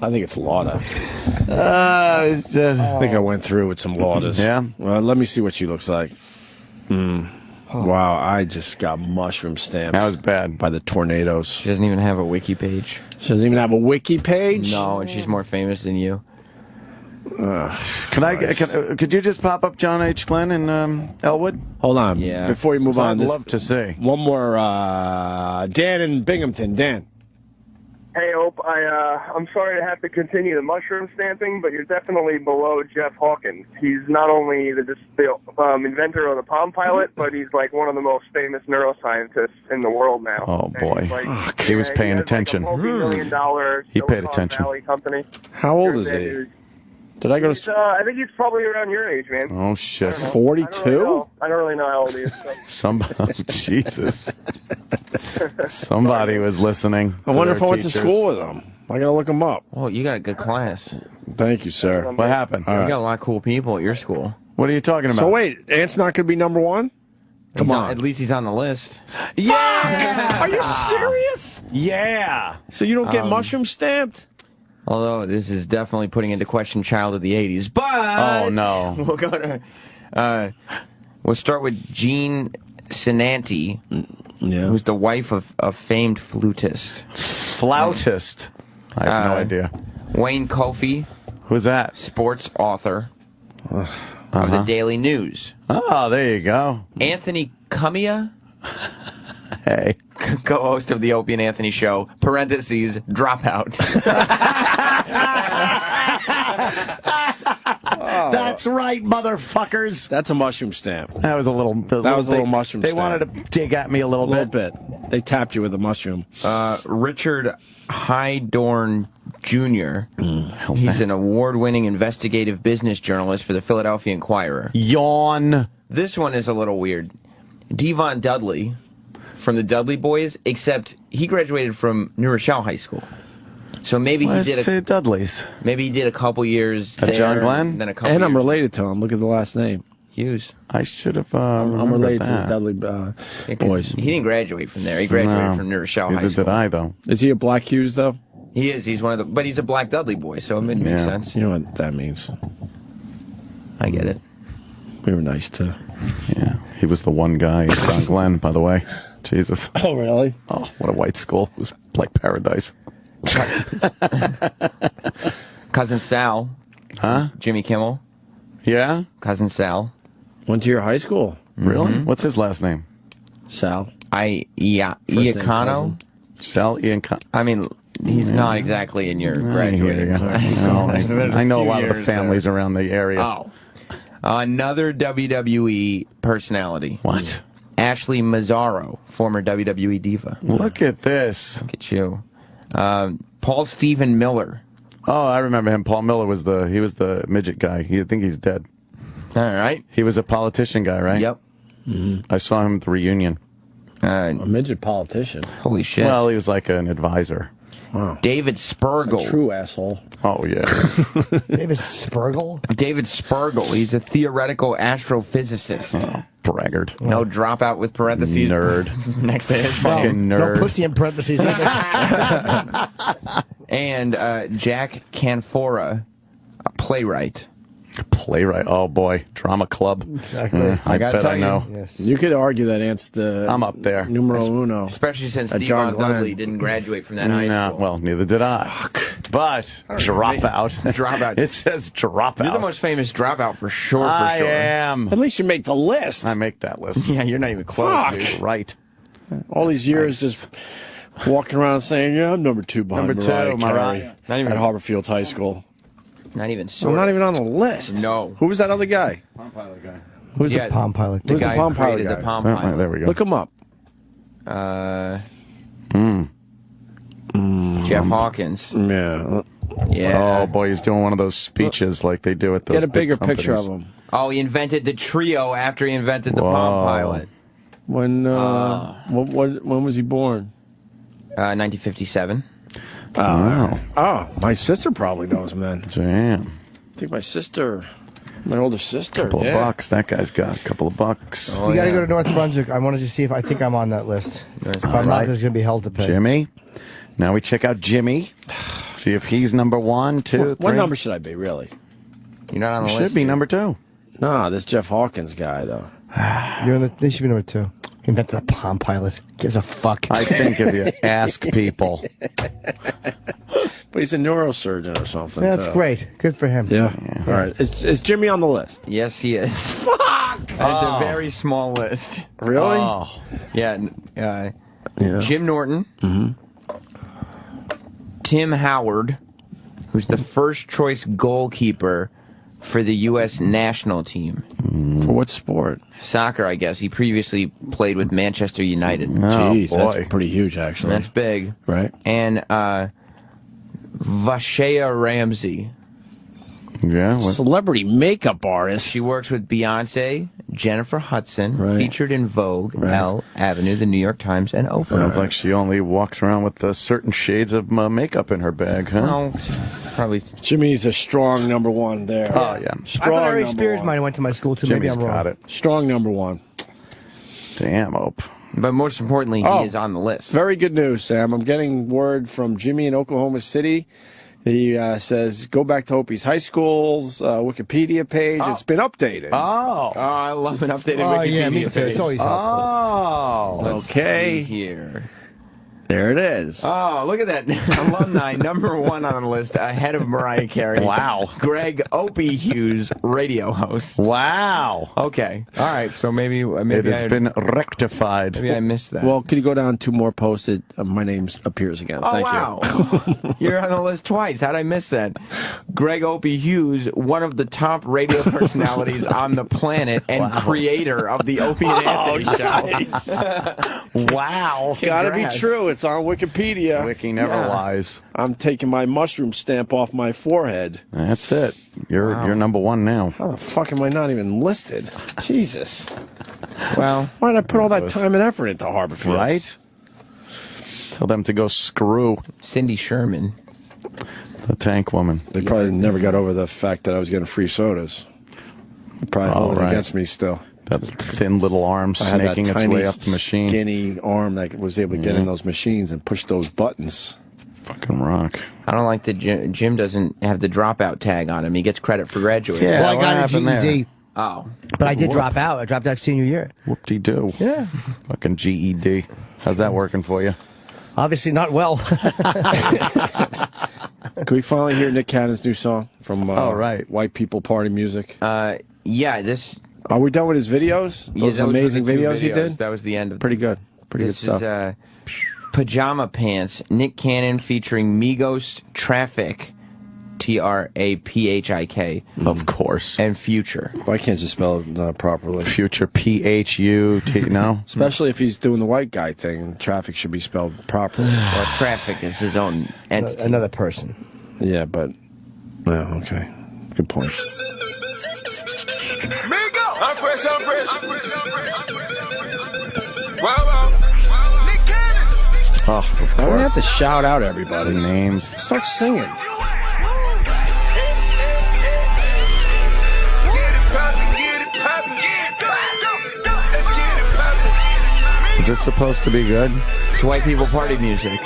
I think it's Lauda. I think I went through with some Laudas. Yeah? Well, let me see what she looks like. Wow, I just got mushroom stamped. That was bad. By the tornadoes. She doesn't even have a wiki page. She doesn't even have a wiki page? No, and she's more famous than you. Could you just pop up John H. Glenn in Elwood? Hold on. Yeah. Before you move on. I'd love to see. One more. Dan in Binghamton. Dan. Hey, Hope, I'm sorry to have to continue the mushroom stamping, but you're definitely below Jeff Hawkins. He's not only the inventor of the Palm Pilot, but he's like one of the most famous neuroscientists in the world now. Oh, boy. Like, He was paying has attention. Like a multi-million-dollar He paid Silicon attention. Valley company. How old is he? Did I go to... I think he's probably around your age, man. Oh, shit. 42? I don't really know how old he is. So. Jesus. Somebody was listening. I wonder if I went to school with him. I gotta look him up. Oh, you got a good class. Thank you, sir. What happened? You got a lot of cool people at your school. What are you talking about? So wait, Ant's not gonna be number one? Come on. At least he's on the list. Yeah! Are you serious? Yeah! So you don't get mushroom stamped? Although this is definitely putting into question Child of the 80s. But Oh, no. We'll go to we'll start with Jean Sinanti, who's the wife of a famed flutist. Flautist. I have no idea. Wayne Kofi. Who's that? Sports author of the Daily News. Oh, there you go. Anthony Cumia. Hey. Co-host of the Opie and Anthony Show, parentheses, dropout. That's right, motherfuckers. That's a mushroom stamp. That was a little... That was a little mushroom They stamp. wanted to dig at me a little bit. They tapped you with a mushroom. Richard Hydorn Jr. He's an award-winning investigative business journalist for the Philadelphia Inquirer. Yawn. This one is a little weird. Devon Dudley from the Dudley Boys, except he graduated from New Rochelle High School. So maybe he did a Dudleys. Maybe he did a couple years there. John Glenn? Then a couple And I'm years. related to him. Look at the last name. Hughes. I should have. I'm related to the that. Dudley boys. He didn't graduate from there. He graduated from New Rochelle High Neither School. did I, though. Is he a Black Hughes though? He is. He's one of the. But he's a Black Dudley boy, so it makes sense. You know what that means. I get it. We were nice to. Yeah, he was the one guy, John Glenn, by the way. Jesus. Oh, really? Oh, what a white school. It was like paradise. Cousin Sal. Huh? Jimmy Kimmel. Yeah? Cousin Sal. Went to your high school. Really? What's his last name? Sal. Iacano. Sal Iacano. I mean, he's not exactly in your graduating class. I know a lot of the families around the area. Oh. Another WWE personality. What? Ashley Mazzaro, former WWE diva. Look at this. Look at you. Paul Stephen Miller. Oh, I remember him. Paul Miller was the midget guy. I think he's dead. All right. He was a politician guy, right? Yep. I saw him at the reunion. A midget politician. Holy shit. Well, he was like an advisor. Wow. David Spergel. A true asshole. Oh, yeah. David Spergel? David Spergel. He's a theoretical astrophysicist. Oh, braggart. No dropout with parentheses. Nerd. Next to his Fucking name. nerd. No pussy in parentheses either. And Jack Canfora, a playwright. Playwright. Oh, boy. Drama club. Exactly. I gotta bet tell I you. know. Yes. You could argue that Ant's the I'm up there. numero uno. Especially since At Steve John Dudley Glenn. didn't graduate from that high school. Well, neither did I. But dropout. Dropout. It says dropout. You're the most famous dropout for sure. I am. At least you make the list. I make that list. Yeah, you're not even close, Fuck. dude. Right. All these years just walking around saying, yeah, I'm number 2 behind Number 2, Mariah Mariah. Carey Not even- at Harborfields High School. Not even I'm sort not of. even on the list. No. Who was that other guy? Palm Pilot guy. Who's Yeah, the Palm Pilot. The Who's the guy Palm who Pilot created guy? the Palm Oh, Pilot. there we go. Look him up. Jeff Hawkins. Yeah. Yeah. Oh, boy, he's doing one of those speeches like they do at those Get a big bigger companies. picture of him. Oh, he invented the trio after he invented the Palm Whoa. Pilot. When when was he born? 1957. Oh, my sister probably knows him then. Damn. I think my older sister. Couple yeah. of bucks. That guy's got a couple of bucks. Oh, We got to yeah. go to North Brunswick. I wanted to see if I think I'm on that list. If I'm not, right. there's going to be hell to pay. Jimmy. Now we check out Jimmy. See if he's number 1, 2, 3. What number should I be, really? You're not on the You list. should be dude. number 2. Nah, this Jeff Hawkins guy, though. They should be number 2. He invented the Palm Pilot. Gives a fuck. I think if you ask people. But he's a neurosurgeon or something. That's too. great. Good for him. Yeah. All right. Is Jimmy on the list? Yes, he is. Fuck! It's a very small list. Really? Oh. Yeah. Yeah. Jim Norton. Tim Howard, who's the first choice goalkeeper for the U.S. national team. For what sport? Soccer, I guess. He previously played with Manchester United. Jeez, boy. that's pretty huge, actually. That's big. Right. And Vashea Ramsey. Yeah. What? Celebrity makeup artist. She works with Beyonce, Jennifer Hudson, Right. featured in Vogue, Right. Elle, Avenue, The New York Times, and Oprah. Sounds like she only walks around with certain shades of makeup in her bag, huh? Well, probably. Jimmy's a strong number 1 there. Oh, yeah. I Strong thought Ari number Spears 1. might have went to my school too. Jimmy's Maybe I'm wrong. got it. Strong number 1. Damn, Ope. But most importantly, Oh. he is on the list. Very good news, Sam. I'm getting word from Jimmy in Oklahoma City. He says, go back to Opie's High School's Wikipedia page. It's been updated. Oh. I love an updated Oh, Wikipedia yeah, me too. page. It's always helpful. Oh. Let's Okay. see here. There it is. Oh, look at that. Alumni, number 1 on the list, ahead of Mariah Carey. Wow. Greg Opie Hughes, radio host. Wow. Okay. All right. So maybe It has been rectified. Maybe I missed that. Well, could you go down 2 more posts? My name appears again. Oh, Thank wow. You're on the list twice. How'd I miss that? Greg Opie Hughes, one of the top radio personalities on the planet and creator of the Opie and Anthony Show. Wow. Gotta be Congrats. true. It's on Wikipedia. Wiki never lies. I'm taking my mushroom stamp off my forehead. That's it. You're number 1 now. How the fuck am I not even listed? Jesus. Well, why did I put all that time and effort into Harborfield? Right? Tell them to go screw. Cindy Sherman. The tank woman. They probably never got over the fact that I was getting free sodas. They're probably holding it against me still. That thin little arm I had that snaking its tiny, way up the machine. skinny arm that was able to get in those machines and push those buttons. Fucking rock. I don't like that Jim doesn't have the dropout tag on him. He gets credit for graduating. Yeah, Well, I what got a happened there? GED. Oh. But I did drop out. I dropped out senior year. Whoop-de-doo. Yeah. Fucking GED. How's that working for you? Obviously not well. Can we finally hear Nick Cannon's new song from White People Party Music? Yeah, this... Are we done with his videos? Yeah, Those those were the amazing 2 videos he did? That was the end of Pretty good. Pretty this good stuff. is Pajama Pants, Nick Cannon featuring Migos, Traffic, Trapphik. Of course. And Future. Why can't you spell it properly? Future, P-H-U-T, no? Especially if he's doing the white guy thing. Traffic should be spelled properly. Well, Traffic is his own entity. Another person. Yeah, but... Yeah, okay. Good point. I'm fresh, I'm fresh. Wow, wow. Nick Cannon. Oh, of course. I have to shout out everybody. Names. Start singing. Is this supposed to be good? It's white people party music.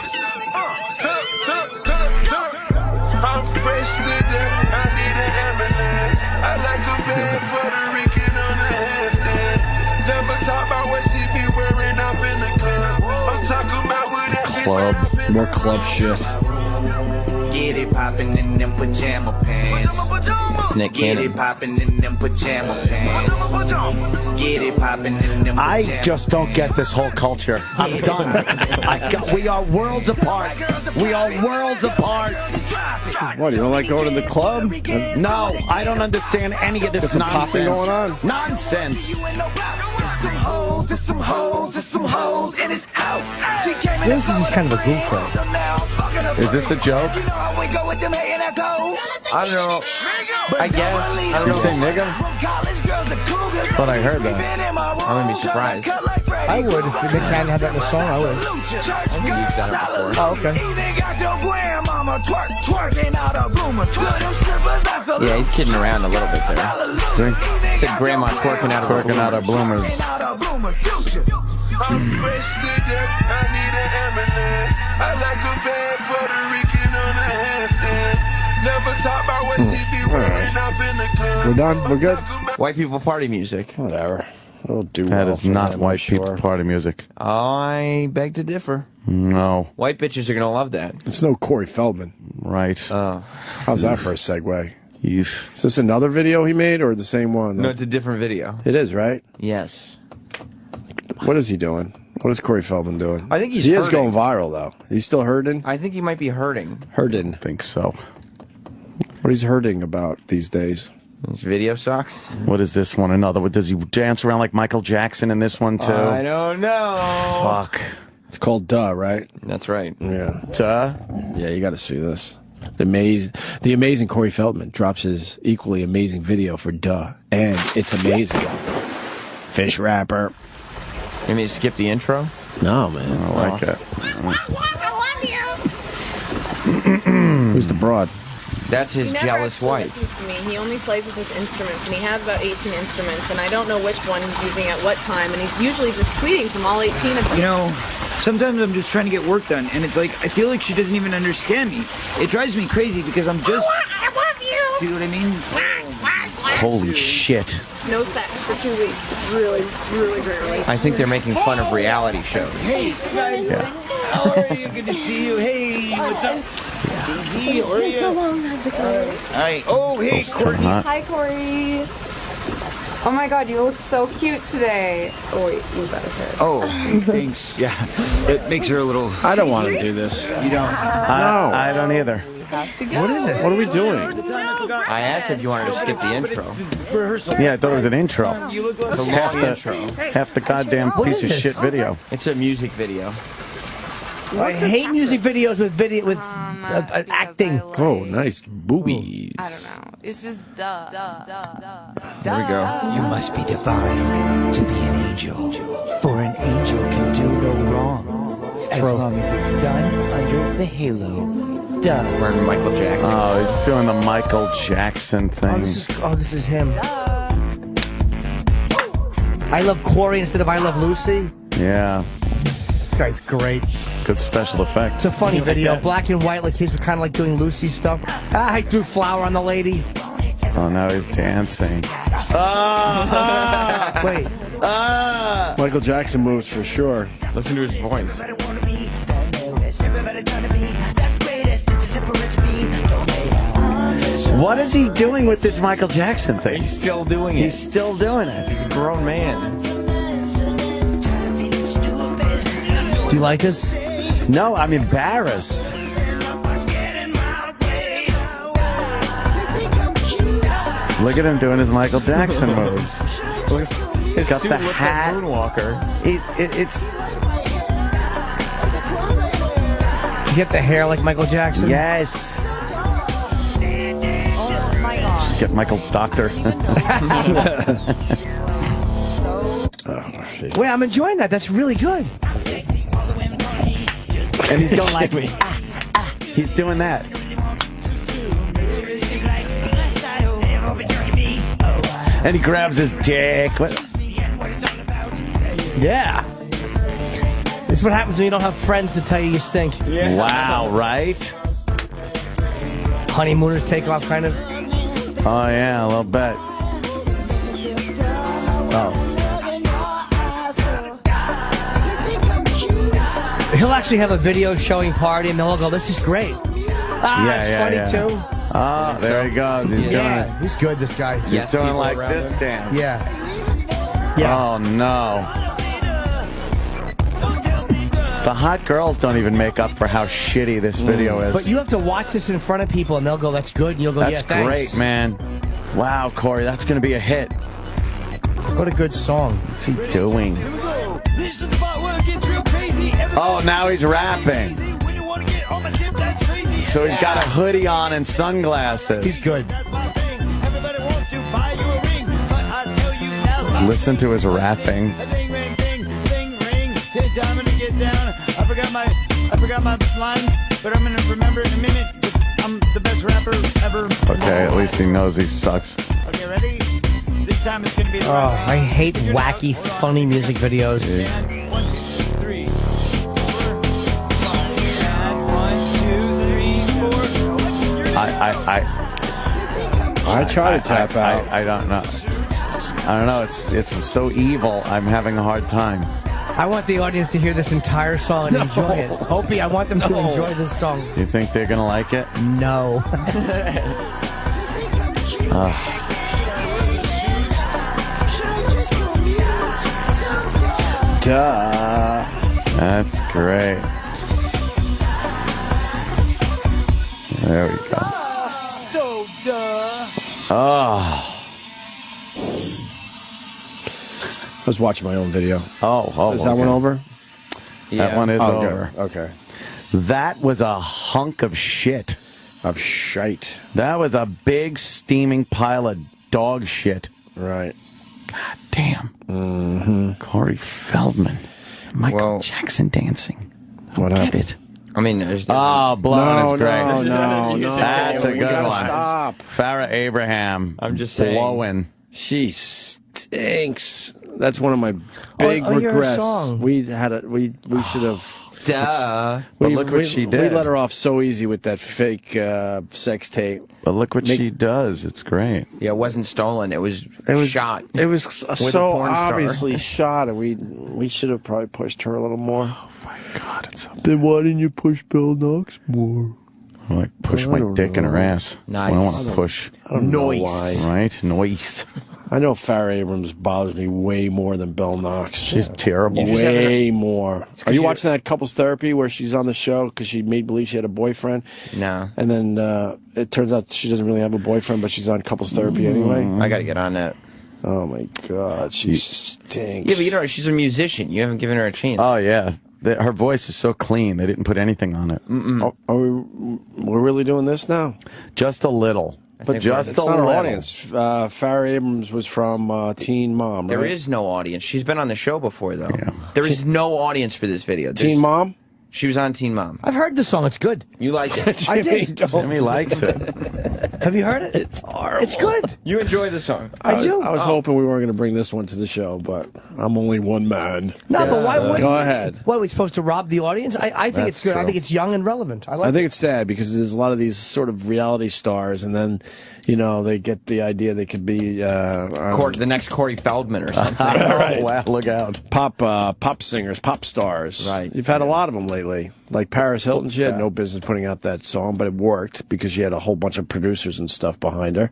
I'm fresh to death. I need an ambulance. I like a bad Puerto Rican on a handstand. Never talk about what she be wearing up in the club. I'm talking about what that Club. More club shit. Get it poppin' in them pajama pants. Nick Get Cannon. it poppin' in them pajama pants. Get it poppin' in them I pajama just don't get this whole culture. I'm done. We are worlds apart. We are worlds apart. What, you don't like going to the club? No, I don't understand any of this Get some nonsense. popping going on? Nonsense. This is kind of a goof though. Is this a joke? I don't know. I guess. I don't You know. say nigga? Thought I heard that. I wouldn't be surprised. I would if Nick Cannon had that in a song. I would. I think you've done it before. Oh, okay. Yeah, he's kidding around a little bit there. See? Said grandma twerking out of her Twerking out of bloomers. I'm fresh to death. I need an ambulance. I like a bad Puerto Rican on a handstand. Never talk about what she be wearing up in the club. We're done? We're good? White people party music. Whatever. It'll do That well is for not them, white I'm sure. people party music. I beg to differ. No. White bitches are gonna love that. It's no Corey Feldman. Right. How's that for a segue? Yeesh. Is this another video he made or the same one? No, it's a different video. It is, right? Yes. What is he doing? What is Corey Feldman doing? I think he's He is hurting. going viral, though. He's still hurting? I think he might be hurting. Hurting. I think so. What he's hurting about these days? His video sucks. What is this one? Another? Does he dance around like Michael Jackson in this one, too? I don't know. Fuck. It's called Duh, right? That's right. Yeah. Duh? Yeah, you got to see this. The amazing Corey Feldman drops his equally amazing video for Duh, and it's amazing. Fish rapper. You mean to skip the intro? No, man. I like it. Who's the broad? That's his He never jealous actually wife. listens to me. He only plays with his instruments, and he has about 18 instruments, and I don't know which one he's using at what time, and he's usually just tweeting from all 18 of them. You know, sometimes I'm just trying to get work done, and it's like, I feel like she doesn't even understand me. It drives me crazy because I'm just... I love you! See what I mean? Holy shit. No sex for 2 weeks. Really, really rarely. I think they're making fun of reality shows. Hey, guys. Yeah. How are you? Good to see you. Hey, what's up? Daisy, how are you? How's it going? Hi. Oh, hey, Those come Courtney. hot. Hi, Corey. Oh my god, you look so cute today. Oh wait, you better fit. Oh, thanks. Yeah, it makes her a little... I don't want to do this. You don't? I don't either. What is it? What are we doing? I asked if you wanted to skip the intro. Yeah, I thought it was an intro. It's a long intro. Half the goddamn piece of shit video. It's a music video. I hate music videos with acting. Oh, nice boobies. I don't know. It's just duh. There we go. You must be divine to be an angel, for an angel can do no wrong, as long as it's done under the halo. Duh. Wearing Michael Jackson. Oh, he's doing the Michael Jackson thing. This is him. I love Corey instead of I love Lucy. Yeah. This guy's great. Good special effects. It's a funny video. Black and white, like he's kind of like doing Lucy stuff. I threw flour on the lady. Oh, now he's dancing. Wait. Michael Jackson moves for sure. Listen to his voice. What is he doing with this Michael Jackson thing? He's still doing it. He's still doing it. He's a grown man. Do you like this? No, I'm embarrassed. Look at him doing his Michael Jackson moves. His got suit the looks hat. like Moonwalker. It's You get the hair like Michael Jackson? yes. Oh my god. Get Michael's doctor. Oh, shit. Wait, I'm enjoying that. That's really good. And he's going like, he's doing that. And he grabs his dick. Yeah. This is what happens when you don't have friends to tell you stink. Yeah. Wow, right? Honeymooners take off, kind of. Oh, yeah, a little bit. Oh. He'll actually have a video showing party, and they'll all go, "This is great." It's funny too. Oh, there he goes. He's doing it. He's good, this guy. He's doing like this dance. Yeah. Oh, no. The hot girls don't even make up for how shitty this video is. But you have to watch this in front of people, and they'll go, "That's good," and you'll go, That's "Yeah, thanks." great, man. Wow, Corey, that's going to be a hit. What a good song. What's he doing? Oh, now he's rapping. So he's got a hoodie on and sunglasses. He's good. Listen to his rapping. I forgot my lines, but I'm gonna remember in a minute. I'm the best rapper ever. Okay, at least he knows he sucks. Okay, ready? This time it's gonna be. I hate wacky, funny music videos. And 1, 2, 3, 4. And 1, 2, 3, 4. I try to tap out. I don't know. I don't know. It's so evil. I'm having a hard time. I want the audience to hear this entire song and enjoy it. Opie, I want them to enjoy this song. You think they're gonna like it? No. Duh. That's great. There we go. So duh. Oh. I was watching my own video. Oh, is that one over? That one is over. Okay. That was a hunk of shit. Of shite. That was a big steaming pile of dog shit. Right. God damn. Mm-hmm. Corey Feldman. Michael Jackson dancing. What happened? It. I mean, there's Blowing is great. No. That's a We good gotta one. Stop. Farrah Abraham. I'm just saying. Blowing. She stinks. That's one of my big your regrets. song. We should have. Duh. But look what she did. We let her off so easy with that fake sex tape. But look what she does. It's great. Yeah, it wasn't stolen. It was shot. It was a so porn star. obviously shot, and we should have probably pushed her a little more. Oh my God! It's so Then why didn't you push Bill Knox more? I like push my dick in her ass. Nice. I want to push. I don't know why. Right? Noise. I know Farrah Abrams bothers me way more than Bill Knox. She's terrible. Way more. Are you watching that couples therapy where she's on the show because she made believe she had a boyfriend? No. And then it turns out she doesn't really have a boyfriend, but she's on couples therapy anyway. I got to get on that. Oh my God, she stinks. Yeah, but you know, she's a musician. You haven't given her a chance. Oh yeah. Her voice is so clean. They didn't put anything on it. We're really doing this now? Just a little. But just it's a not little. an audience. Farrah Abrams was from Teen Mom, right? There is no audience. She's been on the show before, though. Yeah. There is no audience for this video. Teen Mom? She was on Teen Mom. I've heard the song. It's good. You like it? I did. Jimmy likes it. Have you heard it? It's horrible. It's good. You enjoy the song. I was hoping we weren't going to bring this one to the show, but I'm only one man. No, but why wouldn't Go ahead. What, are we supposed to rob the audience? I think it's good. true. I think it's young and relevant. I think it's sad because there's a lot of these sort of reality stars, and then, they get the idea they could be the next Corey Feldman or something. Right. Oh, wow, look out. Pop singers, pop stars. Right. You've had a lot of them lately. Like Paris Hilton, she had no business putting out that song, but it worked because she had a whole bunch of producers and stuff behind her.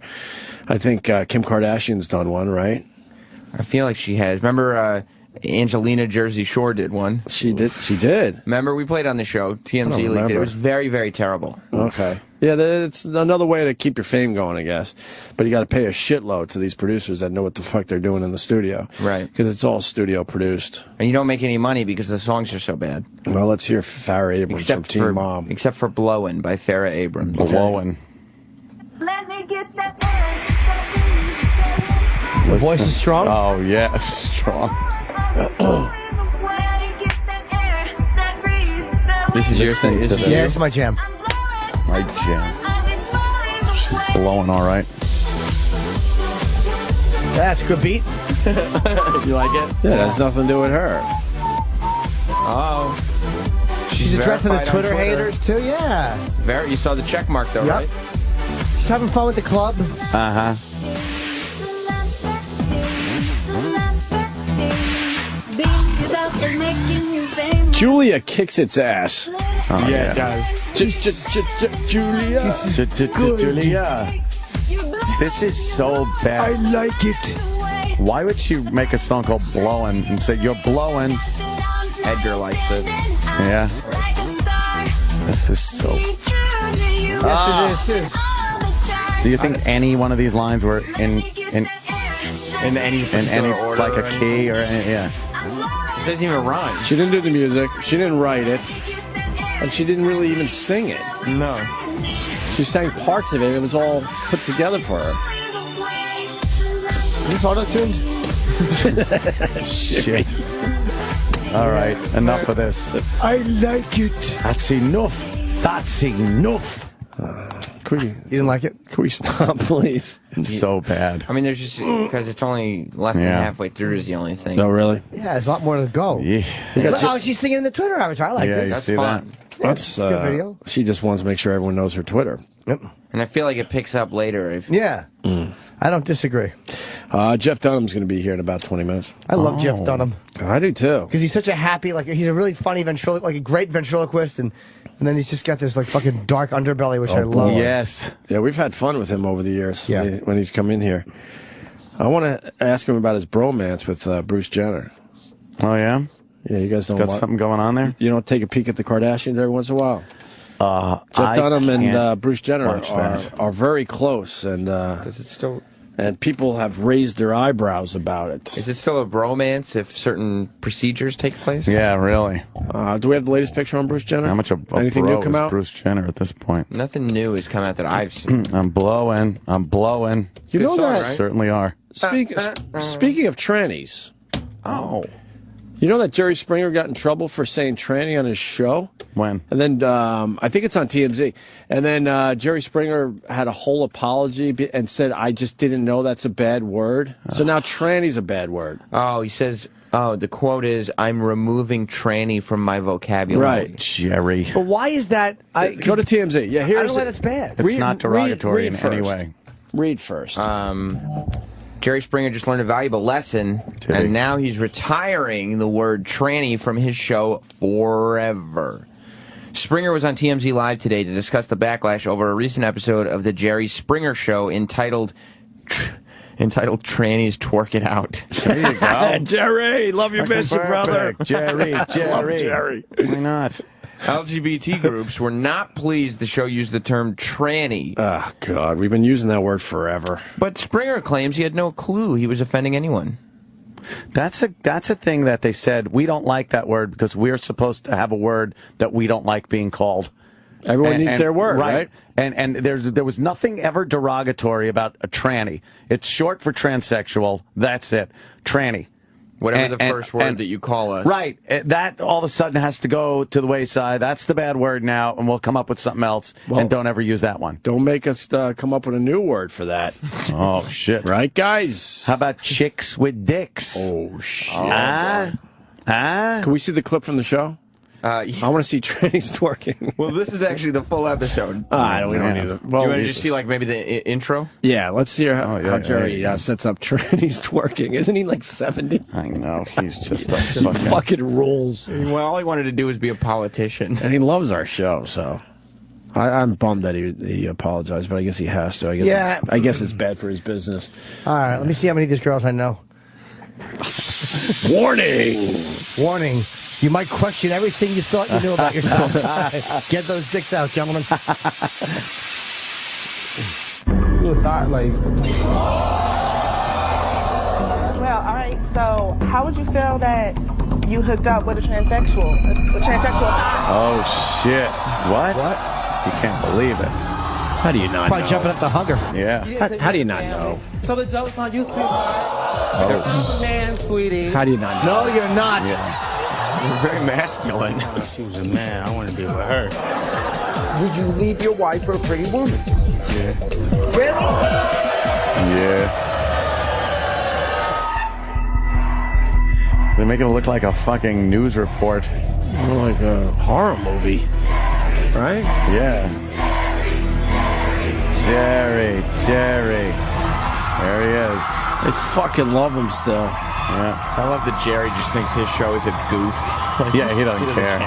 I think Kim Kardashian's done one, right? I feel like she has. Remember Angelina Jersey Shore did one? She did. Remember we played on the show, TMZ leaked it. remember. It was very, very terrible. Okay. Yeah, it's another way to keep your fame going, I guess. But you got to pay a shitload to these producers that know what the fuck they're doing in the studio. Right. Because it's all studio produced. And you don't make any money because the songs are so bad. Well, let's hear Farrah Abrams from Teen Mom. Except for Blowin' by Farrah Abrams. Blowin'. Let me get that Your voice is strong? Oh, yeah, strong. This is your thing. Yeah, this is my jam. My jam. She's blowing all right. That's a good beat. You like it? Yeah, that's nothing to do with her. Oh. She's addressing the verified on Twitter haters, too, yeah. You saw the check mark, though, Yep. right? She's having fun with the club. Uh-huh. Julia kicks its ass. Oh, yeah, it does. Julia. Julia. This is so bad. I like it. Why would she make a song called Blowin' and say, you're blowing? Edgar likes it. Yeah. This is so... Yes, it is. Do you think any one of these lines were in any order like a key or any, yeah? It doesn't even rhyme. She didn't do the music. She didn't write it. And she didn't really even sing it. No. She sang parts of it. It was all put together for her. Is this auto-tuned? Shit. All right, enough of this. I like it. That's enough. That's enough. You didn't like it? Can we stop, please? It's so bad. I mean, there's just because it's only less than halfway through is the only thing. Oh, really? Yeah, there's a lot more to go. Yeah. Oh, she's singing in the Twitter avatar. I like Yeah, this. you That's see fun. that? That's Yeah, good video. She just wants to make sure everyone knows her Twitter. Yep. And I feel like it picks up later. If Yeah. I don't disagree. Jeff Dunham's going to be here in about 20 minutes. I love Jeff Dunham. I do too. Because he's such a happy, like, he's a really funny ventriloquist, like a great ventriloquist, and then he's just got this, like, fucking dark underbelly, which I love. Yes. Yeah, we've had fun with him over the years Yeah. when he's come in here. I want to ask him about his bromance with Bruce Jenner. Oh, yeah? Yeah, you guys don't Got something going on there? You don't take a peek at the Kardashians every once in a while? Jeff Dunham and Bruce Jenner are very close, and does it still? And people have raised their eyebrows about it. Is it still a bromance if certain procedures take place? Yeah, really. Do we have the latest picture on Bruce Jenner? How much of anything new come out? Bruce Jenner at this point? Nothing new has come out that I've seen. I'm blowing. You know song, that? right? Certainly are. Speaking of trannies. Oh. You know that Jerry Springer got in trouble for saying tranny on his show? When? And then, I think it's on TMZ. And then Jerry Springer had a whole apology and said, I just didn't know that's a bad word. So now tranny's a bad word. Oh, he says, the quote is, I'm removing tranny from my vocabulary. Right. Jerry. But why is that? Go to TMZ. Yeah, I here's don't know why that's bad. It's not derogatory read in any first. way. Read first. Jerry Springer just learned a valuable lesson, and now he's retiring the word tranny from his show forever. Springer was on TMZ Live today to discuss the backlash over a recent episode of the Jerry Springer Show entitled Trannies Twerk It Out. There you go. Jerry, love you, miss you, brother. Jerry. Love Jerry. Why not? LGBT groups were not pleased the show used the term tranny. Oh, God, we've been using that word forever. But Springer claims he had no clue he was offending anyone. That's a thing that they said, we don't like that word because we're supposed to have a word that we don't like being called. Everyone needs their word, right? And there was nothing ever derogatory about a tranny. It's short for transsexual. That's it. Tranny. Whatever the first word that you call us. Right. That all of a sudden has to go to the wayside. That's the bad word now, and we'll come up with something else, and don't ever use that one. Don't make us come up with a new word for that. Oh, shit. Right, guys? How about chicks with dicks? Oh, shit. Can we see the clip from the show? I want to see trannies twerking. Well, this is actually the full episode. We don't need it. Well, you want to just see, like, maybe the intro? Yeah, let's hear how Jerry sets up trannies twerking. Isn't he like 70? I know. He's just he fucking rules. Well, all he wanted to do was be a politician. And he loves our show, so I'm bummed that he apologized, but I guess he has to. I guess it's bad for his business. All right, let me see how many of these girls I know. Warning! Warning. You might question everything you thought you knew about yourself. Get those dicks out, gentlemen. You thought, like... Well, all right, so how would you feel that you hooked up with a transsexual? Oh, shit. What? You can't believe it. How do you not Probably know? jumping up the hugger. Yeah. How do you not know? So the joke's on you, sweetheart. Man, sweetie. How do you not know? No, you're not. Very masculine. She was a man. I want to be with her. Would you leave your wife for a pretty woman? Yeah. Really? Yeah. They're making it look like a fucking news report. More like a horror movie, right? Yeah. Jerry. There he is. They fucking love him still. Yeah. I love that Jerry just thinks his show is a goof. Yeah, he doesn't care.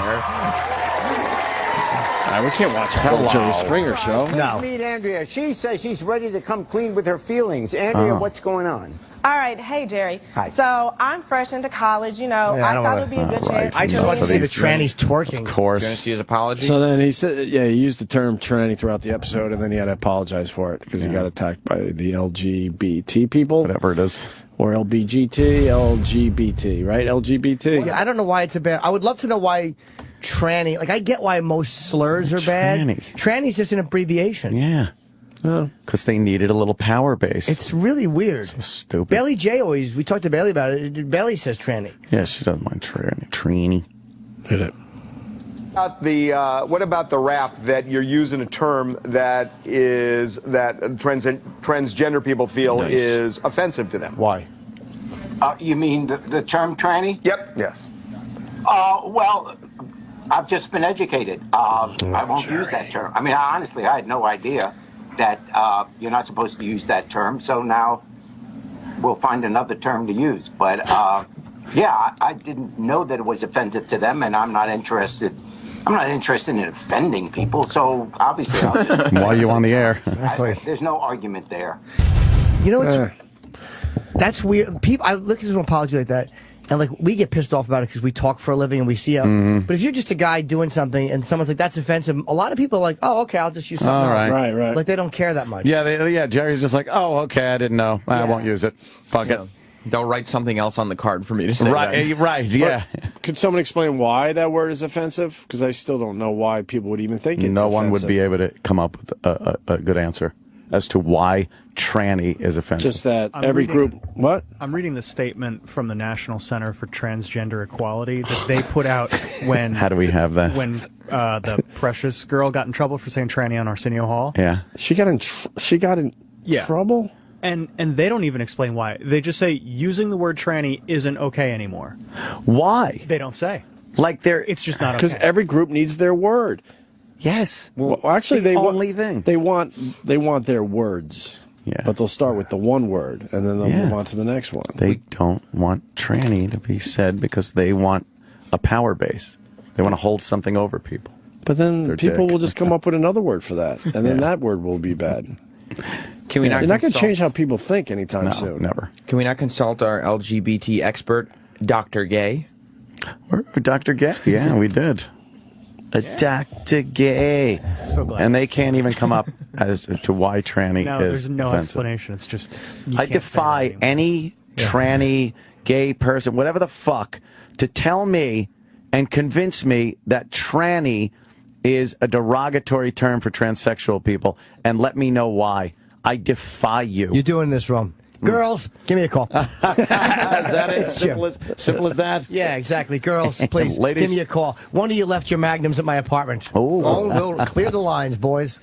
We can't watch a whole Jerry Springer show. No. Meet Andrea. She says she's ready to come clean with her feelings. Andrea, what's going on? All right, hey Jerry. Hi. So I'm fresh into college. You know, I thought it would be a good chance. I just want to see the trannies twerking. Of course. You want to see his apology? So then he said, he used the term tranny throughout the episode, and then he had to apologize for it because he got attacked by the LGBT people. Whatever it is. Or LGBT, right? LGBT. Yeah, I don't know why it's a bad. I would love to know why tranny. Like, I get why most slurs are bad. Tranny's just an abbreviation. Yeah. Because they needed a little power base. It's really weird. So stupid. Bailey J always, we talked to Bailey about it. Bailey says tranny. Yeah, she doesn't mind tranny. Hit it. What about the rap that you're using a term that transgender people feel is offensive to them? Why? You mean the term tranny? Yep. Yes. Well, I've just been educated. I won't use that term. I mean, honestly, I had no idea that you're not supposed to use that term. So now we'll find another term to use. But yeah, I didn't know that it was offensive to them, and I'm not interested. I'm not interested in offending people. So obviously, I'll just, why are you on the air? Exactly. There's no argument there. You know what's that's weird. People, I look at an apology like that, and like we get pissed off about it because we talk for a living and we see how. But if you're just a guy doing something and someone's like, "That's offensive," a lot of people are like, "Oh, okay, I'll just use something else." Right. Like they don't care that much. Yeah, Jerry's just like, oh, okay, I didn't know. I won't use it. Fuck it. They'll write something else on the card for me to say. Right, yeah. But could someone explain why that word is offensive? Because I still don't know why people would even think it's No offensive. one would be able to come up with a good answer as to why tranny is offensive. Just that every group. What? I'm reading the statement from the National Center for Transgender Equality that they put out when. How do we have that? When the Precious girl got in trouble for saying tranny on Arsenio Hall. Yeah. She got in trouble? And they don't even explain why. They just say using the word tranny isn't okay anymore. Why? They don't say. Like it's just not okay. Because every group needs their word. Yes. Well, actually, the they only thing. They want their words. Yeah. But they'll start with the one word, and then they'll move on to the next one. They don't want tranny to be said because they want a power base. They want to hold something over people. But then people will just come up with another word for that, and then that word will be bad. Can we not? You're not going to change how people think anytime soon. Never. Can we not consult our LGBT expert, Dr. Gay? Or Dr. Gay? Yeah, we did. Dr. Gay. So glad. And they can't even come up as to why tranny No, is there's no offensive. explanation. It's just. I defy any tranny, gay person, whatever the fuck, to tell me and convince me that tranny is a derogatory term for transsexual people, and let me know why. I defy you. You're doing this wrong. Girls, give me a call. Is that it? Simple as that? Yeah, exactly. Girls, please, Ladies? give me a call. One of you left your magnums at my apartment. Oh. We'll clear the lines, boys.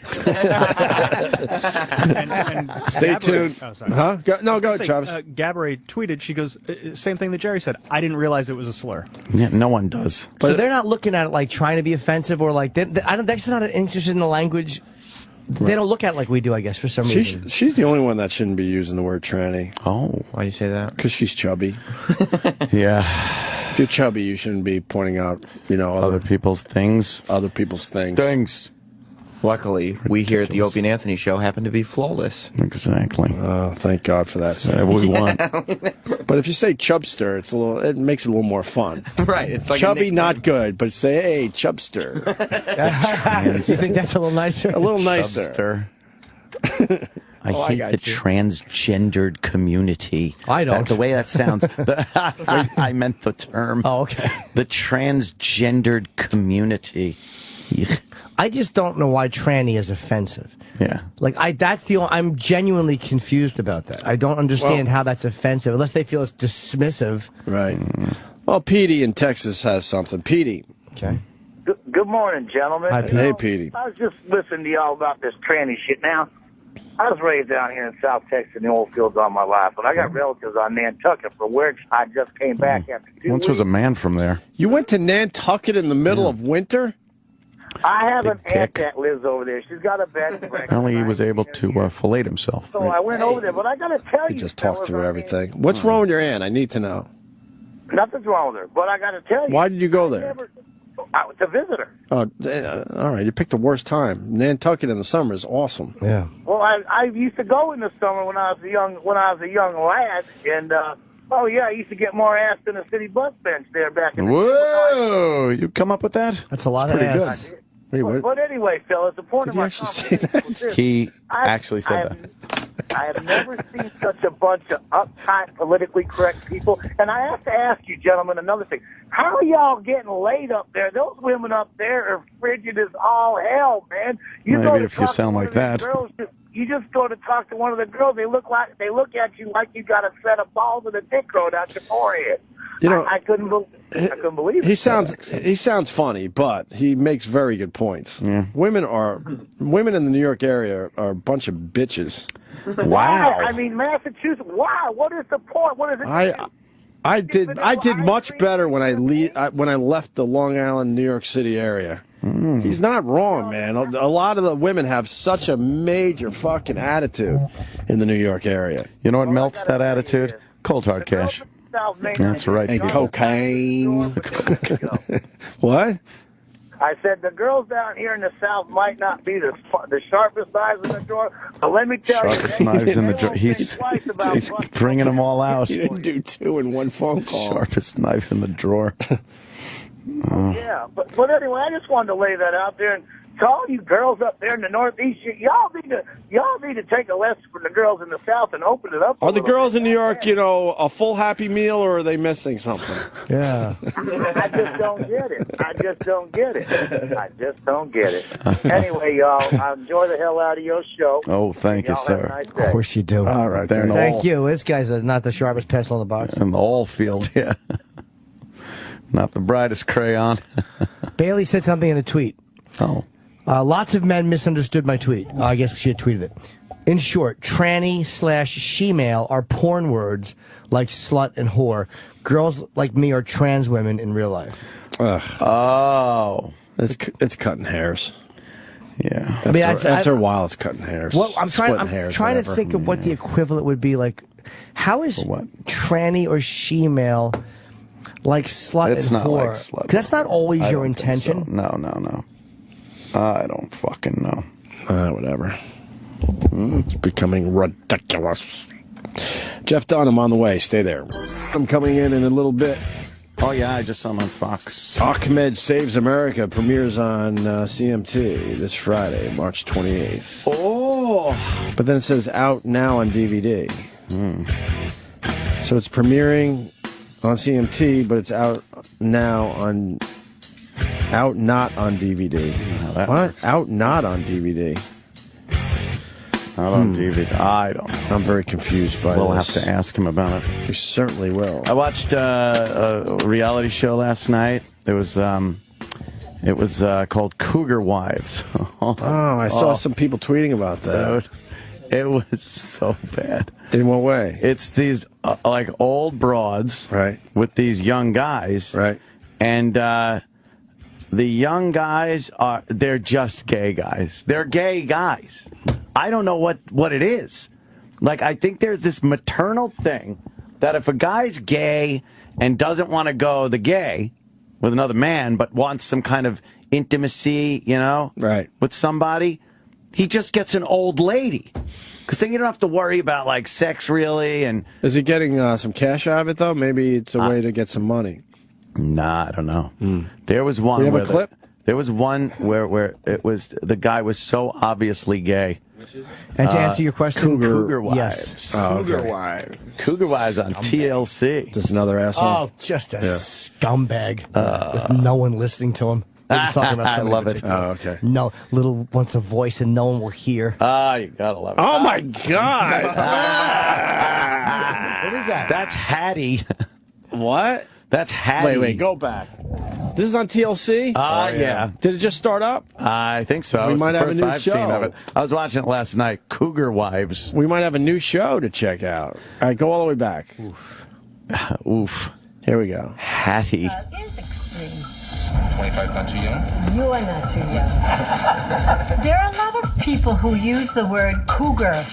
and Stay tuned. Oh, sorry. Huh? Go ahead, Travis. Gabourey tweeted, she goes, same thing that Jerry said. I didn't realize it was a slur. Yeah, no one does. So they're not looking at it like trying to be offensive or like, that's not interested in the language. They don't look at it like we do, I guess, for some reason. She's the only one that shouldn't be using the word tranny. Oh. Why do you say that? Because she's chubby. Yeah. If you're chubby, you shouldn't be pointing out, Other people's things. Other people's things. Luckily, we here at the Opie and Anthony Show happen to be flawless. Exactly. Oh, thank God for that. That's what we want. But if you say chubster, it makes it a little more fun. Right. It's like chubby, not good, but say, hey, chubster. You think that's a little nicer? A little nicer. Chubster. I hate the transgendered community. I don't. The way that sounds. I meant the term. Oh, okay. The transgendered community. I just don't know why tranny is offensive. Yeah. Like, I'm genuinely confused about that. I don't understand how that's offensive, unless they feel it's dismissive. Right. Well, Petey in Texas has something. Petey. Okay. Good morning, gentlemen. Hi, Petey. Hey, Petey. I was just listening to y'all about this tranny shit. Now, I was raised down here in South Texas in the oil fields all my life, but I got relatives on Nantucket for which I just came back after 2 Once weeks. was a man from there. You went to Nantucket in the middle of winter? I have an Big aunt dick. that lives over there. She's got a bed and breakfast. Apparently, he was able to fillet himself. So I went over there, but I got to tell We you, just talked fellas, through I everything. What's wrong with your aunt? I need to know. mean, nothing's wrong with her, but I got to tell you. Why did you go there? To visit her. Oh, all right. You picked the worst time. Nantucket in the summer is awesome. Yeah. Well, I used to go in the summer when I was a young lad, and oh yeah, I used to get more ass than a city bus bench there back in the day. Whoa! You come up with that? That's a lot of Pretty ass. good. But anyway, fellas, the point of my conversation was this. He actually said that. I have never seen such a bunch of uptight, politically correct people. And I have to ask you, gentlemen, another thing. How are y'all getting laid up there? Those women up there are frigid as all hell, man. Maybe if you sound like that. Girls, you just go to talk to one of the girls. They look at you like you got a set of balls and a dick growing out your forehead. You know, I couldn't believe it. He sounds funny, but he makes very good points. Yeah. Women in the New York area are a bunch of bitches. Wow. I mean, Massachusetts. Wow. What is the point? What is it? I did much better when I left the Long Island, New York City area. He's not wrong, man. A lot of the women have such a major fucking attitude in the New York area. You know what melts that attitude? Cold hard cash. That's right. And cocaine. What? I said the girls down here in the South might not be the sharpest knives in the drawer, but let me tell Sharpest you, knives in the drawer. He's bringing them all out. You didn't do 2 in one phone call. Sharpest knife in the drawer. Yeah, but anyway, I just wanted to lay that out there, and to all you girls up there in the Northeast, y'all need to take a lesson from the girls in the South and open it up. Are the girls in New York, a full Happy Meal, or are they missing something? Yeah. I just don't get it. Anyway, y'all, I enjoy the hell out of your show. Oh, thank you, sir. Nice day. Of course you do. All right. Thank you. This guy's not the sharpest pencil in the box. In the oil field, yeah. Not the brightest crayon. Bailey said something in a tweet. Oh. Lots of men misunderstood my tweet. I guess she had tweeted it. In short, tranny/shemale are porn words like slut and whore. Girls like me are trans women in real life. Oh. It's cutting hairs. Yeah. After a while, it's cutting hairs. Well, I'm trying whatever. to think of what the equivalent would be like. How is tranny or shemale like slut It's and not whore? like slut. 'Cause that's not always I your don't think so. intention. No. I don't fucking know. Whatever. It's becoming ridiculous. Jeff Dunham on the way. Stay there. I'm coming in a little bit. Oh, yeah, I just saw him on Fox. Ahmed Saves America premieres on CMT this Friday, March 28th. Oh! But then it says out now on DVD. So it's premiering on CMT, but it's out now on... Out not on DVD. What? Works. Out not on DVD. Not on DVD. I don't know. I'm very confused by We'll this. have to ask him about it. We certainly will. I watched a reality show last night. It was called Cougar Wives. I saw some people tweeting about that. Dude, it was so bad. In what way? It's these like old broads, right, with these young guys, right, and the young guys they're just gay guys. They're gay guys. I don't know what it is. Like, I think there's this maternal thing that if a guy's gay and doesn't want to go the gay with another man, but wants some kind of intimacy, right, with somebody, he just gets an old lady. Because then you don't have to worry about, like, sex, really. And is he getting some cash out of it, though? Maybe it's a way to get some money. Nah, I don't know. There was one. We have a clip? There was one where it was the guy was so obviously gay. And to answer your question, Cougar Wives. Yes. Cougar Wives. Cougar Wives on TLC. Just another asshole. Oh, just a scumbag with no one listening to him. We're just talking about I somebody love it. particular. Oh, okay. No, little wants a voice and no one will hear. You gotta love it. Oh my God! What is that? That's Hattie. What? That's Hattie. Wait, go back. This is on TLC? Yeah. Did it just start up? I think so. We It's might the have a first new I've seen of show. it. I was watching it last night. Cougar Wives. We might have a new show to check out. All right, go all the way back. Oof. Here we go. Hattie. Is extreme. 25 not too young? You are not too young. There are a lot of people who use the word cougar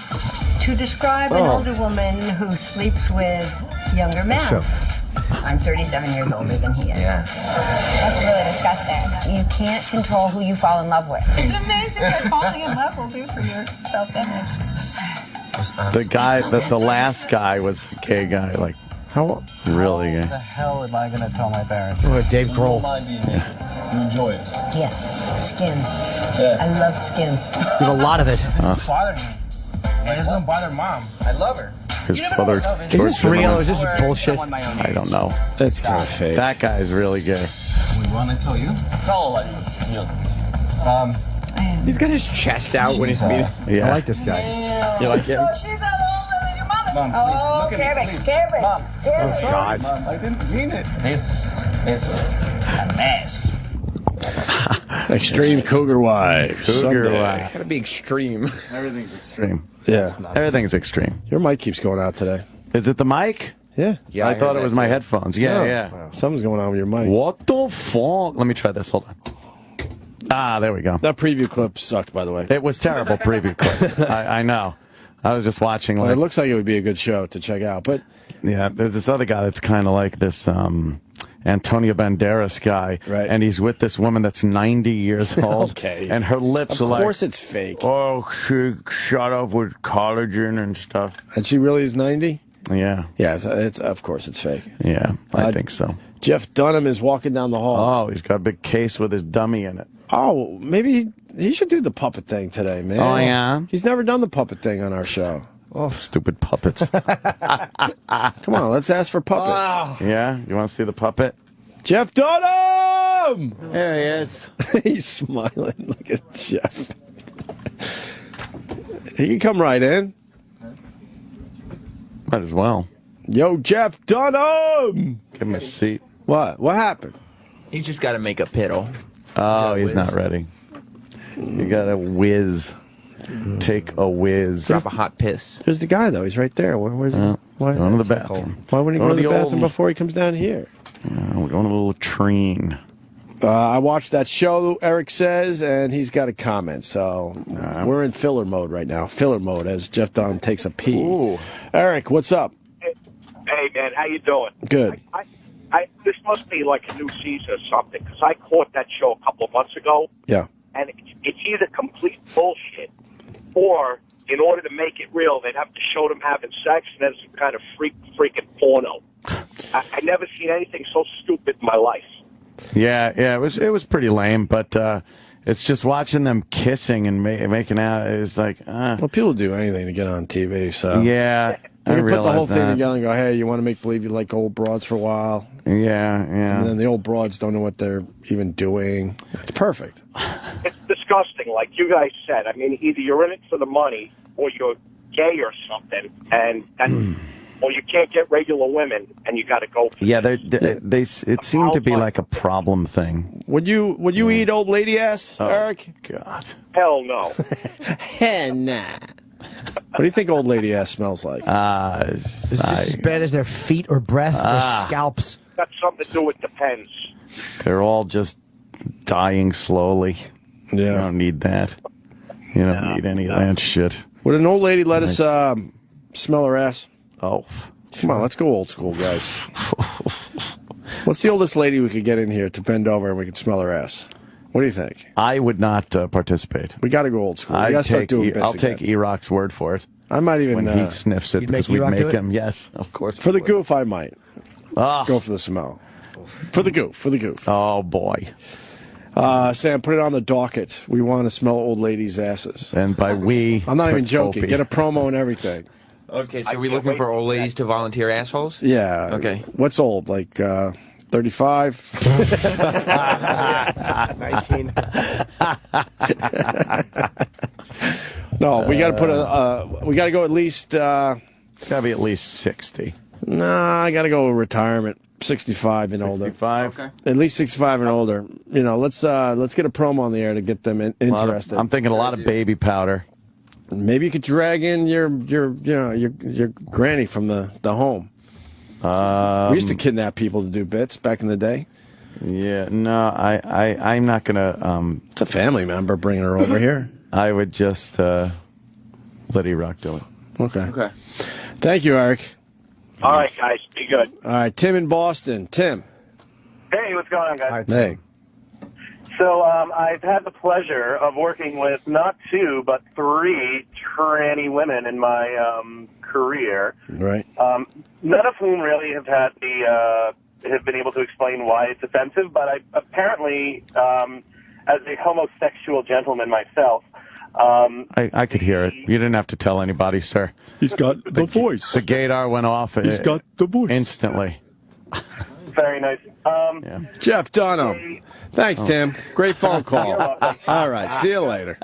to describe an older woman who sleeps with younger men. That's true. I'm 37 years older than he is. Yeah. That's really disgusting. You can't control who you fall in love with. It's amazing what falling in love will do for your self-image. The guy, the last guy was the gay guy. Like, how really How gay? the hell am I going to tell my parents? Oh, Dave Grohl. You don't mind being naked. You enjoy it. Yes, skin. Yeah. I love skin. You have a lot of it. It's bothering me. It doesn't bother mom. I love her. His brother. Is this real or is this bullshit? I don't know. That's kind of fake. That guy's really gay. We want to tell you? Tell her He's got his chest out when he's meeting. Yeah. I like this guy. You like him? She's a little than your mother. Mom, Oh, please, look at me, please. scary. Mom. Scary. God. Mom, I didn't mean it. This is a mess. Extreme Cougar Wives. Cougar Sunday. Wives. Gotta be extreme. Everything's extreme. Yeah. Everything's extreme. Your mic keeps going out today. Is it the mic? Yeah. Yeah, I thought heard it was that my too. headphones. Yeah, Oh, yeah. Something's going on with your mic. What the fuck? Let me try this. Hold on. Ah, there we go. That preview clip sucked, by the way. It was terrible preview clip. I know. I was just watching. Well, Like, it looks like it would be a good show to check out, but yeah, there's this other guy that's kind of like this Antonio Banderas guy, Right. and he's with this woman that's 90 years old, Okay. and her lips of are like, course it's fake. oh, she shot up with collagen and stuff. And she really is 90? Yeah, Yeah, it's of course it's fake. yeah, I think so. Jeff Dunham is walking down the hall. Oh, he's got a big case with his dummy in it. Oh, maybe he should do the puppet thing today, man. Oh, yeah? He's never done the puppet thing on our show. Oh, stupid puppets. Come on, let's ask for puppet. Yeah, you want to see the puppet? Jeff Dunham! There he is. He's smiling. Look at Jeff. He can come right in. Might as well. Yo, Jeff Dunham! Give him a seat. What? What happened? He's just got to make a piddle. Oh, he's not ready. You got to whiz. Take a whiz. Drop a hot piss. There's the guy, though. He's right there. Where's Yeah. why, Going to the bathroom. why wouldn't he Going go to to the the bathroom old- before he comes down here? We're going to a little train. I watched that show, Eric says, and he's got a comment. So we're in filler mode right now. Filler mode as Jeff Dunham takes a pee. Ooh. Eric, what's up? Hey man, how you doing? Good. This must be like a new season or something because I caught that show a couple of months ago, Yeah. and it's either complete bullshit or in order to make it real, they'd have to show them having sex and then some kind of freaking porno. I never seen anything so stupid in my life. Yeah, it was pretty lame, but it's just watching them kissing and making out is like, Well, people do anything to get on TV, so. yeah. You I can put the realize whole thing that. together and go, hey, you want to make believe you like old broads for a while? Yeah. And then the old broads don't know what they're even doing. It's perfect. It's disgusting, like you guys said. I mean, either you're in it for the money or you're gay or something, and or you can't get regular women, and you got to go. Yeah, it seemed to be like a problem thing. Would you eat old lady ass, Eric? God. Hell no. Nah. What do you think old lady ass smells like? Is this as bad as their feet or breath or scalps? Got something to do with depends. They're all just dying slowly. Yeah. You don't need that. You don't need any of that shit. Would an old lady let us smell her ass? Oh. Come on, let's go old school, guys. What's the oldest lady we could get in here to bend over and we could smell her ass? What do you think? I would not participate. We got to go old school. We got to start doing bits I'll again. take E-Rock's word for it. I might even... When he sniffs it, You'd make because we'd E-Rock do make it? him. Yes, of course. For the goof, I might. Ah. Go for the smell. For the goof. Oh, boy. Sam, put it on the docket. We want to smell old ladies' asses. And by we... I'm not even put joking. Opie. Get a promo and everything. Okay, so we're looking for old ladies to volunteer assholes? Yeah. Okay. What's old? Like 35? 19. No, we got to put we got to go at least. It's got to be at least 60. Nah, I got to go with retirement. 65 and older. 65. Okay. At least 65 and older. You know, let's get a promo on the air to get them interested. I'm thinking a lot of baby powder. Maybe you could drag in your granny from the home. We used to kidnap people to do bits back in the day. Yeah, no, I'm not gonna. It's a family member bringing her over here. I would just let E-Rock do it. Okay. Thank you, Eric. All right, guys, be good. All right, Tim in Boston. Tim. Hey, what's going on, guys? Hey. So I've had the pleasure of working with not 2, but 3 tranny women in my career. Right. None of whom really have had have been able to explain why it's offensive, but I apparently, as a homosexual gentleman myself, I could hear it. You didn't have to tell anybody, sir. He's got the voice. The gaydar went off. He's got the voice. Instantly. Very nice. Jeff Dunham. Thanks, Tim. Great phone call. All right. See you later.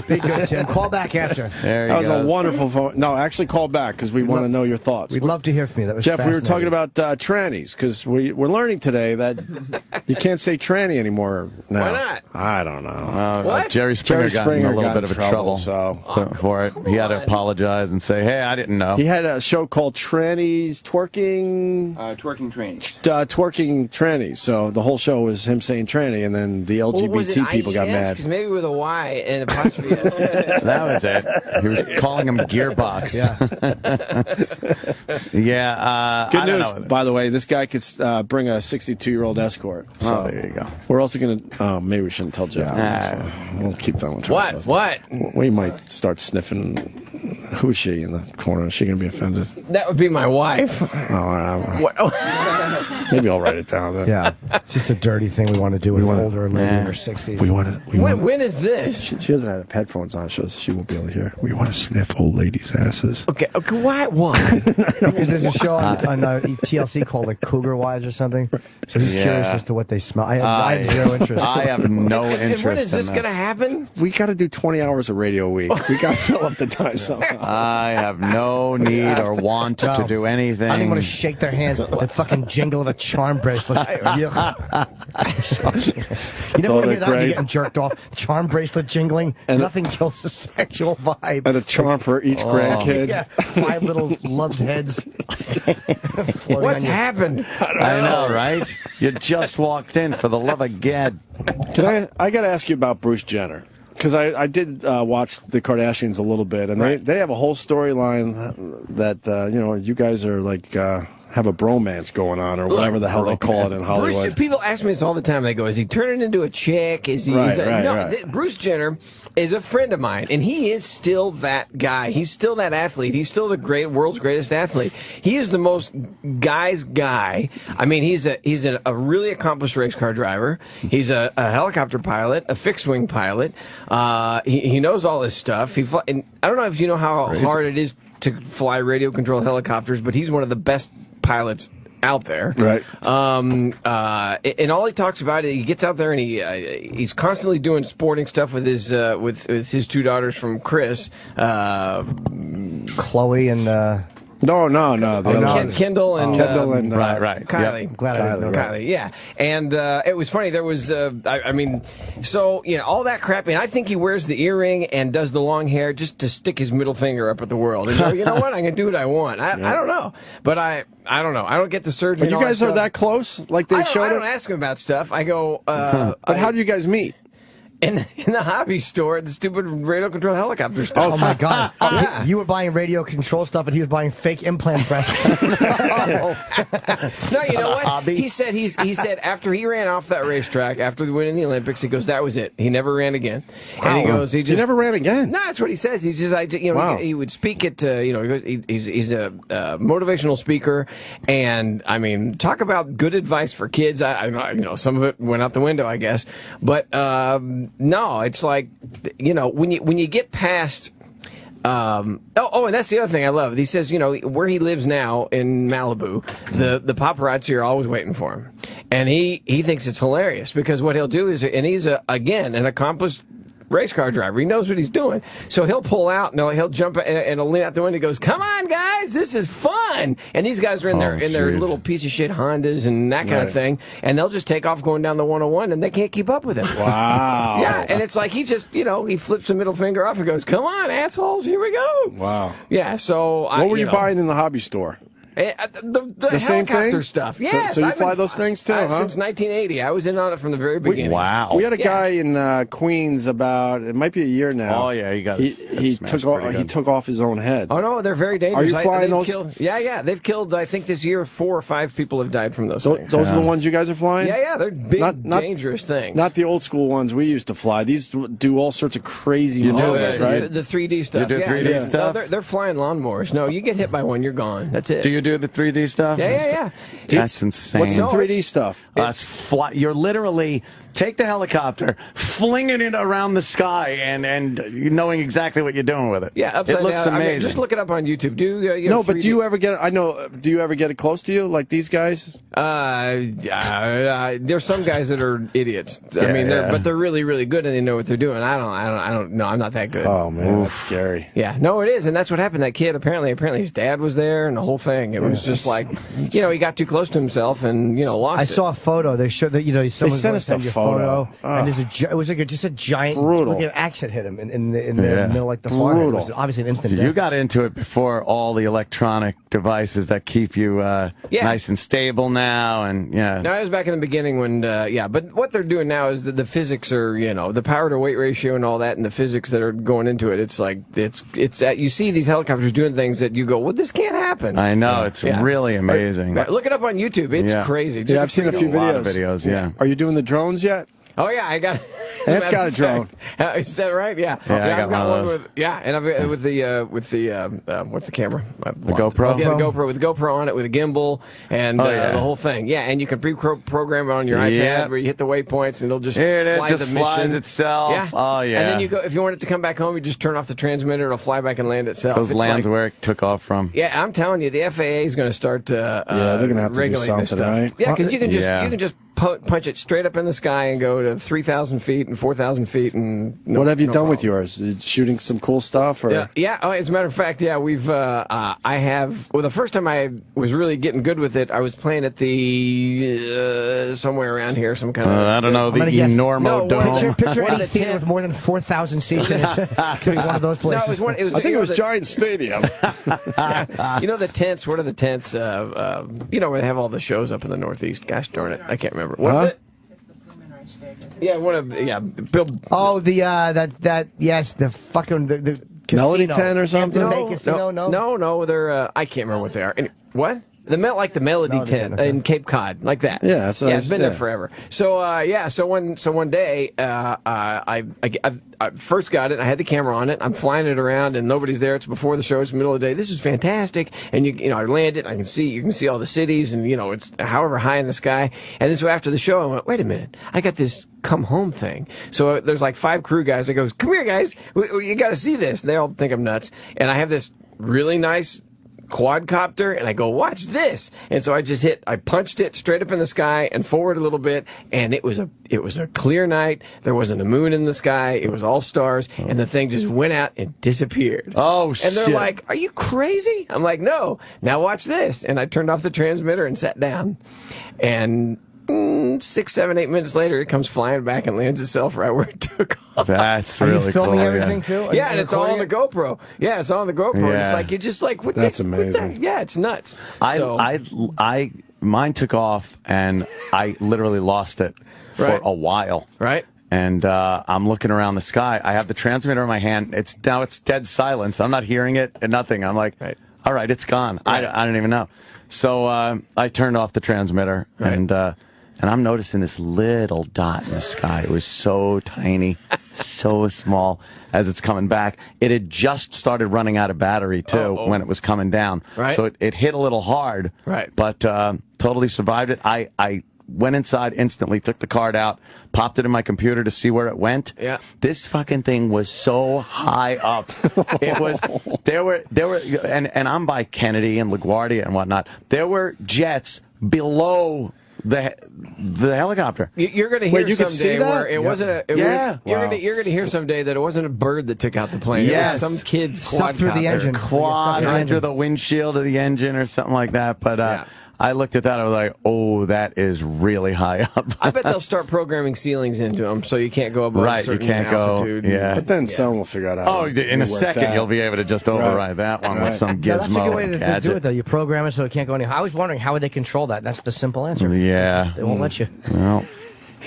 Be good, Tim. Call back after. That was a wonderful phone. No, actually call back because we want to know your thoughts. We'd love to hear from you. That was Jeff, we were talking fascinating. about trannies because we're learning today that you can't say tranny anymore now. Why not? I don't know. What? Jerry Springer got in a little bit of trouble for it. He had to apologize and say, "Hey, I didn't know." He had a show called Trannies Twerking. Twerking Trannies. Twerking Trannies. So the whole show was him saying tranny, and then the LGBT people got mad. Because maybe with a Y and apostrophe S. That was it. He was calling him Gearbox. Yeah. Good I don't news, know. by the way. This guy could bring a 62-year-old escort. So there you go. We're also going to. Maybe we shouldn't tell Jeff. We'll keep that one to ourselves. What? We might start sniffing. Who's she in the corner? Is she going to be offended? That would be my wife. Maybe I'll write it down then. Yeah, it's just a dirty thing we want to do with an older lady in her 60s. We want to. When is this? She doesn't have headphones on, so she won't be able to hear. We want to sniff old ladies' asses. Okay, why? Because there's a show on TLC called like Cougar Wives or something. So he's curious as to what they smell. I have zero interest. I have no interest. And when is this going to happen? We got to do 20 hours of radio a week. We got to fill up the time somehow. I have no need or want to do anything. I don't even want to shake their hands. The fucking jingle of a charm bracelet. You never want to hear that when you're getting jerked off. Charm bracelet jingling. And nothing kills the sexual vibe. And a charm for each grandkid. Yeah, 5 little loved heads. What's happened? I know, right? You just walked in, for the love of God. I got to ask you about Bruce Jenner. Because I did watch the Kardashians a little bit, and they have a whole storyline that, you guys are like, have a bromance going on, or whatever the hell they call it in Hollywood. People ask me this all the time. They go, is he turning into a chick? Is he? Right. Bruce Jenner is a friend of mine, and he is still that guy. He's still that athlete. He's still the world's greatest athlete. He is the most guy's guy. I mean, he's a really accomplished race car driver. He's a helicopter pilot, a fixed-wing pilot. He knows all this stuff. And I don't know if you know how hard it is to fly radio-controlled helicopters, but he's one of the best pilots out there, right? And all he talks about is he gets out there and he's constantly doing sporting stuff with his 2 daughters from Chris, Chloe and. Kendall and right. Kylie. Yep. Glad I didn't know that. Kylie, yeah. And it was funny. There was, so all that crap. And I think he wears the earring and does the long hair just to stick his middle finger up at the world. And you know what? I can do what I want. I don't know, but I don't know. I don't get the surgery. But you guys are that close? Like they showed I don't it? ask him about stuff. I go. But how do you guys meet? In the hobby store, the stupid radio control helicopter stuff. Oh my God! You were buying radio control stuff, and he was buying fake implant breasts. No, you know what? He said after he ran off that racetrack after the win in the Olympics, he goes, that was it. He never ran again. Wow. And he goes, he never ran again. No, that's what he says. He just, he would speak at, he's a motivational speaker, and I mean, talk about good advice for kids. I some of it went out the window, I guess, but. No, it's like, when you get past. And that's the other thing I love. He says, where he lives now in Malibu, the paparazzi are always waiting for him, and he thinks it's hilarious because what he'll do is, and he's again an accomplished race car driver. He knows what he's doing. So he'll pull out, and he'll jump and he'll lean out the window and goes, "Come on, guys, this is fun." And these guys are in their little piece of shit Hondas and that kind of thing, and they'll just take off going down the 101, and they can't keep up with him. Wow. Yeah, and it's like he just, he flips the middle finger off and goes, "Come on, assholes, here we go." Wow. Yeah, so what were you buying in the hobby store? The same helicopter thing? stuff. Yes. So you fly those things too, huh? Since 1980. I was in on it from the very beginning. Wow. We had a guy in Queens it might be a year now. Oh, yeah, he took off his own head. Oh, no, they're very dangerous. Are you flying those? Yeah. They've killed, I think this year, 4 or 5 people have died from those things. Those are the ones you guys are flying? Yeah, they're big, dangerous things. Not the old school ones we used to fly. These do all sorts of crazy maneuvers, right? The 3D stuff. You do 3D stuff? No, they're flying lawnmowers. No, you get hit by one, you're gone. That's it. Do you do the 3D stuff? Yeah. That's insane. What's the 3D stuff? You're literally take the helicopter, fling it around the sky, and knowing exactly what you're doing with it. Yeah, it looks amazing. I mean, just look it up on YouTube. But do you ever get? Do you ever get it close to you, like these guys? There's some guys that are idiots. I mean, but they're really, really good, and they know what they're doing. I don't know. I'm not that good. Oh man, that's scary. Yeah, no, it is, and that's what happened. That kid apparently his dad was there, and the whole thing. It was just like, he got too close to himself, and lost. I saw a photo. They showed that they sent us the photo. And it was like just a giant axe that hit him in the middle, like the forehead. It was obviously an instant death. You got into it before all the electronic devices that keep you nice and stable now, and No, I was back in the beginning when but what they're doing now is that the physics are the power to weight ratio and all that, and the physics that are going into it. It's like it's you see these helicopters doing things that you go, well, this can't happen. I know, it's really amazing. Look it up on YouTube. It's crazy. Yeah, I've seen a few videos. Yeah. Are you doing the drones yet? Oh yeah, I got. That's got a drone. Is that right? Yeah. I've got one with and I've with the what's the camera? The GoPro. Yeah, the GoPro with the GoPro on it with a gimbal and the whole thing. Yeah, and you can pre-program it on your iPad where you hit the waypoints and it'll just fly the mission. Flies itself. Yeah. Oh yeah. And then you go if you want it to come back home, you just turn off the transmitter. It'll fly back and land itself. Those lands where it took off from. Yeah, I'm telling you, the FAA is going to start they're going to have to do something, right? Yeah, because you can just punch it straight up in the sky and go to 3,000 feet and 4,000 feet and. What have you done with yours? Shooting some cool stuff, or? Yeah. Oh, as a matter of fact, we've. I have. Well, the first time I was really getting good with it, I was playing at the somewhere around here, some kind of. I don't know, the Enormo Dome. Picture any theater with more than 4,000 seats in it. Could be one of those places. I think it was Giant Stadium. The tents. What are the tents? Where they have all the shows up in the Northeast. Gosh darn it, I can't remember. What is it? Yeah, Bill. Oh, the Melody tent or something. No, they're I can't remember what they are. What? The Melody tent in Cape Cod, like that. Yeah, it's been there forever. So so one day I first got it. I had the camera on it. I'm flying it around, and nobody's there. It's before the show. It's the middle of the day. This is fantastic. And I land it. You can see all the cities, and it's however high in the sky. And then so after the show, I went, wait a minute, I got this come home thing. So there's like 5 crew guys that goes, come here, guys, you got to see this. They all think I'm nuts, and I have this really nice quadcopter, and I go, watch this. And so I punched it straight up in the sky and forward a little bit, and it was a clear night. There wasn't a moon in the sky. It was all stars, and the thing just went out and disappeared. Oh, shit. And they're like, are you crazy? I'm like, no. Now watch this. And I turned off the transmitter and sat down. And 6, 7, 8 minutes later, it comes flying back and lands itself right where it took off. That's really cool. Are you filming everything too? Yeah, and it's all on the GoPro. Yeah, it's on the GoPro. Yeah. It's like you're just like, that's amazing. Yeah, it's nuts. Mine took off, and I literally lost it for a while. Right. And I'm looking around the sky. I have the transmitter in my hand. It's dead silence. I'm not hearing it and nothing. I'm like, all right, it's gone. Right. I don't even know. So I turned off the transmitter, and I'm noticing this little dot in the sky. It was so tiny, so small as it's coming back. It had just started running out of battery, too, when it was coming down. Right. So it hit a little hard, but totally survived it. I went inside instantly, took the card out, popped it in my computer to see where it went. Yeah. This fucking thing was so high up. It was, there were, and I'm by Kennedy and LaGuardia and whatnot. There were jets below The helicopter. You're going to hear Wait, you could see someday that? where it wasn't a. Yeah. You're going to hear someday that it wasn't a bird that took out the plane. Yes. It was some kid's Sucked through the engine. Quad Yeah, under the windshield of the engine or something like that. But I looked at that. I was like, "Oh, that is really high up." I bet they'll start programming ceilings into them, so you can't go above a certain altitude. But then someone will figure out how. Oh, in a second, you'll be able to just override that one with some gizmo. That's a good way to gadget. do it, though. You program it so it can't go any higher. I was wondering how would they control that. That's the simple answer. Yeah, They won't let you. Well,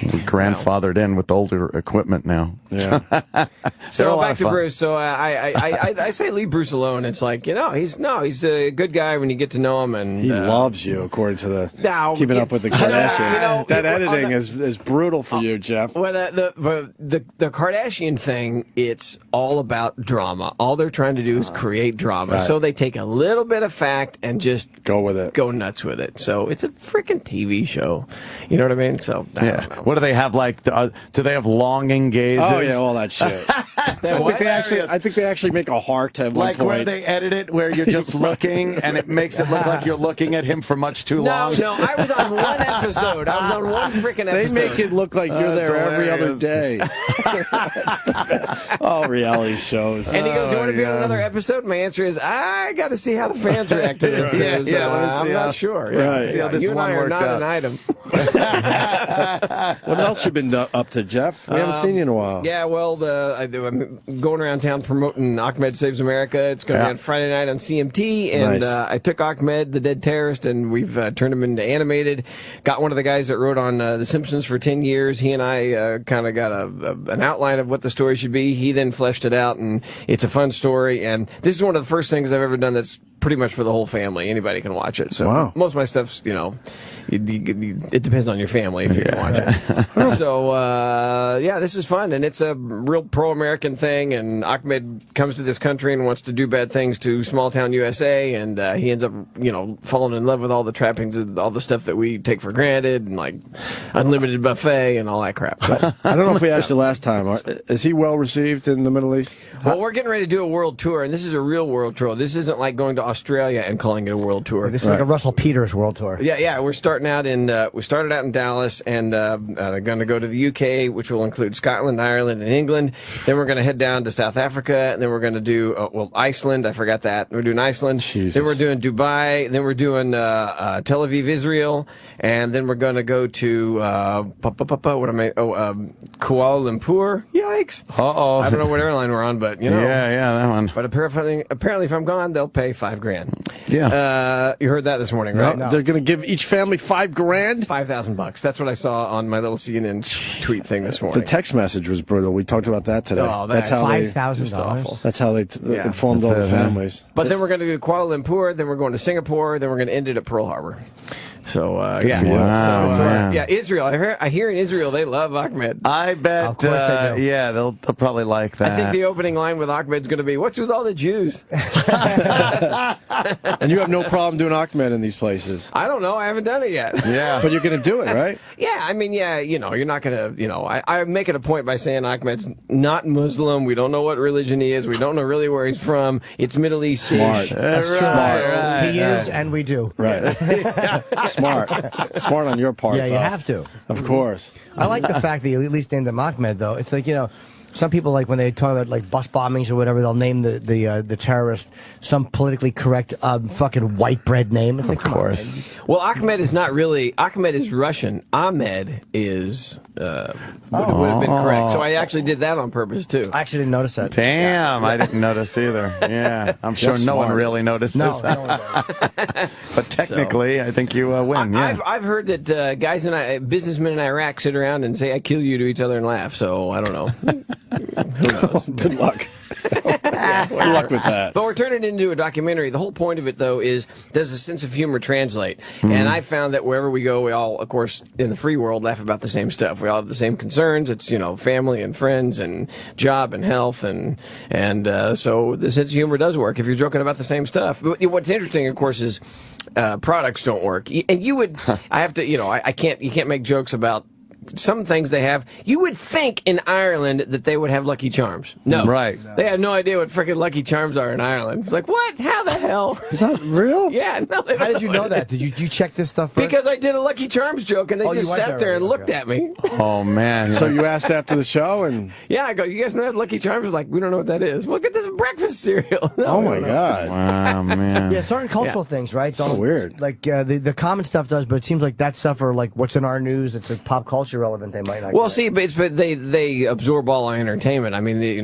we grandfathered in with older equipment now. Yeah. So back to Bruce. So I say leave Bruce alone. It's like, he's a good guy when you get to know him, and he loves you, according to the Keeping Up with the Kardashians. That editing is brutal for you, Jeff. Well, the Kardashian thing, it's all about drama. All they're trying to do is create drama. Right. So they take a little bit of fact and just go with it, go nuts with it. So it's a freaking TV show. You know what I mean? So I don't know. What do they have like? Do they have longing gazes? Oh yeah, all that shit. I think they actually make a heart at one like point. where they edit it, where you're just looking, and it makes it look like you're looking at him for much too long. No, I was on one episode. I was on one freaking episode. They make it look like you're there every other day. All reality shows. And he goes, "Do you want to be on another episode?" My answer is, "I got to see how the fans react to this. I'm not sure. Right. You and I are not an item." What else you been up to, Jeff? We haven't seen you in a while. Yeah, well, I'm going around town promoting Ahmed Saves America. It's going to be on Friday night on CMT, and I took Ahmed, the dead terrorist, and we've turned him into animated. Got one of the guys that wrote on The Simpsons for 10 years. He and I kind of got an outline of what the story should be. He then fleshed it out, and it's a fun story. And this is one of the first things I've ever done that's pretty much for the whole family. Anybody can watch it. So most of my stuff's, it depends on your family if you can watch it. So, this is fun, and it's a real pro-American thing, and Ahmed comes to this country and wants to do bad things to small-town USA, and he ends up, falling in love with all the trappings and all the stuff that we take for granted, and, like, unlimited buffet and all that crap. So, I don't know if we asked you last time. Is he well-received in the Middle East? Well, we're getting ready to do a world tour, and this is a real world tour. This isn't like going to Australia and calling it a world tour. This is like a Russell Peters world tour. Yeah, we started out in Dallas, and going to go to the UK, which will include Scotland, Ireland, and England. Then we're going to head down to South Africa, and then we're going to do Iceland. I forgot that. We're doing Iceland. Jesus. Then we're doing Dubai. Then we're doing Tel Aviv, Israel, and then we're going to go to Kuala Lumpur. Yikes! I don't know what airline we're on, but Yeah, that one. But apparently, if I'm gone, they'll pay $5,000. Yeah. You heard that this morning, right? No. They're going to give each family $5,000. $5,000. That's what I saw on my little CNN tweet thing this morning. The text message was brutal. We talked about that today. Oh, that's how $5,000. That's how they informed all the families. But then we're going to go to Kuala Lumpur. Then we're going to Singapore. Then we're going to end it at Pearl Harbor. So Israel. I hear in Israel they love Ahmed. I bet. Of course they do. Yeah, they'll probably like that. I think the opening line with Ahmed's going to be, "What's with all the Jews?" And you have no problem doing Ahmed in these places. I don't know. I haven't done it yet. Yeah, but you're going to do it, right? Yeah, I mean, you're not going to, I make it a point by saying Ahmed's not Muslim. We don't know what religion he is. We don't know really where he's from. It's Middle East. Smart. That's right. Smart. Right. He is, and we do. Right. Smart on your part. Yeah, you have to. Of course. I like the fact that you at least named him Ahmed, though. It's like, some people, like, when they talk about, like, bus bombings or whatever, they'll name the terrorist some politically correct fucking white bread name. It's like, of course. Well, Ahmed is not really. Ahmed is Russian. Ahmed is would have been correct. So I actually did that on purpose too. I actually didn't notice that. Damn, I didn't notice either. Yeah, I'm sure no one really notices. No one does. But technically, I think you win. I've heard that guys and businessmen in Iraq sit around and say "I kill you" to each other and laugh. So I don't know. Who knows? Good luck. Good luck with that. But we're turning it into a documentary. The whole point of it, though, is does a sense of humor translate? Mm-hmm. And I found that wherever we go, we all, of course, in the free world, laugh about the same stuff. We all have the same concerns. It's, family and friends and job and health. And so the sense of humor does work if you're joking about the same stuff. But what's interesting, of course, is products don't work. And you would, I have to, you can't make jokes about some things they have. You would think in Ireland that they would have Lucky Charms. No. Right. They have no idea what freaking Lucky Charms are in Ireland. It's like, what? How the hell? Is that real? Yeah. No, they How don't did you know that? Did you check this stuff first? Because I did a Lucky Charms joke, and they Oh, you just went sat there there and already, looked at me. Oh, man. So you asked after the show, and Yeah, I go, you guys know that Lucky Charms? Like, we don't know what that is. Look at this breakfast cereal. No, oh we my don't know. god, Wow, man. Yeah, certain cultural things, right? so weird. Like the common stuff does, but it seems like that stuff are like what's in our news. It's like pop culture relevant. They might not. Well, get. see, but they absorb all our entertainment. I mean, they,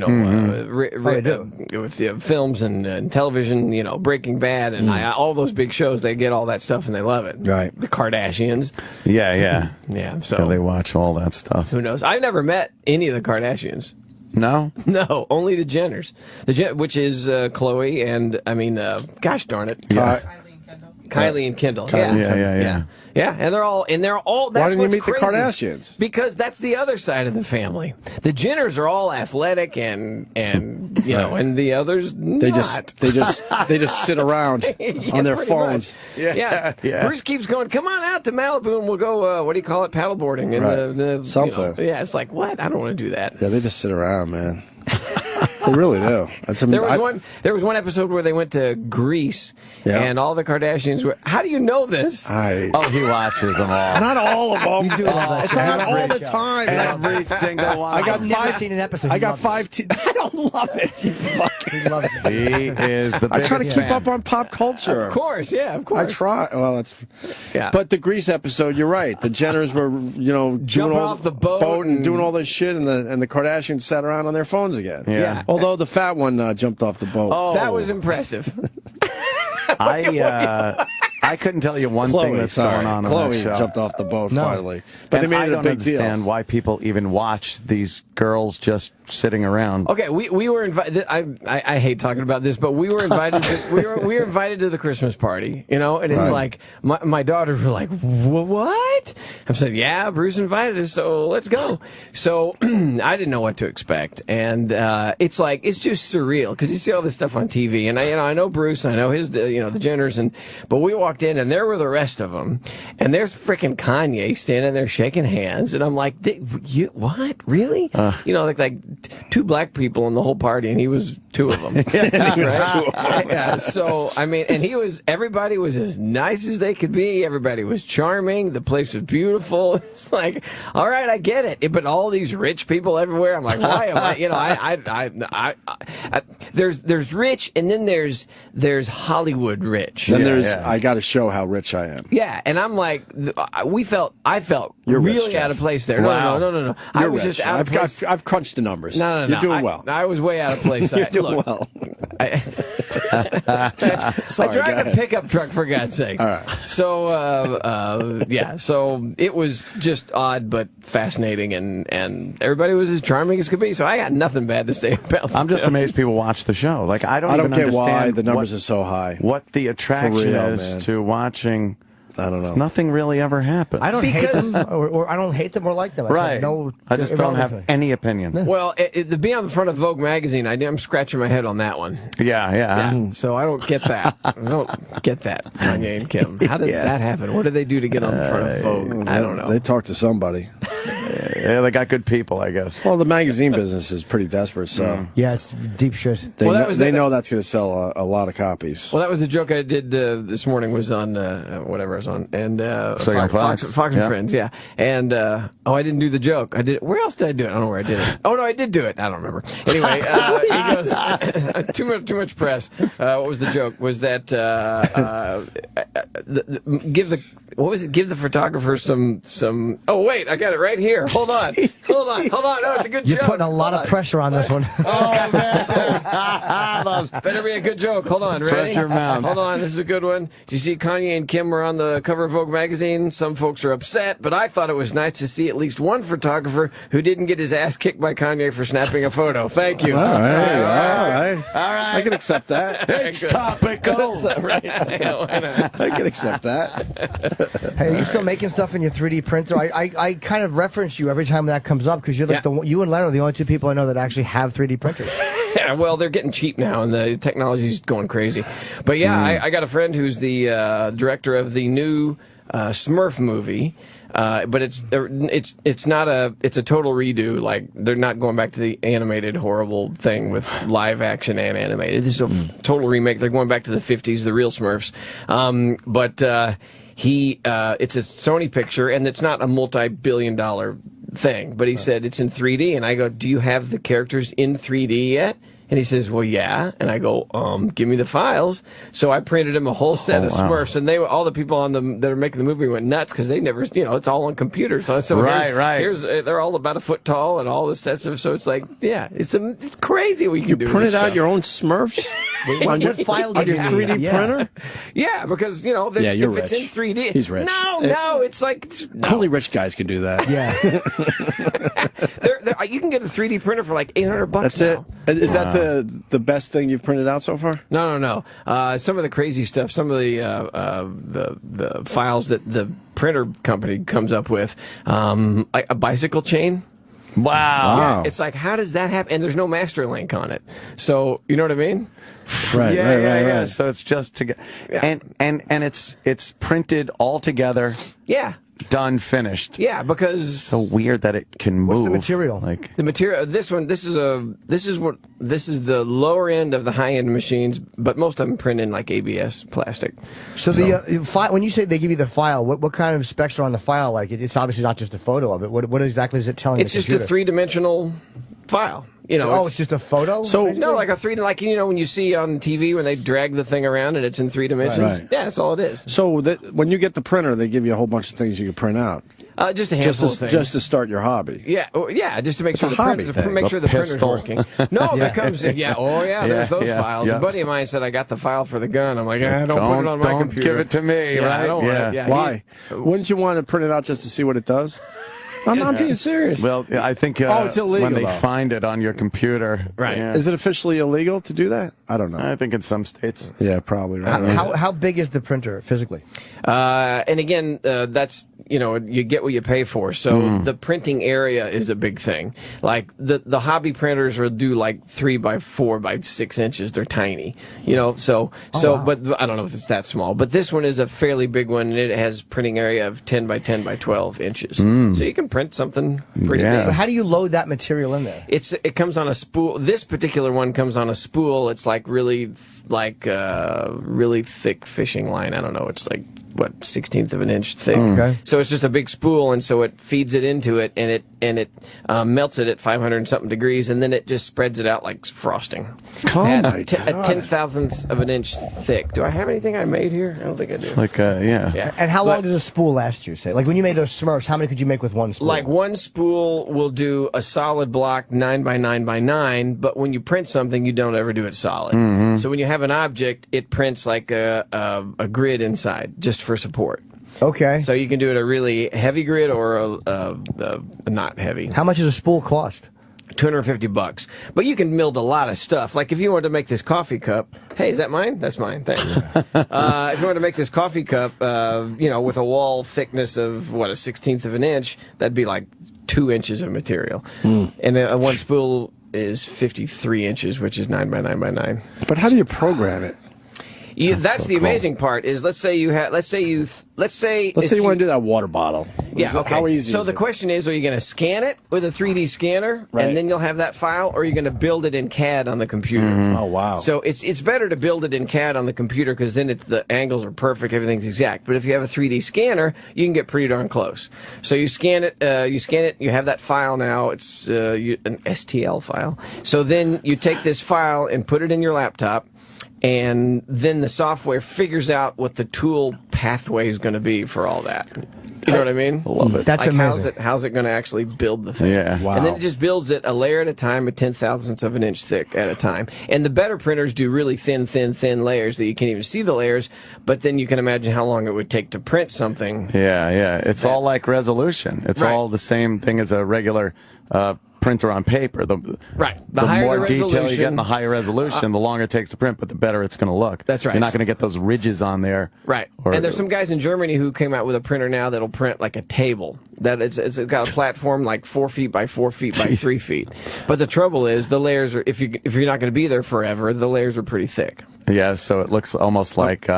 with films and television, Breaking Bad and all those big shows, they get all that stuff and they love it. Right. The Kardashians. Yeah. Yeah. So So they watch all that stuff. who knows? I've never met any of the Kardashians. No? No, only the Jenners. Which is Khloe and gosh darn it, Kylie and Kendall. Yeah, and they're all. That's Why didn't you what's meet crazy. the Kardashians? Because that's the other side of the family. The Jenners are all athletic and and the others They not. they just sit around on their pretty phones. much. Yeah. Bruce keeps going, come on out to Malibu and we'll go, what do you call it, paddleboarding. And Something. it's like, what? I don't want to do that. Yeah, they just sit around, man. They really do. There was one episode where they went to Greece, and all the Kardashians were. How do you know this? He watches them all. Not all of them. It's not all the time. Every single one. I got I've never five. seen an episode. I got five. I don't love it. You fucking He loves it. He is the I biggest try to keep fan. up on pop culture. Of course, I try. Well, that's. Yeah. But the Grease episode, you're right. The Jenners were, doing Jumping all off the boat and doing all this shit, and the Kardashians sat around on their phones again. Yeah. Although the fat one jumped off the boat. Oh. That was impressive. I couldn't tell you one thing that's going on Chloe that show. jumped off the boat finally, but they made I it a don't big deal. understand why people even watch these girls just sitting around. Okay, we were invited. I hate talking about this, but we were invited. We were invited to the Christmas party, and it's like my daughters were like, "What?" I said, "Yeah, Bruce invited us, so let's go." So I didn't know what to expect, and it's just surreal because you see all this stuff on TV, and I know Bruce, and I know his the Jenners, but we walked in and there were the rest of them, and there's freaking Kanye standing there shaking hands, and I'm like, "What? Really?" Like two black people in the whole party, and he was two of them. Yeah, so and everybody was as nice as they could be. Everybody was charming. The place was beautiful. It's like, all right, I get it. But all these rich people everywhere. I'm like, why am I? There's rich, and then there's Hollywood rich. Then I got to show how rich I am. Yeah, and I'm like, I felt You're really rich, out of place there. Wow. No. I was rich. just out of place. I've crunched the numbers. No. You're doing well. I was way out of place. You're doing well. I drive a pickup truck, for God's sake. All right. So, so it was just odd but fascinating, and everybody was as charming as could be, so I got nothing bad to say about I'm just amazed people watch the show. Like, I don't get why understand the numbers are so high. What the attraction is man. to watching. I don't know. Nothing really ever happens. I don't hate them, or I don't hate them or like them. Right. I just don't have any opinion. Well, to be on the front of Vogue magazine, I'm scratching my head on that one. Yeah. So I don't get that. Kanye and Kim. How did that happen? What did they do to get on the front of Vogue? I don't know. They talked to somebody. Yeah, they got good people, I guess. Well, the magazine business is pretty desperate, so yeah, it's deep shit. They know that's going to sell a lot of copies. Well, that was the joke I did this morning. Was on whatever I was on, and Fox and Friends, yeah. And I didn't do the joke. I did. Where else did I do it? I don't know where I did it. Oh no, I did do it. I don't remember. Anyway, he goes too much press. What was the joke? Was that give the photographer some. Oh wait, I got it right here. Hold on. No, it's a good joke. You're putting a lot of pressure on this one. Oh man, better be a good joke. Hold on, ready? Pressure mounts. Hold on, this is a good one. Did you see Kanye and Kim were on the cover of Vogue magazine? Some folks are upset, but I thought it was nice to see at least one photographer who didn't get his ass kicked by Kanye for snapping a photo. Thank you. All right. I can accept that. It's topical. Right. I can accept that. Hey, are you still making stuff in your 3D printer? I kind of reference you every time that comes up because you're like you and Len are the only two people I know that actually have 3D printers. Yeah, well, they're getting cheap now, and the technology's going crazy. But yeah, I got a friend who's the director of the new Smurf movie. But it's not it's a total redo. Like, they're not going back to the animated horrible thing with live action and animated. This is a total remake. They're going back to the 50s, the real Smurfs. It's a Sony picture, and it's not a multi-billion-dollar thing. But he said it's in 3D, and I go, "Do you have the characters in 3D yet?" And he says, "Well, yeah." And I go, "Give me the files." So I printed him a whole set of Smurfs, and all the people that are making the movie went nuts because they never, it's all on computers. So here's they're all about a foot tall and all this stuff. So it's like, yeah, it's crazy what you can do. You printed out your own Smurfs what file did your 3D printer? Yeah, because you're if rich. it's in 3D, he's rich. No, it's like only rich guys can do that. Yeah, you can get a 3D printer for like $800. That's now. it. Is that the best thing you've printed out so far? No. Some of the crazy stuff, some of the files that the printer company comes up with, like a bicycle chain. Wow. Yeah, it's like, how does that happen? And there's no master link on it. So, you know what I mean? Right. So it's just and it's printed all together. Yeah. Done, finished. Yeah, because so weird that it can move. What's the material? Like the material. This is the lower end of the high end machines, but most of them print in like ABS plastic. So the file, when you say they give you the file, what kind of specs are on the file? Like it's obviously not just a photo of it. What exactly is it telling? It's just a 3-dimensional file. It's just a photo. So basically? No, like a 3D, like when you see on TV when they drag the thing around and it's in 3 dimensions. Right. Yeah, that's all it is. So when you get the printer, they give you a whole bunch of things you can print out. Just a handful of things. Just to start your hobby. Yeah, just to make sure the printer's working. No, it comes. There's those files. A buddy of mine said I got the file for the gun. I'm like, don't put it on my computer. Give it to me, right? I don't want it. Why? Wouldn't you want to print it out just to see what it does? I'm being serious. Well, I think it's illegal, when they find it on your computer. Right. Yeah. Is it officially illegal to do that? I don't know. I think in some states. Yeah, probably. Right. How big is the printer physically? And again, that's, you get what you pay for. So the printing area is a big thing. Like the hobby printers will do like 3 by 4 by 6 inches. They're tiny, Wow. But I don't know if it's that small. But this one is a fairly big one, and it has printing area of 10 by 10 by 12 inches. So you can print something pretty big. How do you load that material in there? It comes on a spool. This particular one comes on a spool. It's like really thick fishing line. I don't know. It's like 1/16 of an inch thick. Okay. So it's just a big spool, and so it feeds it into it, and it melts it at 500 and something degrees, and then it just spreads it out like frosting. At 10,000ths of an inch thick. Do I have anything I made here? I don't think I do. It's like yeah. And how long does a spool last you? Say, like when you made those Smurfs, how many could you make with one spool? Like one spool will do a solid block 9 by 9 by 9, but when you print something, you don't ever do it solid. So when you have an object, it prints like a grid inside, just for support. Okay. So you can do it a really heavy grid or a not heavy. How much does a spool cost? $250. But you can build a lot of stuff. Like if you wanted to make this coffee cup, hey, is that mine? That's mine. Thanks. If you wanted to make this coffee cup, with a wall thickness of a 1/16 of an inch, that'd be like 2 inches of material. And one spool is 53 inches, which is 9 by 9 by 9. But how do you program it? That's the amazing part. Is let's say you want to do that water bottle. Yeah. Okay. How easy? So the question is, are you going to scan it with a 3D scanner, and then you'll have that file, or are you going to build it in CAD on the computer? Oh wow. So it's better to build it in CAD on the computer because then the angles are perfect, everything's exact. But if you have a 3D scanner, you can get pretty darn close. So you scan it, you have that file now. It's an STL file. So then you take this file and put it in your laptop. And then the software figures out what the tool pathway is going to be for all that. You know what I mean? I love it. That's amazing. How's it going to actually build the thing? Yeah. Wow. And then it just builds it a layer at a time, a 10,000ths of an inch thick at a time. And the better printers do really thin layers that you can't even see the layers. But then you can imagine how long it would take to print something. Yeah. It's all like resolution. It's all the same thing as a regular printer on paper. The higher more the detail you get resolution, and the higher resolution, the longer it takes to print, but the better it's going to look. That's right. You're not going to get those ridges on there. Right. And there's some guys in Germany who came out with a printer now that'll print like a table. That it's got a platform like 4 feet by 4 feet by 3 feet. But the trouble is the layers are, if you're not going to be there forever, the layers are pretty thick. Yeah, so it looks almost like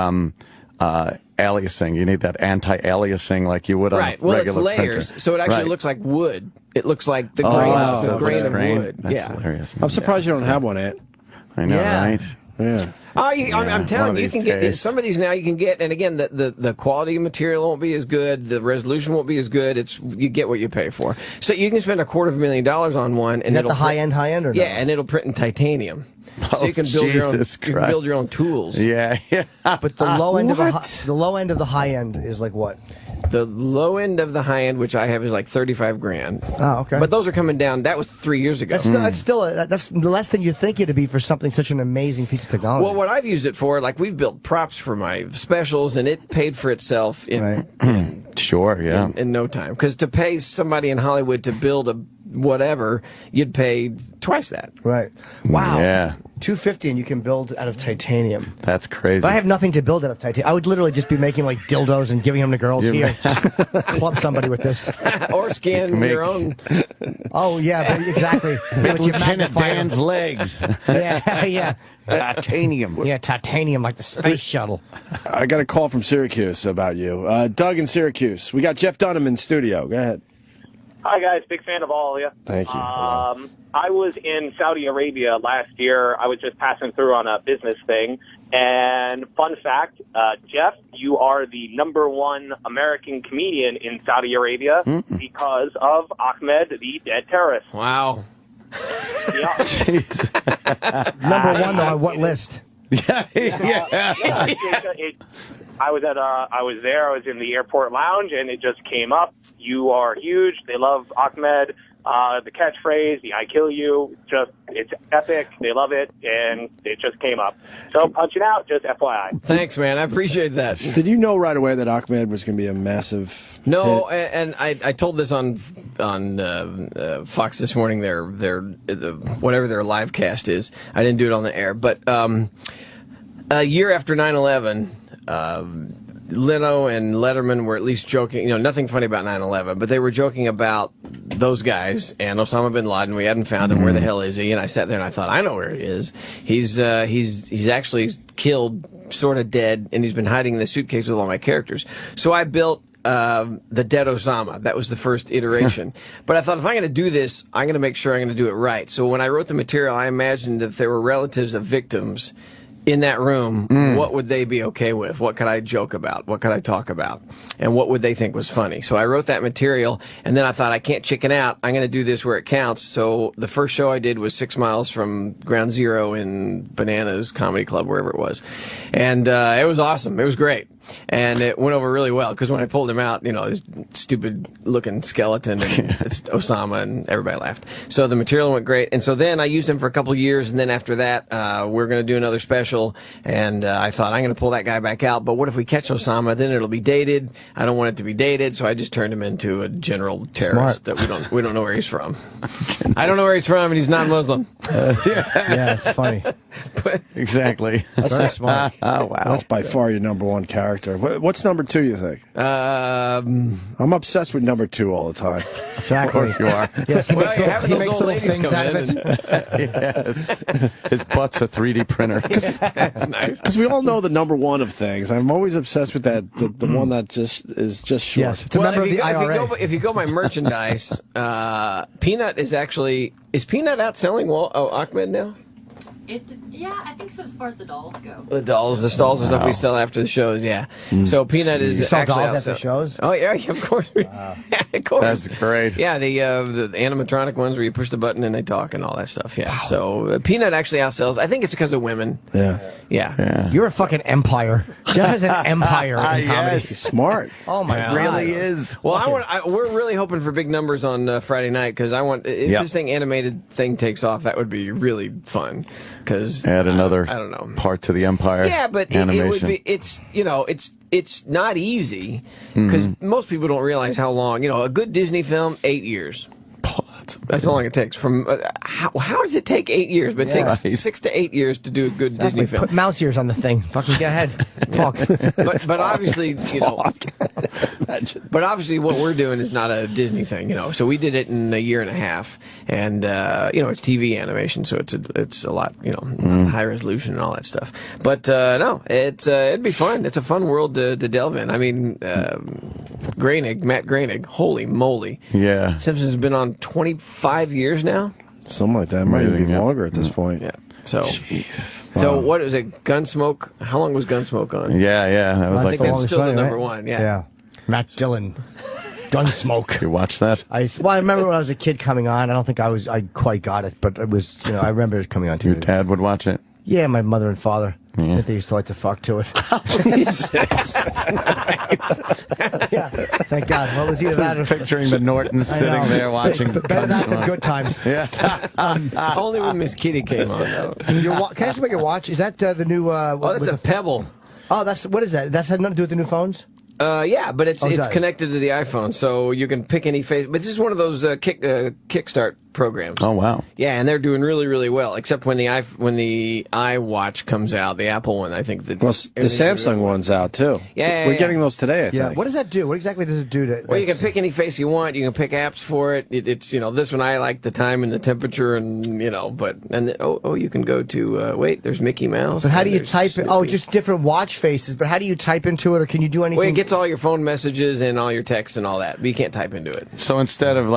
aliasing. You need that anti-aliasing like you would on Right. a Well, it's regular layers, printer. so it actually Right. looks like wood. It looks like the Oh, grain, wow. the So grain it's of grain. wood. That's yeah. hilarious. I'm surprised you don't have one, Ant. I know, Yeah. right? Yeah. Oh, Yeah, I'm telling one you, you of can these get days. some of these now. You can get, and again, the quality of material won't be as good. The resolution won't be as good. You get what you pay for. So you can spend $250,000 on one, and Is that it'll the high end or yeah, no? and it'll print in titanium. Oh, So you can build your own. Jesus You can build your own tools. Yeah, yeah. But the low end of What? the low end of the high end is like what? The low end of the high end, which I have, is like $35,000. Oh, okay. But those are coming down. That was 3 years ago. That's still that's less than you think it'd be for something such an amazing piece of technology. Well, what I've used it for, like we've built props for my specials, and it paid for itself in Sure, yeah. in no time. Because to pay somebody in Hollywood to build a whatever, you'd pay twice that. Right. Wow. Yeah. $250 and you can build out of titanium. That's crazy. But I have nothing to build out of titanium. I would literally just be making like dildos and giving them to girls here. Club somebody with this. Or scan your own. Oh yeah, but exactly. Make With your Lieutenant magnifier. Dan's legs. Yeah, yeah. Titanium. Yeah, titanium like the space shuttle. I got a call from Syracuse about you. Doug in Syracuse. We got Jeff Dunham in studio. Go ahead. Hi, guys. Big fan of all of you. Thank you. I was in Saudi Arabia last year. I was just passing through on a business thing. And fun fact, Jeff, you are the #1 American comedian in Saudi Arabia because of Ahmed, the dead terrorist. Wow. Yeah. #1 though on what list? Yeah. I was there. I was in the airport lounge, and it just came up. You are huge. They love Ahmed. The catchphrase, the "I kill you," it's epic. They love it, and it just came up. So punching out, just FYI. Thanks, man. I appreciate that. Did you know right away that Ahmed was going to be a massive No, hit? and I told this on Fox this morning. Their whatever their live cast is. I didn't do it on the air, but a year after 9/11. Leno and Letterman were at least joking, nothing funny about 9/11, but they were joking about those guys and Osama bin Laden. We hadn't found him. Where the hell is he? And I sat there and I thought, I know where he is. He's actually killed, sort of dead, and he's been hiding in the suitcase with all my characters. So I built the dead Osama. That was the first iteration. But I thought, if I'm going to do this, I'm going to make sure I'm going to do it right. So when I wrote the material, I imagined if there were relatives of victims in that room, what would they be okay with? What could I joke about? What could I talk about? And what would they think was funny? So I wrote that material, and then I thought, I can't chicken out. I'm going to do this where it counts. So the first show I did was 6 miles from Ground Zero in Bananas Comedy Club, wherever it was. And it was awesome. It was great. And it went over really well, because when I pulled him out, this stupid-looking skeleton, and it's Osama, and everybody laughed. So the material went great. And so then I used him for a couple of years, and then after that, we're going to do another special, and I thought, I'm going to pull that guy back out, but what if we catch Osama? Then it'll be dated. I don't want it to be dated, so I just turned him into a general terrorist that we don't know where he's from. I don't know where he's from, and he's not Muslim. Yeah, it's funny. Exactly. That's very smart. Oh, wow. That's by far your #1 character. What's #2, you think? I'm obsessed with #2 all the time. Exactly. Of course you are. Yes, he makes little things out of it. Yes. His butt's a 3D printer. That's nice. Because we all know the #1 of things. I'm always obsessed with that, the one that is just short. Yes, it's a member of the IRA. If you go by merchandise, Peanut is Peanut out selling Ahmed now? Yeah, I think so, as far as the dolls go. The stalls are stuff we sell after the shows, yeah. So Peanut is You sell actually dolls after shows? Oh yeah, of course. Of course. That's great. Yeah, the animatronic ones where you push the button and they talk and all that stuff. Yeah. Wow. So Peanut actually outsells. I think it's because of women. Yeah. You're a fucking empire. Jeff is an empire in comedy. Yes. Smart. Oh my God. Really is. Well, we're really hoping for big numbers on Friday night, because if this animated thing takes off, that would be really fun. Because add another I don't know, part to the empire. Yeah, but it would be. It's not easy, because most people don't realize how long. A good Disney film, 8 years. That's how long it takes. From how does it take 8 years? But it takes 6 to 8 years to do a good Disney film. Put mouse ears on the thing. Fucking go ahead. Talk. But obviously, but obviously what we're doing is not a Disney thing, So we did it in a year and a half, and it's TV animation, so it's a lot, high resolution and all that stuff. But no, it'd be fun. It's a fun world to delve in. I mean, Matt Groening, holy moly! Yeah, Simpsons has been on 25 years now. Something like that. Might even be longer at this point. Yeah. So, Jesus. So what is it? Gunsmoke? How long was Gunsmoke on? Yeah. That was I think it's still the number one. Yeah. Matt Dillon. Gunsmoke. You watch that? I remember when I was a kid coming on. I don't think I quite got it, but it was, I remember it coming on TV. Your dad would watch it? Yeah, my mother and father. I think they used to like to fuck to it. Jesus. That's nice. Yeah, thank God. What was either that or picturing the Nortons sitting there watching. Better that than Good Times. Yeah. Only when Miss Kitty came on, though. Can I ask about your watch? Is that the new... that's a Pebble. Oh, what is that? That had nothing to do with the new phones? Yeah, but it's connected to the iPhone, so you can pick any face. But this is one of those Kickstart programs. Oh wow! Yeah, and they're doing really, really well. Except when the iWatch comes out, the Apple one, I think that. Well, the Samsung one's out too. Yeah, we're getting those today. I think. What does that do? What exactly does it do? Well, you can pick any face you want. You can pick apps for it. It's this one I like the time and the temperature, and you can go to wait. There's Mickey Mouse. But how do you type it? Oh, just different watch faces. But how do you type into it, or can you do anything? Well, it gets all your phone messages and all your texts and all that, but you can't type into it. So instead of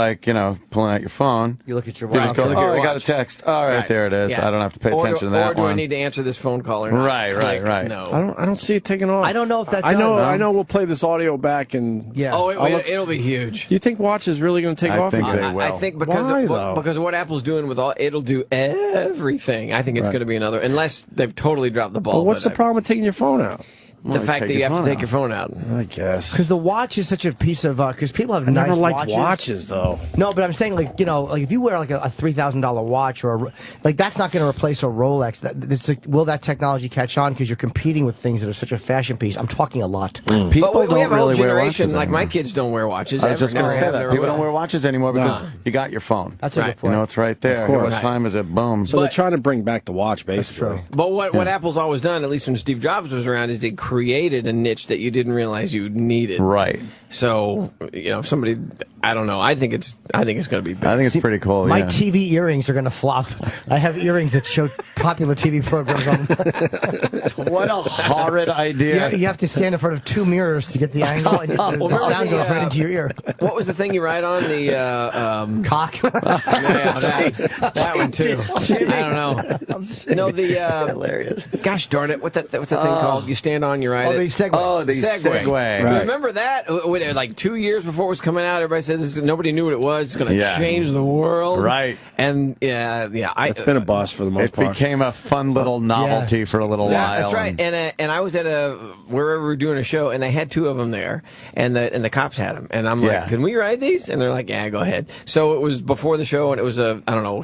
pulling out your phone, you look at your watch. watch. You just go, I got a text. All right, there it is. Yeah. I don't have to pay attention to that or do one. I need to answer this phone call or not? Right. No. I don't see it taking off. I don't know if that. I know. We'll play this audio back and. Yeah. Oh, it'll be huge. You think Watch is really going to take off? I think they will. I think because of what Apple's doing with it'll do everything. I think it's going to be another, unless they've totally dropped the ball. But what's the problem with taking your phone out? The fact that you have to take your phone out. I guess. Because the watch is such a piece of... Because people have nice watches. I never liked watches, though. No, but I'm saying, if you wear a $3,000 watch, or that's not going to replace a Rolex. Will that technology catch on? Because you're competing with things that are such a fashion piece. I'm talking a lot. People but we have a whole really wear generation, watches like my kids don't wear watches. I was just going to say that. People don't wear watches anymore because you got your phone. That's a good point. It's right there. What time is it? Boom. So they're trying to bring back the watch, basically. But what Apple's always done, at least when Steve Jobs was around, is they created a niche that you didn't realize you needed. Right. So, if somebody, I don't know, I think it's going to be big. I think it's pretty cool. My TV earrings are going to flop. I have earrings that show popular TV programs on them. What a horrid idea. You have to stand in front of two mirrors to get the angle, and the sound goes right into your ear. What was the thing you write on? The cock? That one too. I don't know. Hilarious. Gosh darn it! What's that thing called? You stand on, you ride the it. Segway. Oh, the Segway. Right. Remember that? Like 2 years before it was coming out, everybody said nobody knew what it was. It's going to change the world. Right. And it's been a bust for the most part. It became a fun little novelty for a little while. That's right. And I was at wherever we were doing a show, and they had two of them there, and the cops had them, and I'm like, can we ride these? And they're like, yeah, go ahead. So it was before the show, and it was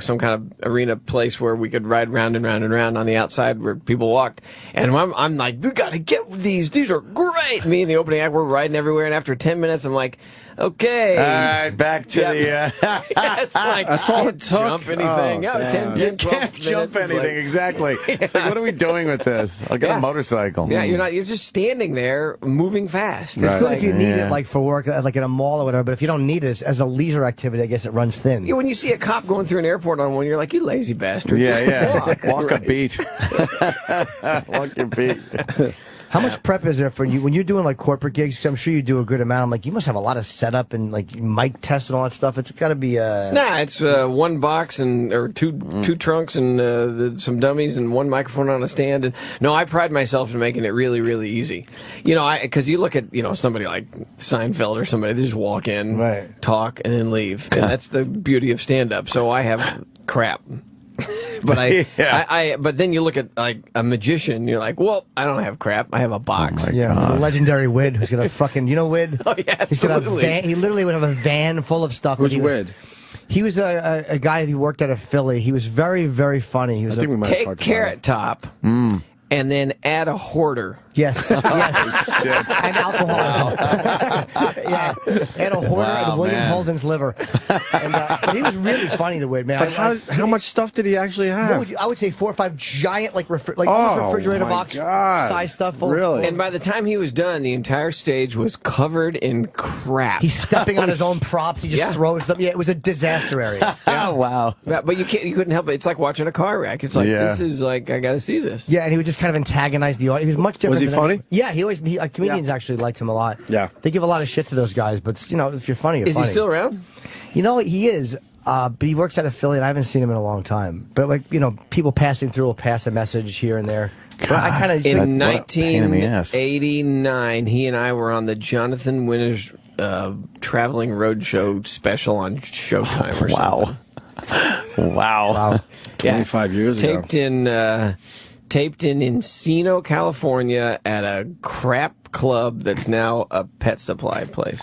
some kind of arena place where we could ride round and round and round on the outside where people walked, and I'm like, you got to get these. These are great. Me and the opening act were riding everywhere, and after 10 minutes, I'm like, okay. All right, back to the... it's like, that's all it took. Jump anything. You can't jump anything, exactly. It's like, what are we doing with this? I'll get a motorcycle. Yeah, you're just standing there moving fast. It's good if you need it, for work, like in a mall or whatever, but if you don't need it as a leisure activity, I guess it runs thin. Yeah, when you see a cop going through an airport on one, you're like, you lazy bastard. Yeah. Walk a beat. Walk your beat. How much prep is there for you when you're doing corporate gigs? 'Cause I'm sure you do a good amount. I'm like, you must have a lot of setup and mic tests and all that stuff. It's got to be. Nah, it's one box or two trunks and some dummies and one microphone on a stand. And no, I pride myself in making it really, really easy. Because you look at somebody like Seinfeld or somebody, they just walk in, talk, and then leave. And that's the beauty of stand up. So I have crap. But but then you look at a magician, you're like, well, I don't have crap. I have a box. The legendary Wid, who's gonna fucking, Wid? Oh yeah, he's gonna he literally would have a van full of stuff. Who's Wid? He was a guy who worked out of Philly. He was very, very funny. He was Take Carrot Top and then add a hoarder. Yes, yes. And alcoholism. Yeah, and a hoarder and William Holden's liver. And, but he was really funny, the Wid, man. But how much stuff did he actually have? I would say 4 or 5 giant, almost refrigerator box size stuff full. Really? And by the time he was done, the entire stage was covered in crap. He's stepping on his own props. He just throws them. Yeah, it was a disaster area. Oh, wow. Yeah, but you couldn't help it. It's like watching a car wreck. It's like, this is like, I got to see this. Yeah, and he would just kind of antagonize the audience. He was much different. Was he funny? Yeah, comedians actually liked him a lot. Yeah. They give a lot of shit to those guys, but, if you're funny, you're funny. Is he still around? He is. But he works at affiliate. I haven't seen him in a long time. But people passing through will pass a message here and there. But I kind of in 1989, he and I were on the Jonathan Winters traveling roadshow special on Showtime or something. Wow. 25 years ago. Taped in Encino, California at a crap club that's now a pet supply place.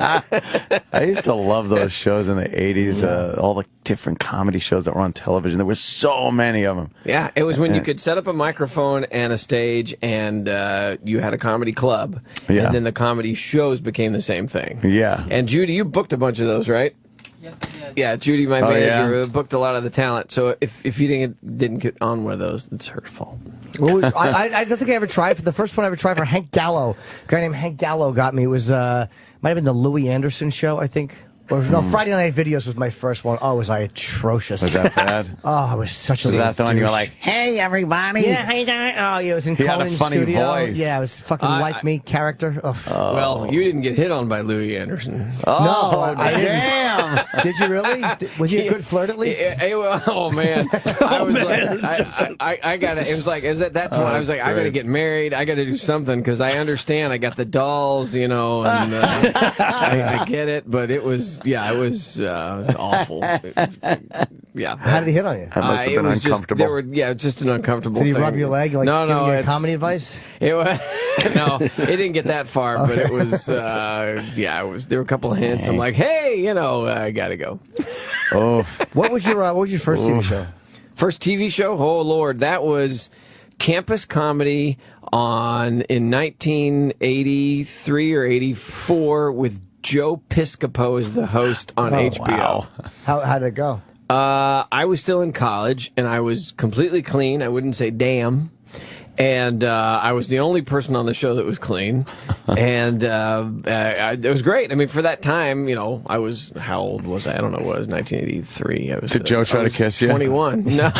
I used to love those shows in the 80s, all the different comedy shows that were on television. There were so many of them. Yeah, it was when you could set up a microphone and a stage and you had a comedy club. Yeah. And then the comedy shows became the same thing. Yeah. And Judy, you booked a bunch of those, right? Yes, I did. Yeah, Judy, my manager, booked a lot of the talent. So if you didn't get on one of those, it's her fault. Well, I don't think I ever tried. For the first one I ever tried for Hank Gallo, a guy named Hank Gallo got me. It was might have been the Louis Anderson show, I think. Or no, Friday Night Videos was my first one. Oh, was I atrocious? Was that bad? Oh, I was such a. Was that the one you were like, "Hey, everybody"? Yeah, how you doing? Oh, yeah, it was in Cohen's studio. Voice. Yeah, it was fucking like me character. Oh. Well, you didn't get hit on by Louis Anderson. No, I didn't. Damn. Did you really? Was he a good flirt at least? Oh man, I was like, I got it. It was at that time. I was like, I got to get married. I got to do something because I understand. I got the dolls, and I get it. But it was, awful. Yeah. How did he hit on you? That must have been uncomfortable. Just an uncomfortable thing. Did he rub your leg? Like, no, it's comedy advice. It was no, it didn't get that far, but it was. It was. There were a couple of hints. I'm like, hey, I gotta go. Oh, what was your first TV show? First TV show? Oh Lord, that was Campus Comedy in 1983 or 84 with Joe Piscopo as the host on HBO. Wow. How did it go? I was still in college, and I was completely clean. I wouldn't say damn. And I was the only person on the show that was clean. And it was great. I mean, for that time, I was, how old was I? I don't know, it was 1983. Did Joe try to kiss you? 21. No.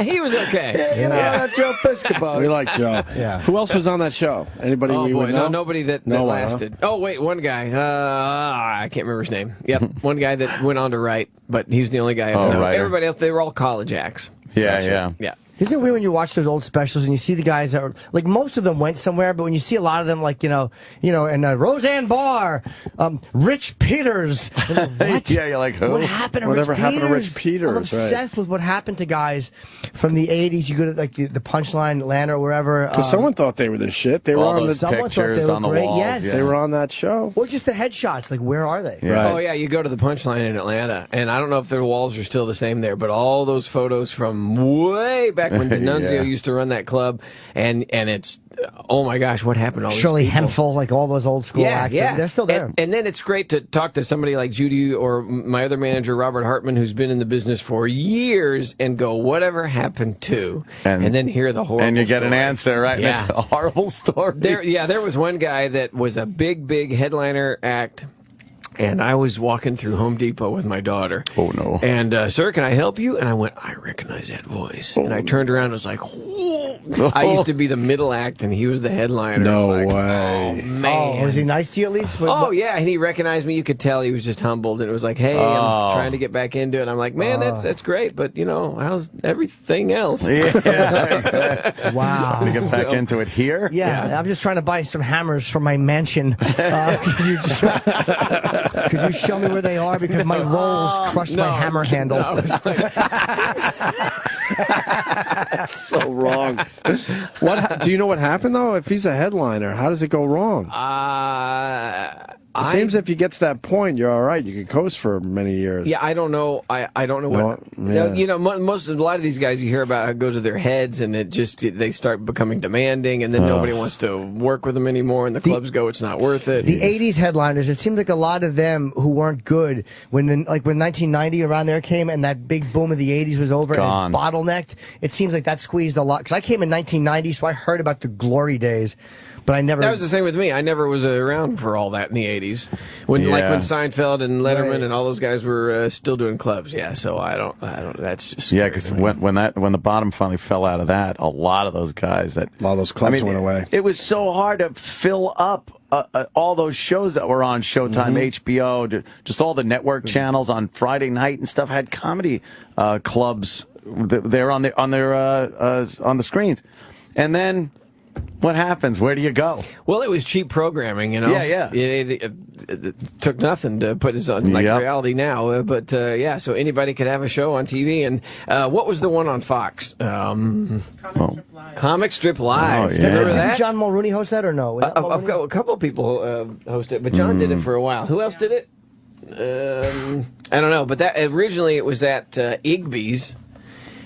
He was okay. Joe Piscopo. We like Joe. Yeah. Who else was on that show? Anybody we would know? No, nobody that lasted. Huh? Oh, wait, one guy. I can't remember his name. Yep, one guy that went on to write, but he was the only guy I know. Everybody else, they were all college acts. Yeah. Isn't it weird when you watch those old specials and you see the guys that are, like, most of them went somewhere, but when you see a lot of them, like, and Roseanne Barr, Rich Peters. What? Yeah, you're like, who? What happened to Whatever Rich happened to Peters? Rich Peters? I'm obsessed with what happened to guys from the 80s. You go to, like, the Punchline, Atlanta, or wherever. Because someone thought they were the shit. They were on the pictures on the walls. Yes. They were on that show. Or just the headshots. Like, where are they? Yeah. Oh, yeah, you go to the Punchline in Atlanta, and I don't know if their walls are still the same there, but all those photos from way back when D'Annunzio used to run that club, and it's, oh my gosh, what happened to all these Shirley people? Hemphill, like all those old school acts. Yeah. They're still there. And then it's great to talk to somebody like Judy or my other manager, Robert Hartman, who's been in the business for years, and go, whatever happened to? And then hear the horrible And you get story. an answer, right? Yeah. It's a horrible story. There was one guy that was a big headliner act. And I was walking through Home Depot with my daughter. Oh, no. And, sir, can I help you? And I went, I recognize that voice. And I turned around and was like, whoa. I used to be the middle act, and he was the headliner. No way. way. Oh, man. Oh, was he nice to you at least? Yeah, and he recognized me. You could tell he was just humbled. And it was like, hey, I'm trying to get back into it. And I'm like, man, that's great. But, how's everything else? Yeah. Wow. To get back into it here? Yeah, I'm just trying to buy some hammers from my mansion. Could you show me where they are? Because my rolls crushed my hammer handle. No, That's so wrong. Do you know what happened, though? If he's a headliner, how does it go wrong? It seems if you get to that point, you're all right. You can coast for many years. Yeah, I don't know. I don't know what. Yeah. You know, a lot of these guys you hear about, it goes to their heads, and they start becoming demanding, and then nobody wants to work with them anymore, and the clubs go, it's not worth it. The '80s headliners, it seems like a lot of them who weren't good when 1990 around there came, and that big boom of the '80s was over and it bottlenecked. It seems like that squeezed a lot because I came in 1990, so I heard about the glory days. But I never. That was the same with me. I never was around for all that in the '80s, when Seinfeld and Letterman and all those guys were still doing clubs. Yeah, so I don't. That's just because when the bottom finally fell out of that, a lot of those guys a lot of those clubs went away. It was so hard to fill up all those shows that were on Showtime, HBO, just all the network channels on Friday night and stuff had comedy clubs there on the screens, and then. What happens? Where do you go? Well, it was cheap programming, you know. Yeah. It took nothing to put this on reality now, but so anybody could have a show on TV. And what was the one on Fox? Comic Strip Live. Oh, yeah. Remember that? Did John Mulrooney host that or no? A couple of people host it, but John did it for a while. Who else did it? I don't know, but that originally it was at Igby's.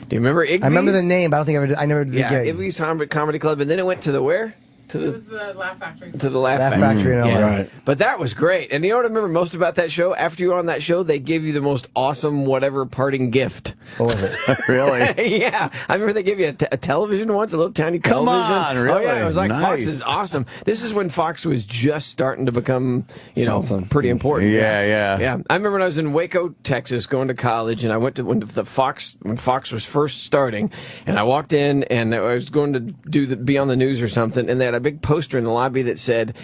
Do you remember Igby's? I remember the name, but I don't think I never did. Yeah, Igby's Comedy Club, and then it went to the where? It was the Laugh Factory. To the Laugh Factory in LA. Right. But that was great. And you know what I remember most about that show? After you were on that show, they gave you the most awesome whatever parting gift. What was it? Really? Yeah. I remember they gave you a television once, a little tiny Come television. on, really? Oh, yeah. It was like, Nice. Fox is awesome. This is when Fox was just starting to become, Something. pretty important. Yeah. Yeah. I remember when I was in Waco, Texas, going to college, and I went to when Fox was first starting, and I walked in, and I was going to be on the news or something, and they had a big poster in the lobby that said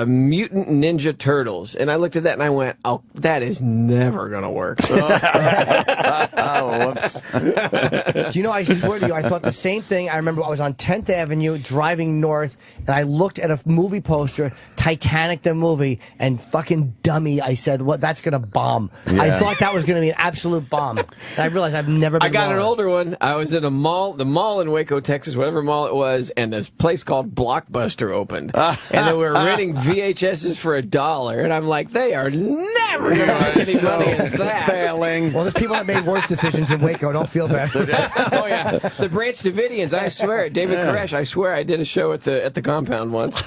Mutant Ninja Turtles, and I looked at that and I went, oh, that is never gonna work. Oh, whoops. Do you know, I swear to you, I thought the same thing. I remember I was on 10th Avenue driving north, and I looked at a movie poster, Titanic the movie, and fucking dummy, I said, "What? That's gonna bomb." Yeah. I thought that was gonna be an absolute bomb. And I realized I've never been I got wrong. an older one. I was in the mall in Waco, Texas, whatever mall it was, and this place called Blockbuster opened. And they were renting VHSs for $1. And I'm like, they are never going to make any money at that. Failing. Well, there's people that made worse decisions in Waco. Don't feel bad. Oh, yeah. The Branch Davidians, I swear. David Koresh, I swear I did a show at the compound once.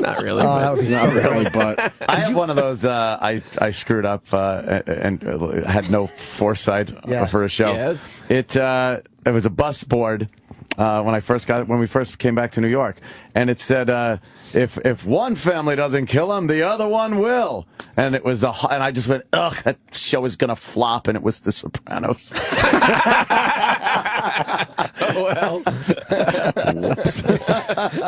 Not really. Oh, that would be Not really, but I have one of those. I screwed up and had no foresight for a show. Yes. It was a bus board when we first came back to New York, and it said if one family doesn't kill him, the other one will. And it was and I just went, ugh, that show is gonna flop, and it was The Sopranos. Oh, well. Whoops.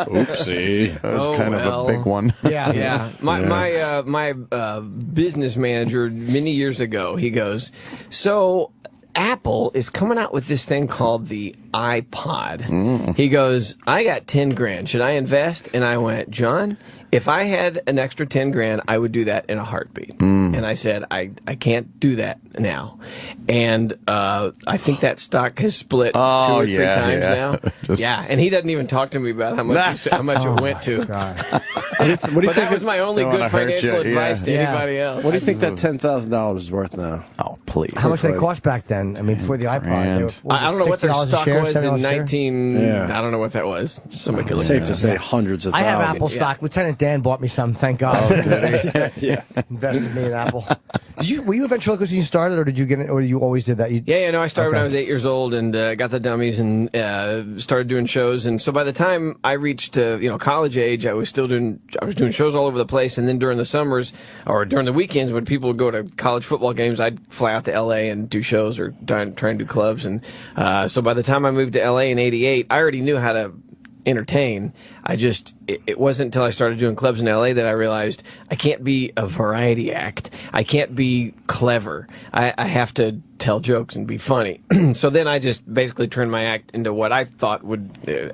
Oopsie. That was kind of a big one. Yeah. My business manager many years ago, he goes, so Apple is coming out with this thing called the iPod. He goes, I got 10 grand. Should I invest? And I went, John, if I had an extra 10 grand, I would do that in a heartbeat. And I said, I can't do that now. And I think that stock has split 2 or 3 times now. And he doesn't even talk to me about how much it went to. what do you think? That was my only good financial advice to anybody else. What do you think that $10,000 is worth now? Oh, please. How much did they cost back then? I mean, before the iPod. I don't know what their $60 a stock share, was in $70 a share? 19. I don't know what that was. Somebody could look Safe it to up. say hundreds of I thousands. have Apple stock. Lieutenant Dan bought me some. Thank God. Invested me in Apple. Were you a ventriloquist when you started, or did you get it, or you always did that? No, I started when I was 8 years old and got the dummies and started doing shows. And so by the time I reached college age, I was doing shows all over the place. And then during the summers or during the weekends when people would go to college football games, I'd fly out to L.A. and do shows or try and do clubs. And so by the time I moved to L.A. in '88, I already knew how to entertain. It wasn't until I started doing clubs in LA that I realized I can't be a variety act. I can't be clever. I have to tell jokes and be funny. So then I just basically turned my act into what I thought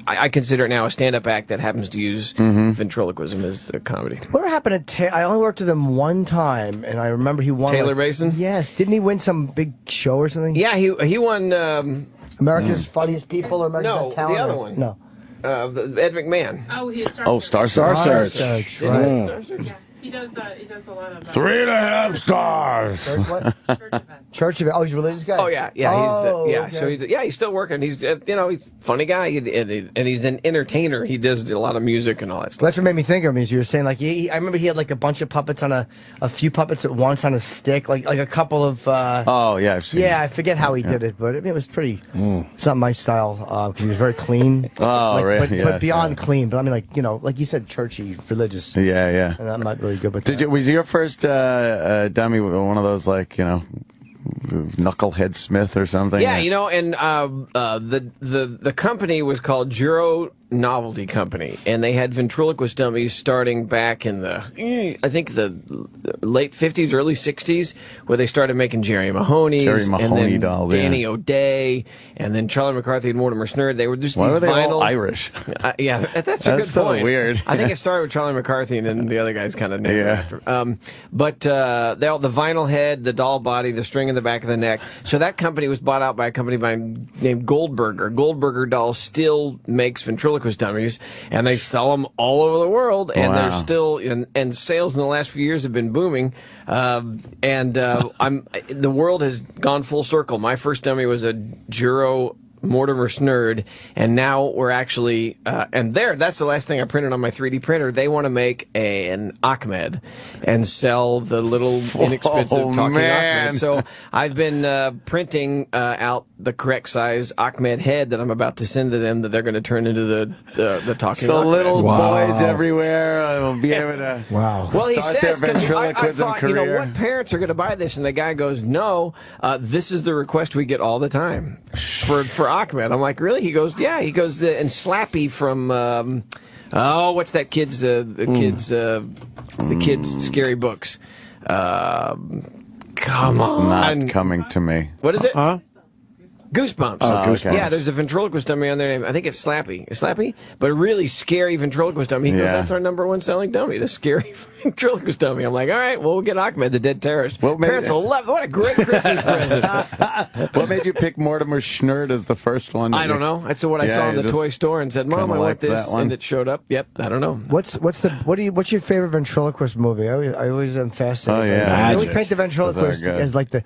I consider it now a stand-up act that happens to use ventriloquism as a comedy. Whatever happened to I only worked with him one time, and I remember he won. Taylor Mason? Yes. Didn't he win some big show or something? Yeah, he won America's Funniest People or America's Got Talent? the other one. No. Ed McMahon. Oh, he's Star Search. Star Search. Right. He does that. He does a lot of 3.5 stars. Church what? Church event. Oh, he's a religious guy. Oh yeah, yeah. Oh, He's okay. So he's still working. He's he's a funny guy, and he's an entertainer. He does a lot of music and all that stuff. That's what made me think of him. Is you were saying like I remember he had like a bunch of puppets on a few puppets at once on a stick, like a couple of. Oh yeah, I've seen I forget how he did it, but it was pretty. It's not my style because he was very clean. Oh, really? But beyond clean. But I mean, like you said, churchy, religious. Yeah. And I'm not really good with that. Was your first dummy one of those Knucklehead Smith or something? Yeah, and the company was called Juro Novelty Company, and they had ventriloquist dummies starting back in the late 50s, early 60s, where they started making Jerry Mahoney's, and then dolls, Danny O'Day, and then Charlie McCarthy and Mortimer Snerd. They were just Why these were they vinyl. all Irish? Yeah, that's a good so point. weird. I think it started with Charlie McCarthy, and then the other guys kind of named it after. But the vinyl head, the doll body, the string in the back of the neck. So that company was bought out by a company named Goldberger. Goldberger Dolls still makes ventriloquist dummies, and they sell them all over the world. And they're still and sales in the last few years have been booming. The world has gone full circle. My first dummy was a Juro Mortimer Snerd, and now we're actually that's the last thing I printed on my 3D printer. They want to make an Ahmed and sell the little inexpensive talking Ahmed. So I've been printing out the correct size Ahmed head that I'm about to send to them, that they're going to turn into the talking Ahmed. Little boys everywhere will be able to Well, he start says, their because I ventriloquism thought, career. what parents are going to buy this? And the guy goes, no, this is the request we get all the time for Ahmed. I'm like, really? He goes, yeah. He goes, and Slappy from, what's that kid's, the kids' scary books. Come on. Not coming to me. What is it? Huh? Goosebumps. Goosebumps. Yeah, there's a ventriloquist dummy on there. I think it's Slappy. It's Slappy? But a really scary ventriloquist dummy. He goes, that's our #1 selling dummy, the scary ventriloquist dummy. I'm like, all right, well, we'll get Ahmed, the dead terrorist. Parents will love it. What a great Christmas present. What made you pick Mortimer Snerd as the first one? I don't know. That's what I saw in the toy store and said, Mom, I want this. And it showed up. Yep, I don't know. What's your favorite ventriloquist movie? I always am fascinated. Oh, yeah. I always paint the ventriloquist as like the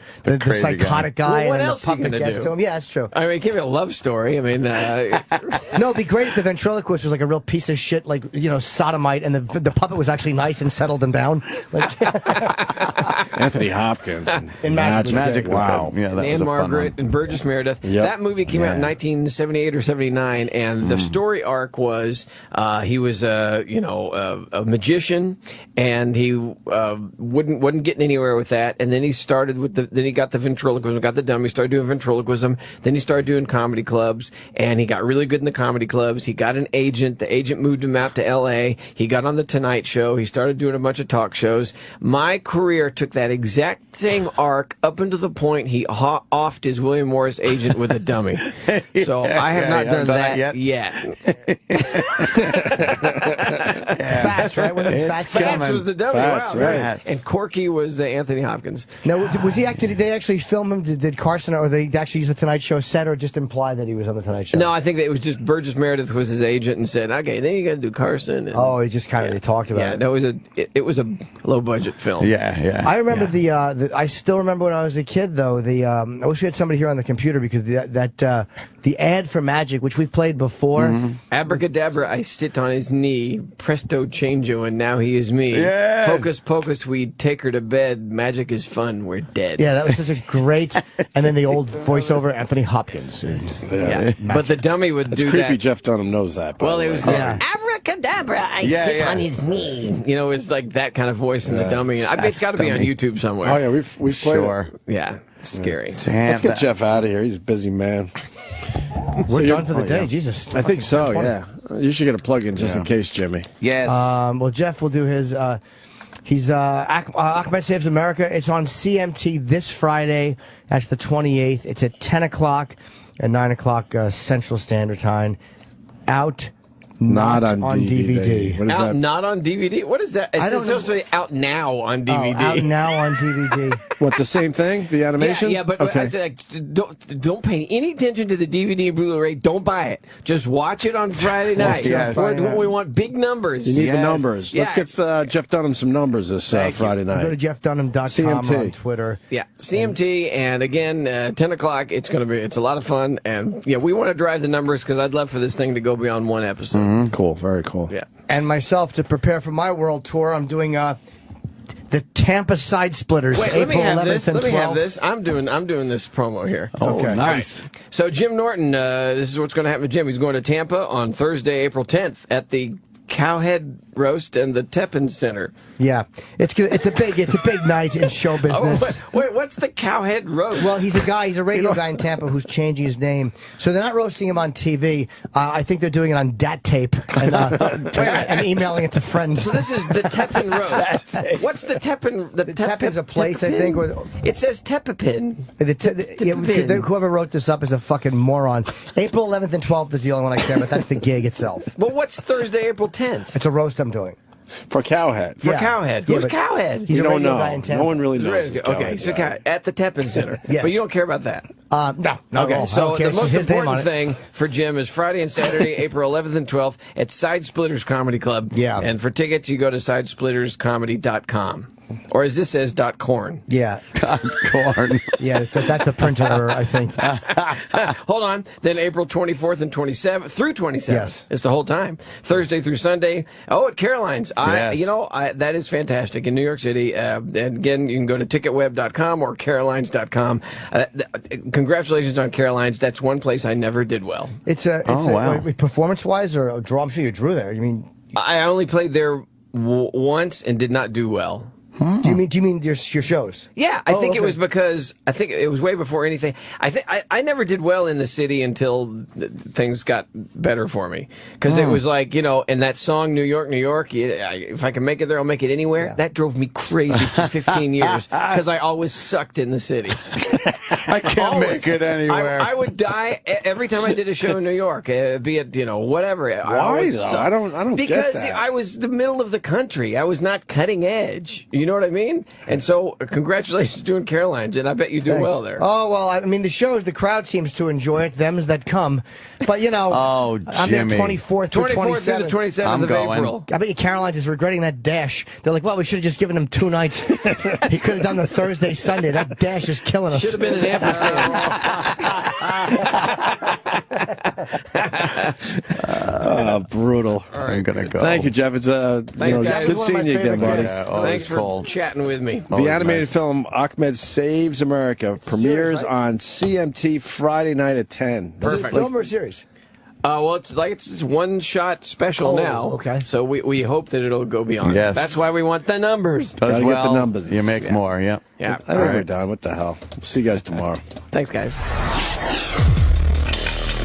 psychotic guy. Well, what and else the are you puppet gonna gets do? to him. Yeah, that's true. I mean, give me a love story. I mean, no, it'd be great if the ventriloquist was like a real piece of shit, like sodomite, and the puppet was actually nice and settled him down. Like Anthony Hopkins in Magic. Wow. Yeah, that Anne was a fun Margaret one. and Burgess Meredith. Yep. That movie came out in 1978 or 79, and the story arc was he was a magician, and he wasn't getting anywhere with that, and then he started with then he got the ventriloquism, got the dummy, started doing ventriloquism, then he started doing comedy clubs, and he got really good in the comedy clubs. He got an agent. The agent moved him out to L.A. He got on the Tonight Show. He started doing a bunch of talk shows. My career took that exact same arc up until the point he offed his William Morris agent with a dummy. So I have not done that yet. Fats, right? Wasn't Fats was the dummy. Fats, wow. right. And Corky was Anthony Hopkins. Now, was he acting? Did they actually film him? Did Carson, or they actually use the Tonight Show set, or just imply that he was on the Tonight Show? No, I think that it was just Burgess Meredith was his agent and said, "Okay, then you got to do Carson." And, he just kind of they talked about it. Yeah, it was a low budget film. Yeah. I remember I still remember when I was a kid though. I wish we had somebody here on the computer because the ad for Magic, which we played before. Abracadabra, I sit on his knee. Presto changeo, and now he is me. Yeah. Hocus pocus, we take her to bed. Magic is fun. We're dead. Yeah, that was such a great. And then the old voiceover, Anthony Hopkins. Yeah. But the dummy would It's do creepy. that. Jeff Dunham knows that. Well, it was Abracadabra, I sit on his knee. You know, it's like that kind of voice in the dummy. I bet it's got to be on YouTube somewhere. Oh yeah, we've played it. Yeah, it's scary. Let's get Jeff out of here. He's a busy man. We're done for the day. Jesus. I think so. 10:20. Yeah. You should get a plug in just in case, Jimmy. Yes. Well, Jeff will do his. He's Ahmed Saves America. It's on CMT this Friday. That's the 28th. It's at 10 o'clock and 9 o'clock Central Standard Time. Out Not on DVD. What is Out that? not on DVD? What is that? It's supposed to be out now on DVD. Oh, out now on DVD. What, the same thing? The animation? Yeah, but okay. I'd say, like, don't pay any attention to the DVD and Blu-ray. Don't buy it. Just watch it on Friday night. Yes. We want big numbers. You need the numbers. Yeah. Let's get Jeff Dunham some numbers this Friday night. Go to jeffdunham.com CMT. on Twitter. Yeah, CMT, and again, 10 o'clock. It's a lot of fun, and we want to drive the numbers because I'd love for this thing to go beyond one episode. Mm-hmm. Cool, very cool. Yeah, and myself to prepare for my world tour. I'm doing the Tampa Side Splitters, April 11th and 12th. Let me have this. I'm doing this promo here. Oh, okay. Nice. Right. So Jim Norton, this is what's going to happen with Jim. He's going to Tampa on Thursday, April 10th at the Cowhead Roast and the Teppan Center. Yeah, it's a big night in show business. Wait, what's the Cowhead Roast? Well, he's a radio guy in Tampa who's changing his name. So they're not roasting him on TV. I think they're doing it on DAT tape and emailing it to friends. So this is the Teppan Roast. What's the Teppan? The Teppan's a place, I think. It says Teppapin. Whoever wrote this up is a fucking moron. April 11th and 12th is the only one I care about. That's the gig itself. Well, what's Thursday, April 10th? It's a roast I'm doing. For Cowhead. Cowhead. Who's Cowhead? He's you a don't radio know. guy in Tampa. No one really knows. Okay, so at the Teppan Center. Yes. But you don't care about that. No. Okay, so the most his name on important thing for Jim is Friday and Saturday, April 11th and 12th at Side Splitters Comedy Club. Yeah. And for tickets, you go to sidesplitterscomedy.com. Or as this says, .corn. Yeah. .corn. Yeah, that's the print error, I think. Hold on. Then April 24th and 27th through 27th. Yes. It's the whole time. Thursday through Sunday. Oh, at Caroline's. Yes. That is fantastic in New York City. And again, you can go to ticketweb.com or carolines.com. Congratulations on Caroline's. That's one place I never did well. Wow. Performance-wise or draw? I'm sure you drew there. You mean? I only played there once and did not do well. Do you mean your shows? Yeah, I think it was because I think it was way before anything. I never did well in the city until things got better for me because it was like in that song New York, New York. If I can make it there, I'll make it anywhere. Yeah. That drove me crazy for 15 years because I always sucked in the city. I can't make it anywhere. I would die every time I did a show in New York, be it whatever. Why though? I don't because get that. I was the middle of the country. I was not cutting edge. You know what I mean? And so, congratulations doing Caroline's, and I bet you do well there. Oh, well, I mean, the crowd seems to enjoy it, thems that come. But, I'm there 24th through 27th. 27th of April. I bet you Caroline's is regretting that dash. They're like, well, we should have just given him 2 nights. He could have done the Thursday, Sunday. That dash is killing us. Should have been an brutal. All right, I'm gonna go. Thank you, Jeff. It's Thanks, guys. good seeing you again, buddy. Thanks for chatting with me. The animated film Ahmed Saves America premieres right? on CMT Friday night at 10. Perfect. Film or series? Well, it's one shot special now. Okay. So we hope that it'll go beyond. Yes. That's why we want the numbers. Gotta get the numbers. You make more, yeah. Yeah. I think we're done. What the hell? See you guys tomorrow. Thanks, guys.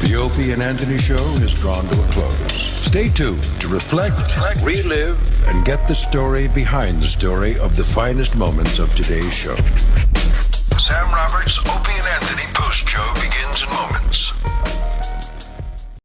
The Opie and Anthony Show is drawn to a close. Stay tuned to reflect, relive, and get the story behind the story of the finest moments of today's show. Sam Roberts' Opie and Anthony post show begins in moments.